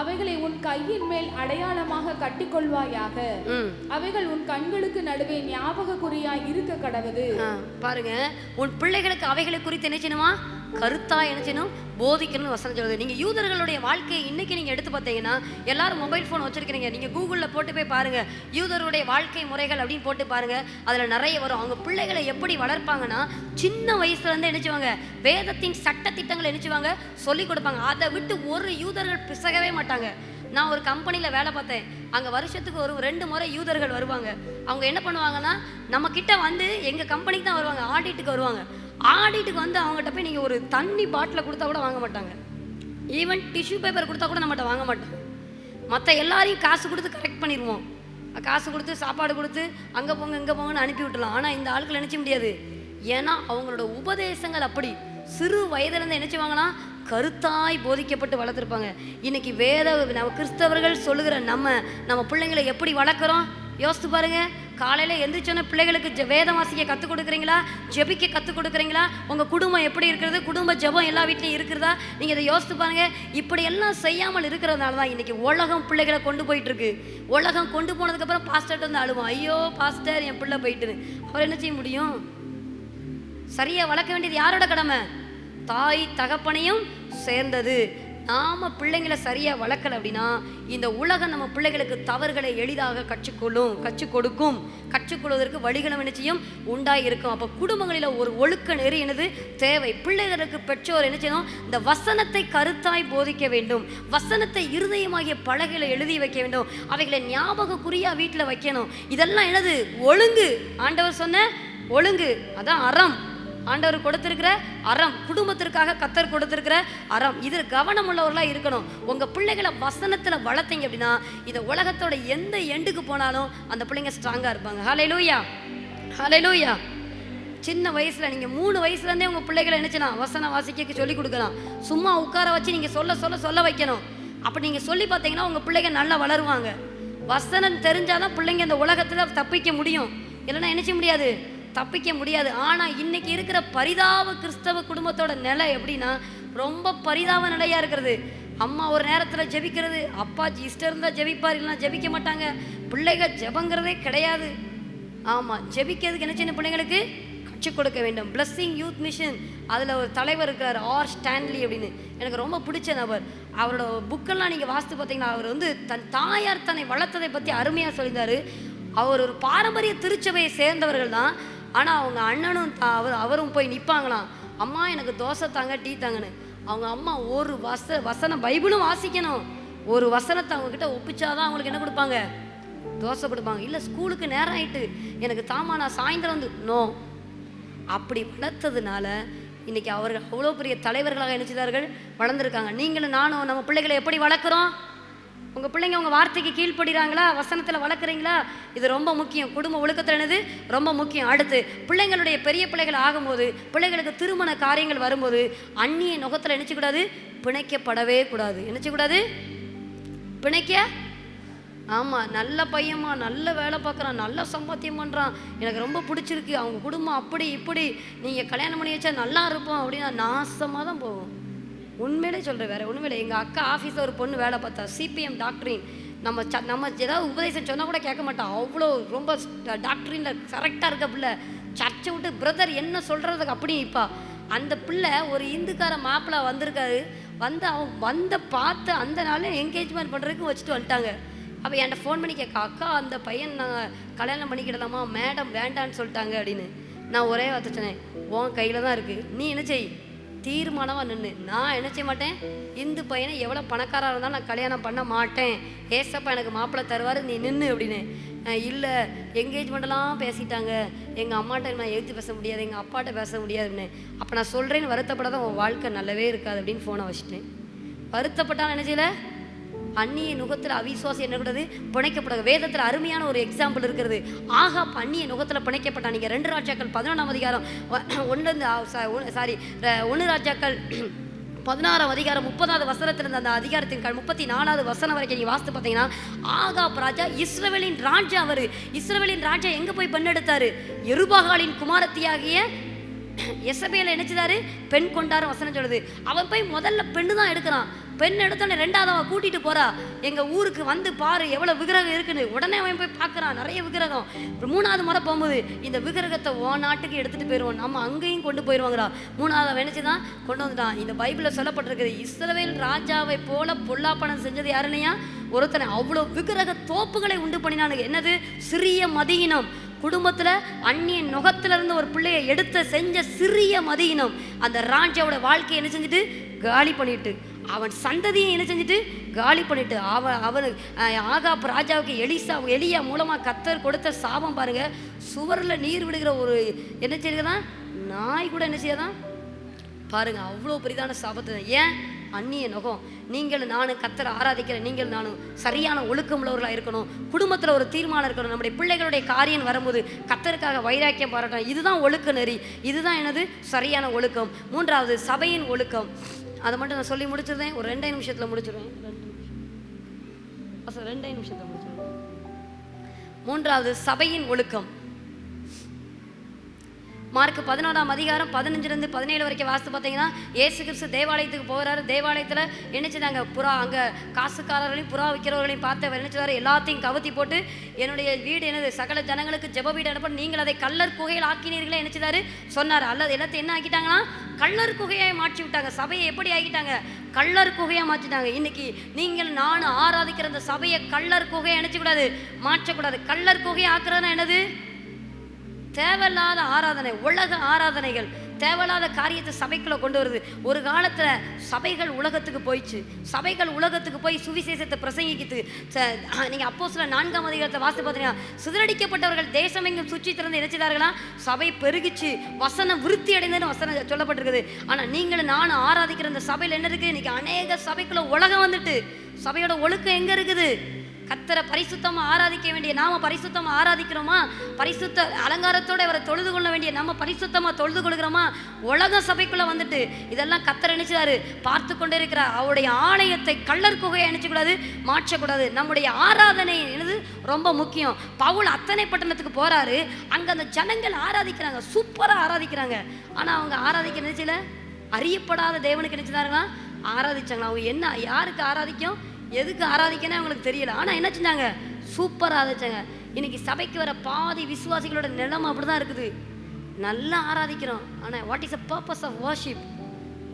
அவைகளை உன் கையின் மேல் அடையாளமாக கட்டிக்கொள்வாயாக. அவைகள் உன் கண்களுக்கு நடுவே ஞாபக குறியாய் இருக்க கடவுது. பாருங்க, உன் பிள்ளைகளுக்கு அவைகளை குறித்து என்ன செய்யணுமா? கருத்தா என்ன செய்யணும்? போதிக்கணும்னு வசனம் சொல்லுது. நீங்கள் யூதர்களுடைய வாழ்க்கையை இன்னைக்கு நீங்கள் எடுத்து பார்த்தீங்கன்னா, எல்லாரும் மொபைல் ஃபோன் வச்சிருக்கிறீங்க. நீங்கள் கூகுளில் போட்டு போய் பாருங்க, யூதருடைய வாழ்க்கை முறைகள் அப்படின்னு போட்டு பாருங்க, அதில் நிறைய வரும். அவங்க பிள்ளைகளை எப்படி வளர்ப்பாங்கன்னா, சின்ன வயசுல இருந்து நினைச்சுவாங்க வேதத்தின் சட்ட திட்டங்களை நினைச்சுவாங்க சொல்லிக் கொடுப்பாங்க. அதை விட்டு ஒரு யூதர்கள் பிசகவே மாட்டாங்க. நான் ஒரு கம்பெனியில் வேலை பார்த்தேன். அங்கே வருஷத்துக்கு ஒரு 2 முறை யூதர்கள் வருவாங்க. அவங்க என்ன பண்ணுவாங்கன்னா, நம்ம கிட்ட வந்து எங்கள் கம்பெனிக்கு தான் வருவாங்க, ஆடிட்டுக்கு வருவாங்க. ஆடிட்டுக்கு வந்து அவங்ககிட்ட போய் நீங்கள் ஒரு தண்ணி பாட்டில் கொடுத்தா கூட வாங்க மாட்டாங்க. ஈவன் டிஷ்யூ பேப்பர் கொடுத்தா கூட நம்மகிட்ட வாங்க மாட்டாங்க. மற்ற எல்லாரையும் காசு கொடுத்து கரெக்ட் பண்ணிடுவோம். காசு கொடுத்து சாப்பாடு கொடுத்து அங்கே போங்க இங்கே போங்கன்னு அனுப்பி விட்டுலாம். ஆனால் இந்த ஆட்கள் நினச்ச முடியாது. ஏன்னா அவங்களோட உபதேசங்கள் அப்படி சிறு வயதுலேருந்து நினச்சிவாங்கன்னா கருத்தாய் போதிக்கப்பட்டு வளர்த்துருப்பாங்க. இன்னைக்கு நம்ம கிறிஸ்தவர்கள் சொல்லுகிற நம்ம பிள்ளைங்களை எப்படி வளர்க்குறோம் யோசித்து பாருங்க. காலையில் எந்திரிச்சோன்னே பிள்ளைகளுக்கு வேதம் வாசிக்க கற்றுக் கொடுக்குறீங்களா? ஜெபிக்க கற்றுக் கொடுக்குறீங்களா? உங்கள் குடும்பம் எப்படி இருக்கிறது? குடும்ப ஜெபம் எல்லா வீட்லையும் இருக்கிறதா? நீங்கள் இதை யோசித்து பாருங்கள். இப்படி எல்லாம் செய்யாமல் இருக்கிறதுனால தான் இன்றைக்கி உலகம் பிள்ளைகளை கொண்டு போயிட்டுருக்கு. உலகம் கொண்டு போனதுக்கப்புறம் பாஸ்டர்கிட்ட வந்து அழுவோம், ஐயோ பாஸ்டர் என் பிள்ளை போயிட்டுன்னு. அவர் என்ன செய்ய முடியும்? சரியாக வளர்க்க வேண்டியது யாரோட கடமை? தாய் தகப்பனையும் சேர்ந்தது. நாம் பிள்ளைங்களை சரியாக வளர்க்கலை அப்படின்னா இந்த உலகம் நம்ம பிள்ளைகளுக்கு தவறுகளை எளிதாக கற்றுக் கொடுப்பதற்கு வழிகளும் நிச்சயம் உண்டாகி இருக்கும். அப்போ குடும்பங்களில் ஒரு ஒழுக்க நெறி என்னது தேவை. பிள்ளைகளுக்கு பெற்றோர் என்ன செய்யணும்? இந்த வசனத்தை கருத்தாய் போதிக்க வேண்டும். வசனத்தை இருதயமாகிய பலகையில் எழுதி வைக்க வேண்டும். அவைகளை ஞாபக குறியா வீட்டில் வைக்கணும். இதெல்லாம் என்னது? ஒழுங்கு. ஆண்டவர் சொன்ன ஒழுங்கு, அதான் அறம். ஆண்டவர் கொடுத்திருக்கிற அறம், குடும்பத்திற்காக கத்தர் கொடுத்திருக்கிற அறம். இதில் கவனம் உள்ளவர்களாக இருக்கணும். உங்கள் பிள்ளைகளை வசனத்தில் வளர்த்தீங்க அப்படின்னா இந்த உலகத்தோட எந்த எண்டுக்கு போனாலும் அந்த பிள்ளைங்க ஸ்ட்ராங்காக இருப்பாங்க. ஹல்லேலூயா, ஹல்லேலூயா. சின்ன வயசில் நீங்கள் 3 வயசுலேருந்தே உங்கள் பிள்ளைகளை நினச்சினா வசனம் வாசிக்க சொல்லிக் கொடுக்கலாம். சும்மா உட்கார வச்சு நீங்கள் சொல்ல வைக்கணும். அப்படி நீங்கள் சொல்லி பார்த்தீங்கன்னா உங்கள் பிள்ளைங்க நல்லா வளருவாங்க. வசனம் தெரிஞ்சாதான் பிள்ளைங்க இந்த உலகத்தில் தப்பிக்க முடியும். இல்லைன்னா நினைச்ச முடியாது, தப்பிக்க முடியாது. ஆனால் இன்னைக்கு இருக்கிற பரிதாப கிறிஸ்தவ குடும்பத்தோட நிலை எப்படின்னா ரொம்ப பரிதாப நிலையாக இருக்கிறது. அம்மா ஒரு நேரத்தில் ஜெபிக்கிறது, அப்பா இஷ்டம் இருந்தால் ஜெபிப்பார், இல்லைன்னா ஜெபிக்க மாட்டாங்க. பிள்ளைகள் ஜெபங்கிறதே கிடையாது. ஆமாம், ஜெபிக்கிறதுக்கு என்ன சின்ன பிள்ளைங்களுக்கு கற்றுக் கொடுக்க வேண்டும். பிளஸ்ஸிங் யூத் மிஷன், அதில் ஒரு தலைவர் இருக்கிறார், ஆர் ஸ்டான்லி அப்படின்னு. எனக்கு ரொம்ப பிடிச்ச நபர். அவரோட புக்கெல்லாம் நீங்கள் வாசித்து பார்த்தீங்கன்னா அவர் வந்து தன் தாயார் தன்னை வளர்த்ததை பற்றி அருமையாக சொல்லியிருந்தார். அவர் ஒரு பாரம்பரிய திருச்சபையை சேர்ந்தவர்கள் தான். ஆனால் அவங்க அண்ணனும் அவரும் போய் நிற்பாங்களாம், அம்மா எனக்கு தோசை தாங்க டீ தாங்கன்னு. அவங்க அம்மா ஒரு வசனம் பைபிளும் வாசிக்கணும், ஒரு வசனத்தை அவங்கக்கிட்ட ஒப்பிச்சாதான் அவங்களுக்கு என்ன கொடுப்பாங்க, தோசை கொடுப்பாங்க. இல்லை ஸ்கூலுக்கு நேரம் ஆகிட்டு எனக்கு தாமா நான் சாயந்தரம் வந்து நோ. அப்படி வளர்த்ததுனால இன்னைக்கு அவர்கள் அவ்வளோ பெரிய தலைவர்களாக நினைச்சிட்டார்கள், வளர்ந்துருக்காங்க. நீங்களும் நானும் நம்ம பிள்ளைகளை எப்படி வளர்க்குறோம்? உங்கள் பிள்ளைங்க உங்கள் வார்த்தைக்கு கீழ்ப்படுறாங்களா? வசனத்தில் வளர்க்குறீங்களா? இது ரொம்ப முக்கியம். குடும்ப ஒழுக்கத்தில் என்னது ரொம்ப முக்கியம். அடுத்து பிள்ளைங்களுடைய பெரிய பிள்ளைகள் ஆகும்போது, பிள்ளைகளுக்கு திருமண காரியங்கள் வரும்போது அந்நிய நுகத்தில் நினைச்சக்கூடாது, பிணைக்கப்படவே கூடாது. நினைச்சக்கூடாது, பிணைக்க. ஆமாம், நல்ல பையன்மா, நல்ல வேலை பார்க்குறான், நல்ல சம்பாத்தியம் பண்ணுறான், எனக்கு ரொம்ப பிடிச்சிருக்கு, அவங்க குடும்பம் அப்படி இப்படி, நீங்கள் கல்யாணம் பண்ணி வச்சா நல்லா இருப்போம் அப்படின்னா நாசமாக தான் போகும். உண்மையிலே சொல்கிறேன், வேறு ஒன்றுமே இல்லை. எங்கள் அக்கா ஆஃபீஸில் ஒரு பொண்ணு வேலை பார்த்தா, சிபிஎம் டாக்டரின். நம்ம ஏதாவது உபதேசம் சொன்னால் கூட கேட்க மாட்டான், அவ்வளோ ரொம்ப டாக்டரினில் கரெக்டாக இருக்க பிள்ளை. சர்ச்சை விட்டு பிரதர் என்ன சொல்கிறதுக்கு அப்படி நிற்பா. அந்த பிள்ளை ஒரு இந்துக்கார மாப்பிள்ளை வந்திருக்காரு, வந்து அவன் பார்த்து அந்த நாளில் என்கேஜ்மெண்ட் பண்ணுறதுக்கு வச்சுட்டு வந்துட்டாங்க. அப்போ என்கிட்ட ஃபோன் பண்ணி கேட்க, அக்கா அந்த பையன் நாங்கள் கல்யாணம் பண்ணிக்கிடலாமா, மேடம் வேண்டான்னு சொல்லிட்டாங்க அப்படின்னு. நான் ஒரே வார்த்தை சொன்னேன், உன் கையில் தான் இருக்குது, நீ என்ன செய், தீர்மானமாக நின்று. நான் என்ன செய்ய மாட்டேன், இந்து பையனை எவ்வளோ பணக்காராக இருந்தாலும் நான் கல்யாணம் பண்ண மாட்டேன், ஏசப்பா எனக்கு மாப்பிள்ளை தருவார், நீ நின்று அப்படின்னு. இல்லை என்கேஜ்மெண்ட்டெல்லாம் பேசிட்டாங்க, எங்கள் அம்மாட்ட நான் எழுத்து பேச முடியாது, எங்கள் அப்பாட்ட பேச முடியாதுன்னு. அப்போ நான் சொல்கிறேன்னு வருத்தப்படாத உன் வாழ்க்கை நல்லாவே இருக்காது அப்படின்னு ஃபோனை வச்சுட்டேன். வருத்தப்பட்டால் என்ன செய்யலை, அந்நிய நுகத்தில் அவிசுவாசி என்ன கூடாது, பிணைக்கப்படாது. வேதத்தில் அருமையான ஒரு எக்ஸாம்பிள் இருக்கிறது. ஆகாப் அந்நிய நுகத்தில் பிணைக்கப்பட்டான். நீங்கள் 2 ராஜாக்கள் 11ஆம் அதிகாரம் 1 ராஜாக்கள் 16ஆம் அதிகாரம் 30வது வசனத்திலிருந்து அந்த அதிகாரத்தின் 34வது வசனம் வரைக்கும் நீங்கள் வாசித்து பார்த்தீங்கன்னா, ஆகாப் ராஜா இஸ்ரவேலின் ராஜா. அவர் இஸ்ரவேலின் ராஜா எங்கே போய் பெண் எடுத்தாரு, யெருபாகாலின் குமாரத்தியாகிய எசபேலை நினைச்சதாரு, பெண் கொண்டாரு வசனம் சொல்லுது. அவன் போய் முதல்ல பெண்ணு தான் எடுக்கிறான். பெண் எடுத்தோடனே 2வது அவன் கூட்டிகிட்டு போறா, எங்கள் ஊருக்கு வந்து பாரு எவ்வளோ விக்கிரகம் இருக்குன்னு. உடனே அவன் போய் பார்க்குறான், நிறைய விக்கிரகம். 3வது முறை போகும்போது இந்த விக்கிரகத்தை நாட்டுக்கு எடுத்துகிட்டு போயிடுவோம், நம்ம அங்கேயும் கொண்டு போயிடுவாங்கடா. 3வது நினைச்சு தான் கொண்டு வந்துட்டான். இந்த பைபிளில் சொல்லப்பட்டிருக்குது, இஸ்ரவேல் ராஜாவை போல பொல்லாப்பனம் செஞ்சது யாருனையா, ஒருத்தனை. அவ்வளோ விக்கிரக தோப்புகளை உண்டு பண்ணினானுங்க. என்னது, சிறிய மதியினம். குடும்பத்தில் அந்நிய நுகத்திலிருந்து ஒரு பிள்ளையை எடுத்த செஞ்ச சிறிய மதியினம் அந்த ராஜாவோட வாழ்க்கையை என்ன செஞ்சுட்டு காலி பண்ணிட்டு, அவன் சந்ததியை என்ன செஞ்சுட்டு காலி பண்ணிட்டு, அவனுக்கு ஆகாப் ராஜாவுக்கு எலியா மூலமாக கர்த்தர் கொடுத்த சாபம் பாருங்க. சுவரில் நீர் விடுகிற ஒரு என்ன செய்யுதான், நாய் கூட என்ன செய்யாதான் பாருங்க. அவ்வளோ பெரிதான சாபத்தை. ஏன், அந்நிய நுகம். நீங்கள் நானும் கர்த்தரை ஆராதிக்கிறேன், நீங்கள் நானும் சரியான ஒழுக்கம் உள்ளவர்களாக இருக்கணும். குடும்பத்தில் ஒரு தீர்மானம் இருக்கணும். நம்முடைய பிள்ளைகளுடைய காரியம் வரும்போது கர்த்தருக்காக வைராக்கியம் பாராட்டணும். இதுதான் ஒழுக்க நெறி, இதுதான் எனது சரியான ஒழுக்கம். 3வது சபையின் ஒழுக்கம். அதை மட்டும் நான் சொல்லி முடிச்சிருந்தேன், ஒரு 2 நிமிஷத்தில் முடிச்சிடுவேன். 2 நிமிஷத்தில் முடிச்சிடுவேன். 3வது சபையின் ஒழுக்கம். மார்க் 11ஆம் அதிகாரம் 15லிருந்து 17 வரைக்கும் வாசித்து பார்த்தீங்கன்னா, இயேசு கிறிஸ்து தேவாலயத்துக்கு போகிறாரு. தேவாலயத்தில் என்னச்சுதாங்க, புறா அங்கே காசுக்காரர்களையும் புறா விற்கிறவர்களையும் பார்த்து அவர் என்னச்சுதாரு, எல்லாத்தையும் கவுத்தி போட்டு, என்னுடைய வீடு என்னது, சகல ஜனங்களுக்கு ஜெப வீடு அனுப்ப, நீங்கள் அதை கள்ளர் குகையில் ஆக்கினீர்களே என்னச்சுதாரு சொன்னார். அல்லது எல்லாத்தையும் என்ன ஆக்கிட்டாங்கன்னா, கள்ளர் குகையை மாற்றி விட்டாங்க. சபையை எப்படி ஆக்கிட்டாங்க, கள்ளர் குகையாக மாற்றிட்டாங்க. இன்னைக்கு நீங்கள் நானும் ஆராதிக்கிற அந்த சபையை கள்ளர் குகையை நினைச்சக்கூடாது, மாற்றக்கூடாது. கள்ளர் குகையை ஆக்குறதுனா என்னது, தேவையில்லாத ஆராதனை, உலக ஆராதனைகள், தேவையில்லாத காரியத்தை சபைக்குள்ள கொண்டு வருது. ஒரு காலத்துல சபைகள் உலகத்துக்கு போயிடுச்சு. சபைகள் உலகத்துக்கு போய் சுவிசேஷத்தை பிரசங்கிக்குது. நீங்க அப்போஸ்தலர் 4ஆம் அதிகாரத்தை வாசித்து பார்த்தீங்கன்னா, சிதறடிக்கப்பட்டவர்கள் தேசமெங்கும் சுற்றி திறந்து இணைச்சிதார்களா, சபை பெருகிச்சு, வசனம் விருத்தி அடைந்ததுன்னு வசனம் சொல்லப்பட்டிருக்குது. ஆனா நீங்களும் நானும் ஆராதிக்கிற இந்த சபையில் என்ன இருக்கு, இன்னைக்கு அநேக சபைக்குள்ள உலகம் வந்துட்டு. சபையோட ஒழுக்கம் எங்க இருக்குது, கர்த்தரை பரிசுத்தமாக ஆராதிக்க வேண்டிய நாம பரிசுத்தமாக ஆராதிக்கிறோமா, பரிசுத்த அலங்காரத்தோடு அவரை தொழுது கொள்ள வேண்டிய நம்ம பரிசுத்தமாக தொழுது கொள்கிறோமா. உலக சபைக்குள்ளே வந்துட்டு இதெல்லாம் கர்த்தர் நினைச்சாரு, பார்த்து கொண்டே இருக்கிறார். அவருடைய ஆலயத்தை கள்ளர் குகையை நினைச்சக்கூடாது, மாற்றக்கூடாது. நம்முடைய ஆராதனை என்னது ரொம்ப முக்கியம். பவுல் அத்தனை பட்டணத்துக்கு போகிறாரு, அங்கே அந்த ஜனங்கள் ஆராதிக்கிறாங்க, சூப்பராக ஆராதிக்கிறாங்க. ஆனால் அவங்க ஆராதிக்க நினைச்சல, அறியப்படாத தேவனுக்கு நினைச்சுதாருங்களா ஆராதிச்சாங்களா. அவங்க என்ன, யாருக்கு ஆராதிக்கும், எதுக்கு ஆராதிக்கனே அவங்களுக்கு தெரியல. ஆனால் என்ன செஞ்சாங்க, சூப்பராக ஆராதிச்சாங்க. இன்னைக்கு சபைக்கு வர பாதி விசுவாசிகளோட நிலைமை அப்படி தான் இருக்குது. நல்லா ஆராதிக்கிறோம், ஆனால் what is the purpose of worship?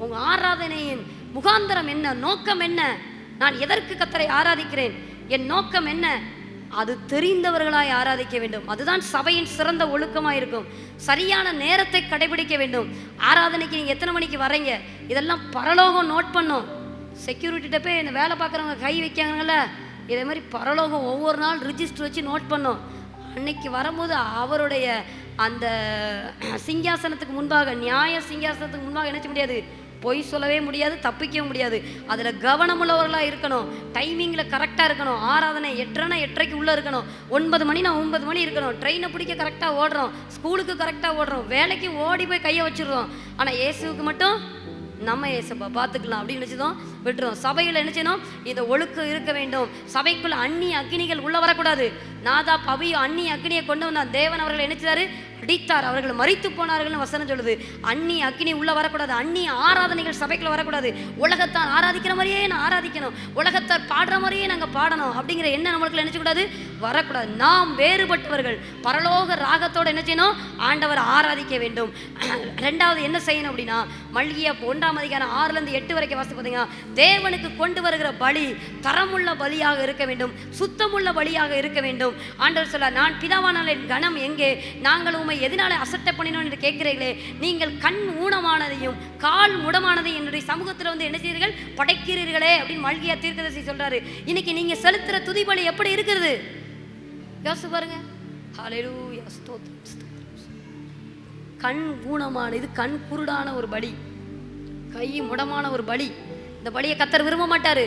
உங்கள் ஆராதனையின் முகாந்தரம் என்ன, நோக்கம் என்ன? நான் எதற்கு கர்த்தரை ஆராதிக்கிறேன், என் நோக்கம் என்ன? அது தெரிந்தவர்களாய் ஆராதிக்க வேண்டும். அதுதான் சபையின் சிறந்த ஒழுக்கமாக இருக்கும். சரியான நேரத்தை கடைபிடிக்க வேண்டும். ஆராதனைக்கு நீங்கள் எத்தனை மணிக்கு வரீங்க, இதெல்லாம் பரலோகம் நோட் பண்ணும். செக்யூரிட்டிகிட்ட போய் இந்த வேலை பார்க்குறவங்க கை வைக்காங்கல்ல, இதே மாதிரி பரலோகம் ஒவ்வொரு நாள் ரிஜிஸ்டர் வச்சு நோட் பண்ணும். அன்னைக்கு வரும்போது அவருடைய அந்த சிங்காசனத்துக்கு முன்பாக, நியாய சிங்காசனத்துக்கு முன்பாக நினைச்ச முடியாது, பொய் சொல்லவே முடியாது, தப்பிக்கவும் முடியாது. அதில் கவனமுள்ளவர்களாக இருக்கணும். டைமிங்கில் கரெக்டாக இருக்கணும். ஆராதனை 8:30 8:30க்கு உள்ளே இருக்கணும். 9 மணி 9 மணி இருக்கணும். ட்ரெயினை பிடிக்க கரெக்டாக ஓடுறோம், ஸ்கூலுக்கு கரெக்டாக ஓடுறோம், வேலைக்கு ஓடி போய் கையை வச்சிடுறோம். ஆனால் இயேசுவுக்கு மட்டும் நம்ம ஏசப்பா பார்த்துக்கலாம் அப்படின்னு நினச்சதும் விட்டுரும். சபையில் நினச்சணும் இந்த ஒழுக்கம் இருக்க வேண்டும். சபைக்குள்ள அந்நிய அக்னிகள் உள்ள வரக்கூடாது. நாதா பவியோ அந்நிய அக்னியை கொண்டு வந்தார். தேவன் அவர்களை நினைச்சாரு, அடித்தார், அவர்கள் மரித்து போனார்கள்னு வசனம் சொல்லுது. அந்நிய அக்னி உள்ள வரக்கூடாது. அந்நிய ஆராதனைகள் சபைக்குள்ள வரக்கூடாது. உலகத்தார் ஆராதிக்கிற மாதிரியே நான் ஆராதிக்கணும், உலகத்தார் பாடுற மாதிரியே நாங்கள் பாடணும் அப்படிங்கிற என்ன நம்மளுக்கு நினைச்சக்கூடாது, வரக்கூடாது. நாம் வேறுபட்டவர்கள். பரலோக ராகத்தோடு என்ன செய்யணும், ஆண்டவர் ஆராதிக்க வேண்டும். ரெண்டாவது என்ன செய்யணும் அப்படின்னா, மல்கியா 1ஆம் அதிகாரம் 6-8 வரைக்கும் வாசித்து பார்த்தீங்கன்னா, தேவனுக்கு கொண்டு வருகிற பலி தரமுள்ள பலியாக இருக்க வேண்டும், சுத்தமுள்ள பலியாக இருக்க வேண்டும். ஆண்டவர் சொல்ல, நான் பிதாவான கணம் எங்கே, நாங்கள் உண்மை எதனால அசட்டை பண்ணினோம் என்று கேட்கிறீர்களே, நீங்கள் கண் ஊனமானதையும் கால் முடமானதையும் என்னுடைய சமூகத்தில் வந்து என்ன செய்கிறீர்கள், படைக்கிறீர்களே அப்படின்னு மல்கியா தீர்க்கதரிசி சொல்றாரு. இன்னைக்கு நீங்க செலுத்துற துதி பலி எப்படி இருக்கிறது யோசிச்சு பாருங்க. ஹல்லேலூயா, ஸ்தோத்திரம் ஸ்தோத்திரம். கண் ஊனமான, இது கண் குருடான ஒரு பலி, கை முடமான ஒரு பலி. இந்த பலியை கர்த்தர் விரும்ப மாட்டாரு.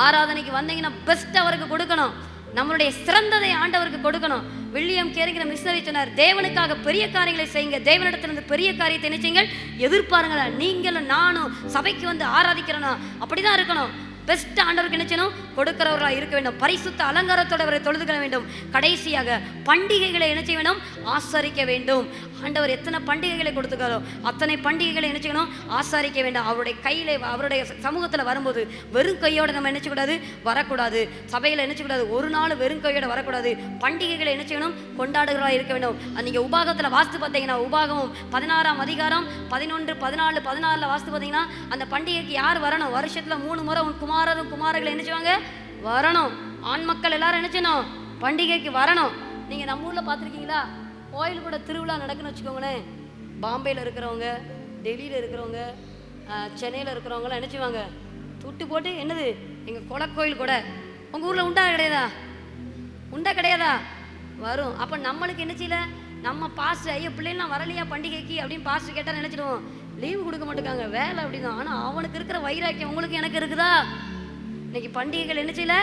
ஆராதனைக்கு வந்தீங்கன்னா பெஸ்ட் அவருக்கு கொடுக்கணும். நம்மளுடைய சிறந்ததை ஆண்டவருக்கு கொடுக்கணும். வில்லியம் கேரிங்கிற மிஷனரி சொன்னார், தேவனுக்காக பெரிய காரியங்களை செய்யுங்க, தேவனிடத்திலிருந்து பெரிய காரியத்தை என்ன செய்யுங்கள், எதிர்பாருங்களா. நீங்களும் நானும் சபைக்கு வந்து ஆராதிக்கிறோன்னா அப்படிதான் இருக்கணும். பெஸ்ட் ஆண்டவருக்கு நினைச்சனும் கொடுக்கிறவர்களாக இருக்க வேண்டும். பரிசுத்த அலங்காரத்தோடு அவரை தொழுதுக வேண்டும். கடைசியாக பண்டிகைகளை என்ன செய்ய வேண்டும், ஆசரிக்க வேண்டும். ஆண்டவர் எத்தனை பண்டிகைகளை கொடுத்துக்காரோ அத்தனை பண்டிகைகளை என்ன செய்யணும், ஆசரிக்க வேண்டும். அவருடைய கையில, அவருடைய சமூகத்தில் வரும்போது வெறும் கையோடு நம்ம நினைச்சக்கூடாது, வரக்கூடாது. சபையில் நினைச்சக்கூடாது, ஒரு நாள் வெறும் கையோடு வரக்கூடாது. பண்டிகைகளை என்ன செய்யணும், கொண்டாடுகிறவர்களாக இருக்க வேண்டும். நீங்கள் உபாகத்தில் வாசித்து பார்த்தீங்கன்னா, உபாகமும் 16ஆம் அதிகாரம் 11, 14, 16 வாசித்து பார்த்தீங்கன்னா, அந்த பண்டிகைக்கு யார் வரணும், வருஷத்தில் 3 முறை உன் குமாரரும் குமாரர்களை என்ன செய்வாங்க, வரணும். ஆண் மக்கள் எல்லாரும் என்ன செய்யணும், பண்டிகைக்கு வரணும். நீங்கள் நம்ம ஊரில் பார்த்துருக்கீங்களா, கோயில் கூட திருவிழா நடக்குன்னு வச்சுக்கோங்களேன், பாம்பேயில் இருக்கிறவங்க, டெல்லியில் இருக்கிறவங்க, சென்னையில் இருக்கிறவங்களாம் என்ன செய்வாங்க, துட்டு போட்டு என்னது எங்கள் குலக்கோயில் கூட. உங்கள் ஊரில் உண்டா கிடையாதா, உண்டா கிடையாதா, வரும். அப்போ நம்மளுக்கு என்ன செய்யல, நம்ம பாஸ்டர் ஐயோ பிள்ளைலாம் வரலையா பண்டிகைக்கு அப்படின்னு பாஸ்டர் கேட்டால் நினச்சிடுவோம், லீவு கொடுக்க மாட்டேங்காங்க வேலை அப்படிதான். ஆனால் அவனுக்கு இருக்கிற வைராக்கியம் உங்களுக்கு எனக்கு இருக்குதா? இன்னைக்கு பண்டிகைகள் என்ன செய்யல,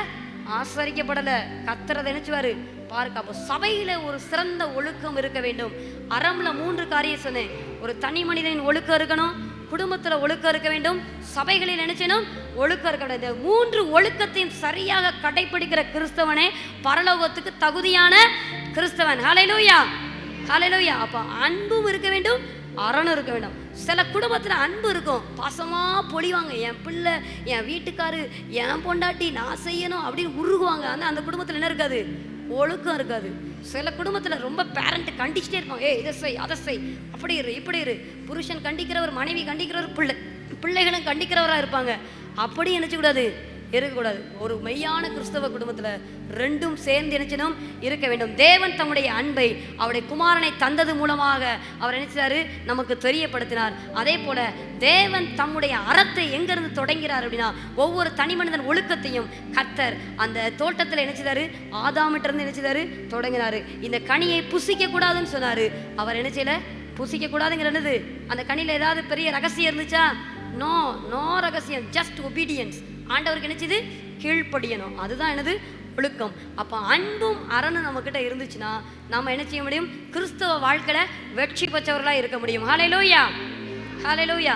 ஆசரிக்கப்படலை. கத்துறதை நினைச்சுவாரு பாருங்க. அப்போ சபையில ஒரு சிறந்த ஒழுக்கம் இருக்க வேண்டும். அறம்ல 3 காரியம் சொன்னேன். ஒரு தனி மனிதனின் ஒழுக்கம் இருக்கணும், குடும்பத்தில் ஒழுக்கம் இருக்க வேண்டும், சபைகளில் நினைச்சனும் ஒழுக்கம் இருக்க வேண்டும். 3 ஒழுக்கத்தையும் சரியாக கடைபிடிக்கிற கிறிஸ்தவனே பரலோகத்துக்கு தகுதியான கிறிஸ்தவன். ஹல்லேலூயா, ஹல்லேலூயா. அப்போ அன்பும் இருக்க வேண்டும், அறனும் இருக்க வேண்டும். சில குடும்பத்தில் அன்பு இருக்கும், பாசமாக பொழிவாங்க, என் பிள்ளை, என் வீட்டுக்காரு, என் பொண்டாட்டி, நான் செய்யணும் அப்படின்னு உருகுவாங்க. ஆனால் அந்த குடும்பத்தில் என்ன இருக்காது, ஒழுக்கம் இருக்காது. சில குடும்பத்தில் ரொம்ப பேரண்ட் கண்டிச்சுட்டே இருப்பாங்க, ஏ இதை செய் அதை செய், அப்படி இரு இப்படி இரு. புருஷன் கண்டிக்கிறவர், மனைவி கண்டிக்கிறவர், பிள்ளைகளும் கண்டிக்கிறவராக இருப்பாங்க. அப்படி நினைச்சக்கூடாது, இருக்கக்கூடாது. ஒரு மெய்யான கிறிஸ்தவ குடும்பத்தில் 2ம் சேர்ந்து நினைச்சனும் இருக்க வேண்டும். தேவன் தம்முடைய அன்பை அவருடைய குமாரனை தந்தது மூலமாக அவர் நினைச்சாரு, நமக்கு தெரியப்படுத்தினார். அதே போல தேவன் தம்முடைய அறத்தை எங்கிருந்து தொடங்கிறார் அப்படின்னா, ஒவ்வொரு தனி மனிதன் ஒழுக்கத்தையும் கர்த்தர் அந்த தோட்டத்தில் நினைச்சாரு, ஆதாமிட்ட இருந்து நினைச்சாரு தொடங்கினாரு. இந்த கனியை புசிக்க கூடாதுன்னு சொன்னாரு. அவர் என்ன செய்யல, புசிக்க கூடாதுங்கிறது அந்த கனியில் ஏதாவது பெரிய ரகசியம் இருந்துச்சா? நோ, நோ ரகசியம், ஜஸ்ட் ஒபீடியன்ஸ். ஆண்டவருக்கு நினைச்சது கீழ்ப்படியணும், அதுதான் எனது ஒழுக்கம். அப்போ அன்பும் அறனும் நம்மக்கிட்ட இருந்துச்சுன்னா நம்ம என்ன செய்ய முடியும், கிறிஸ்தவ வாழ்க்கையில வெற்றி பெற்றவர்களாக இருக்க முடியும். ஹல்லேலூயா, ஹல்லேலூயா.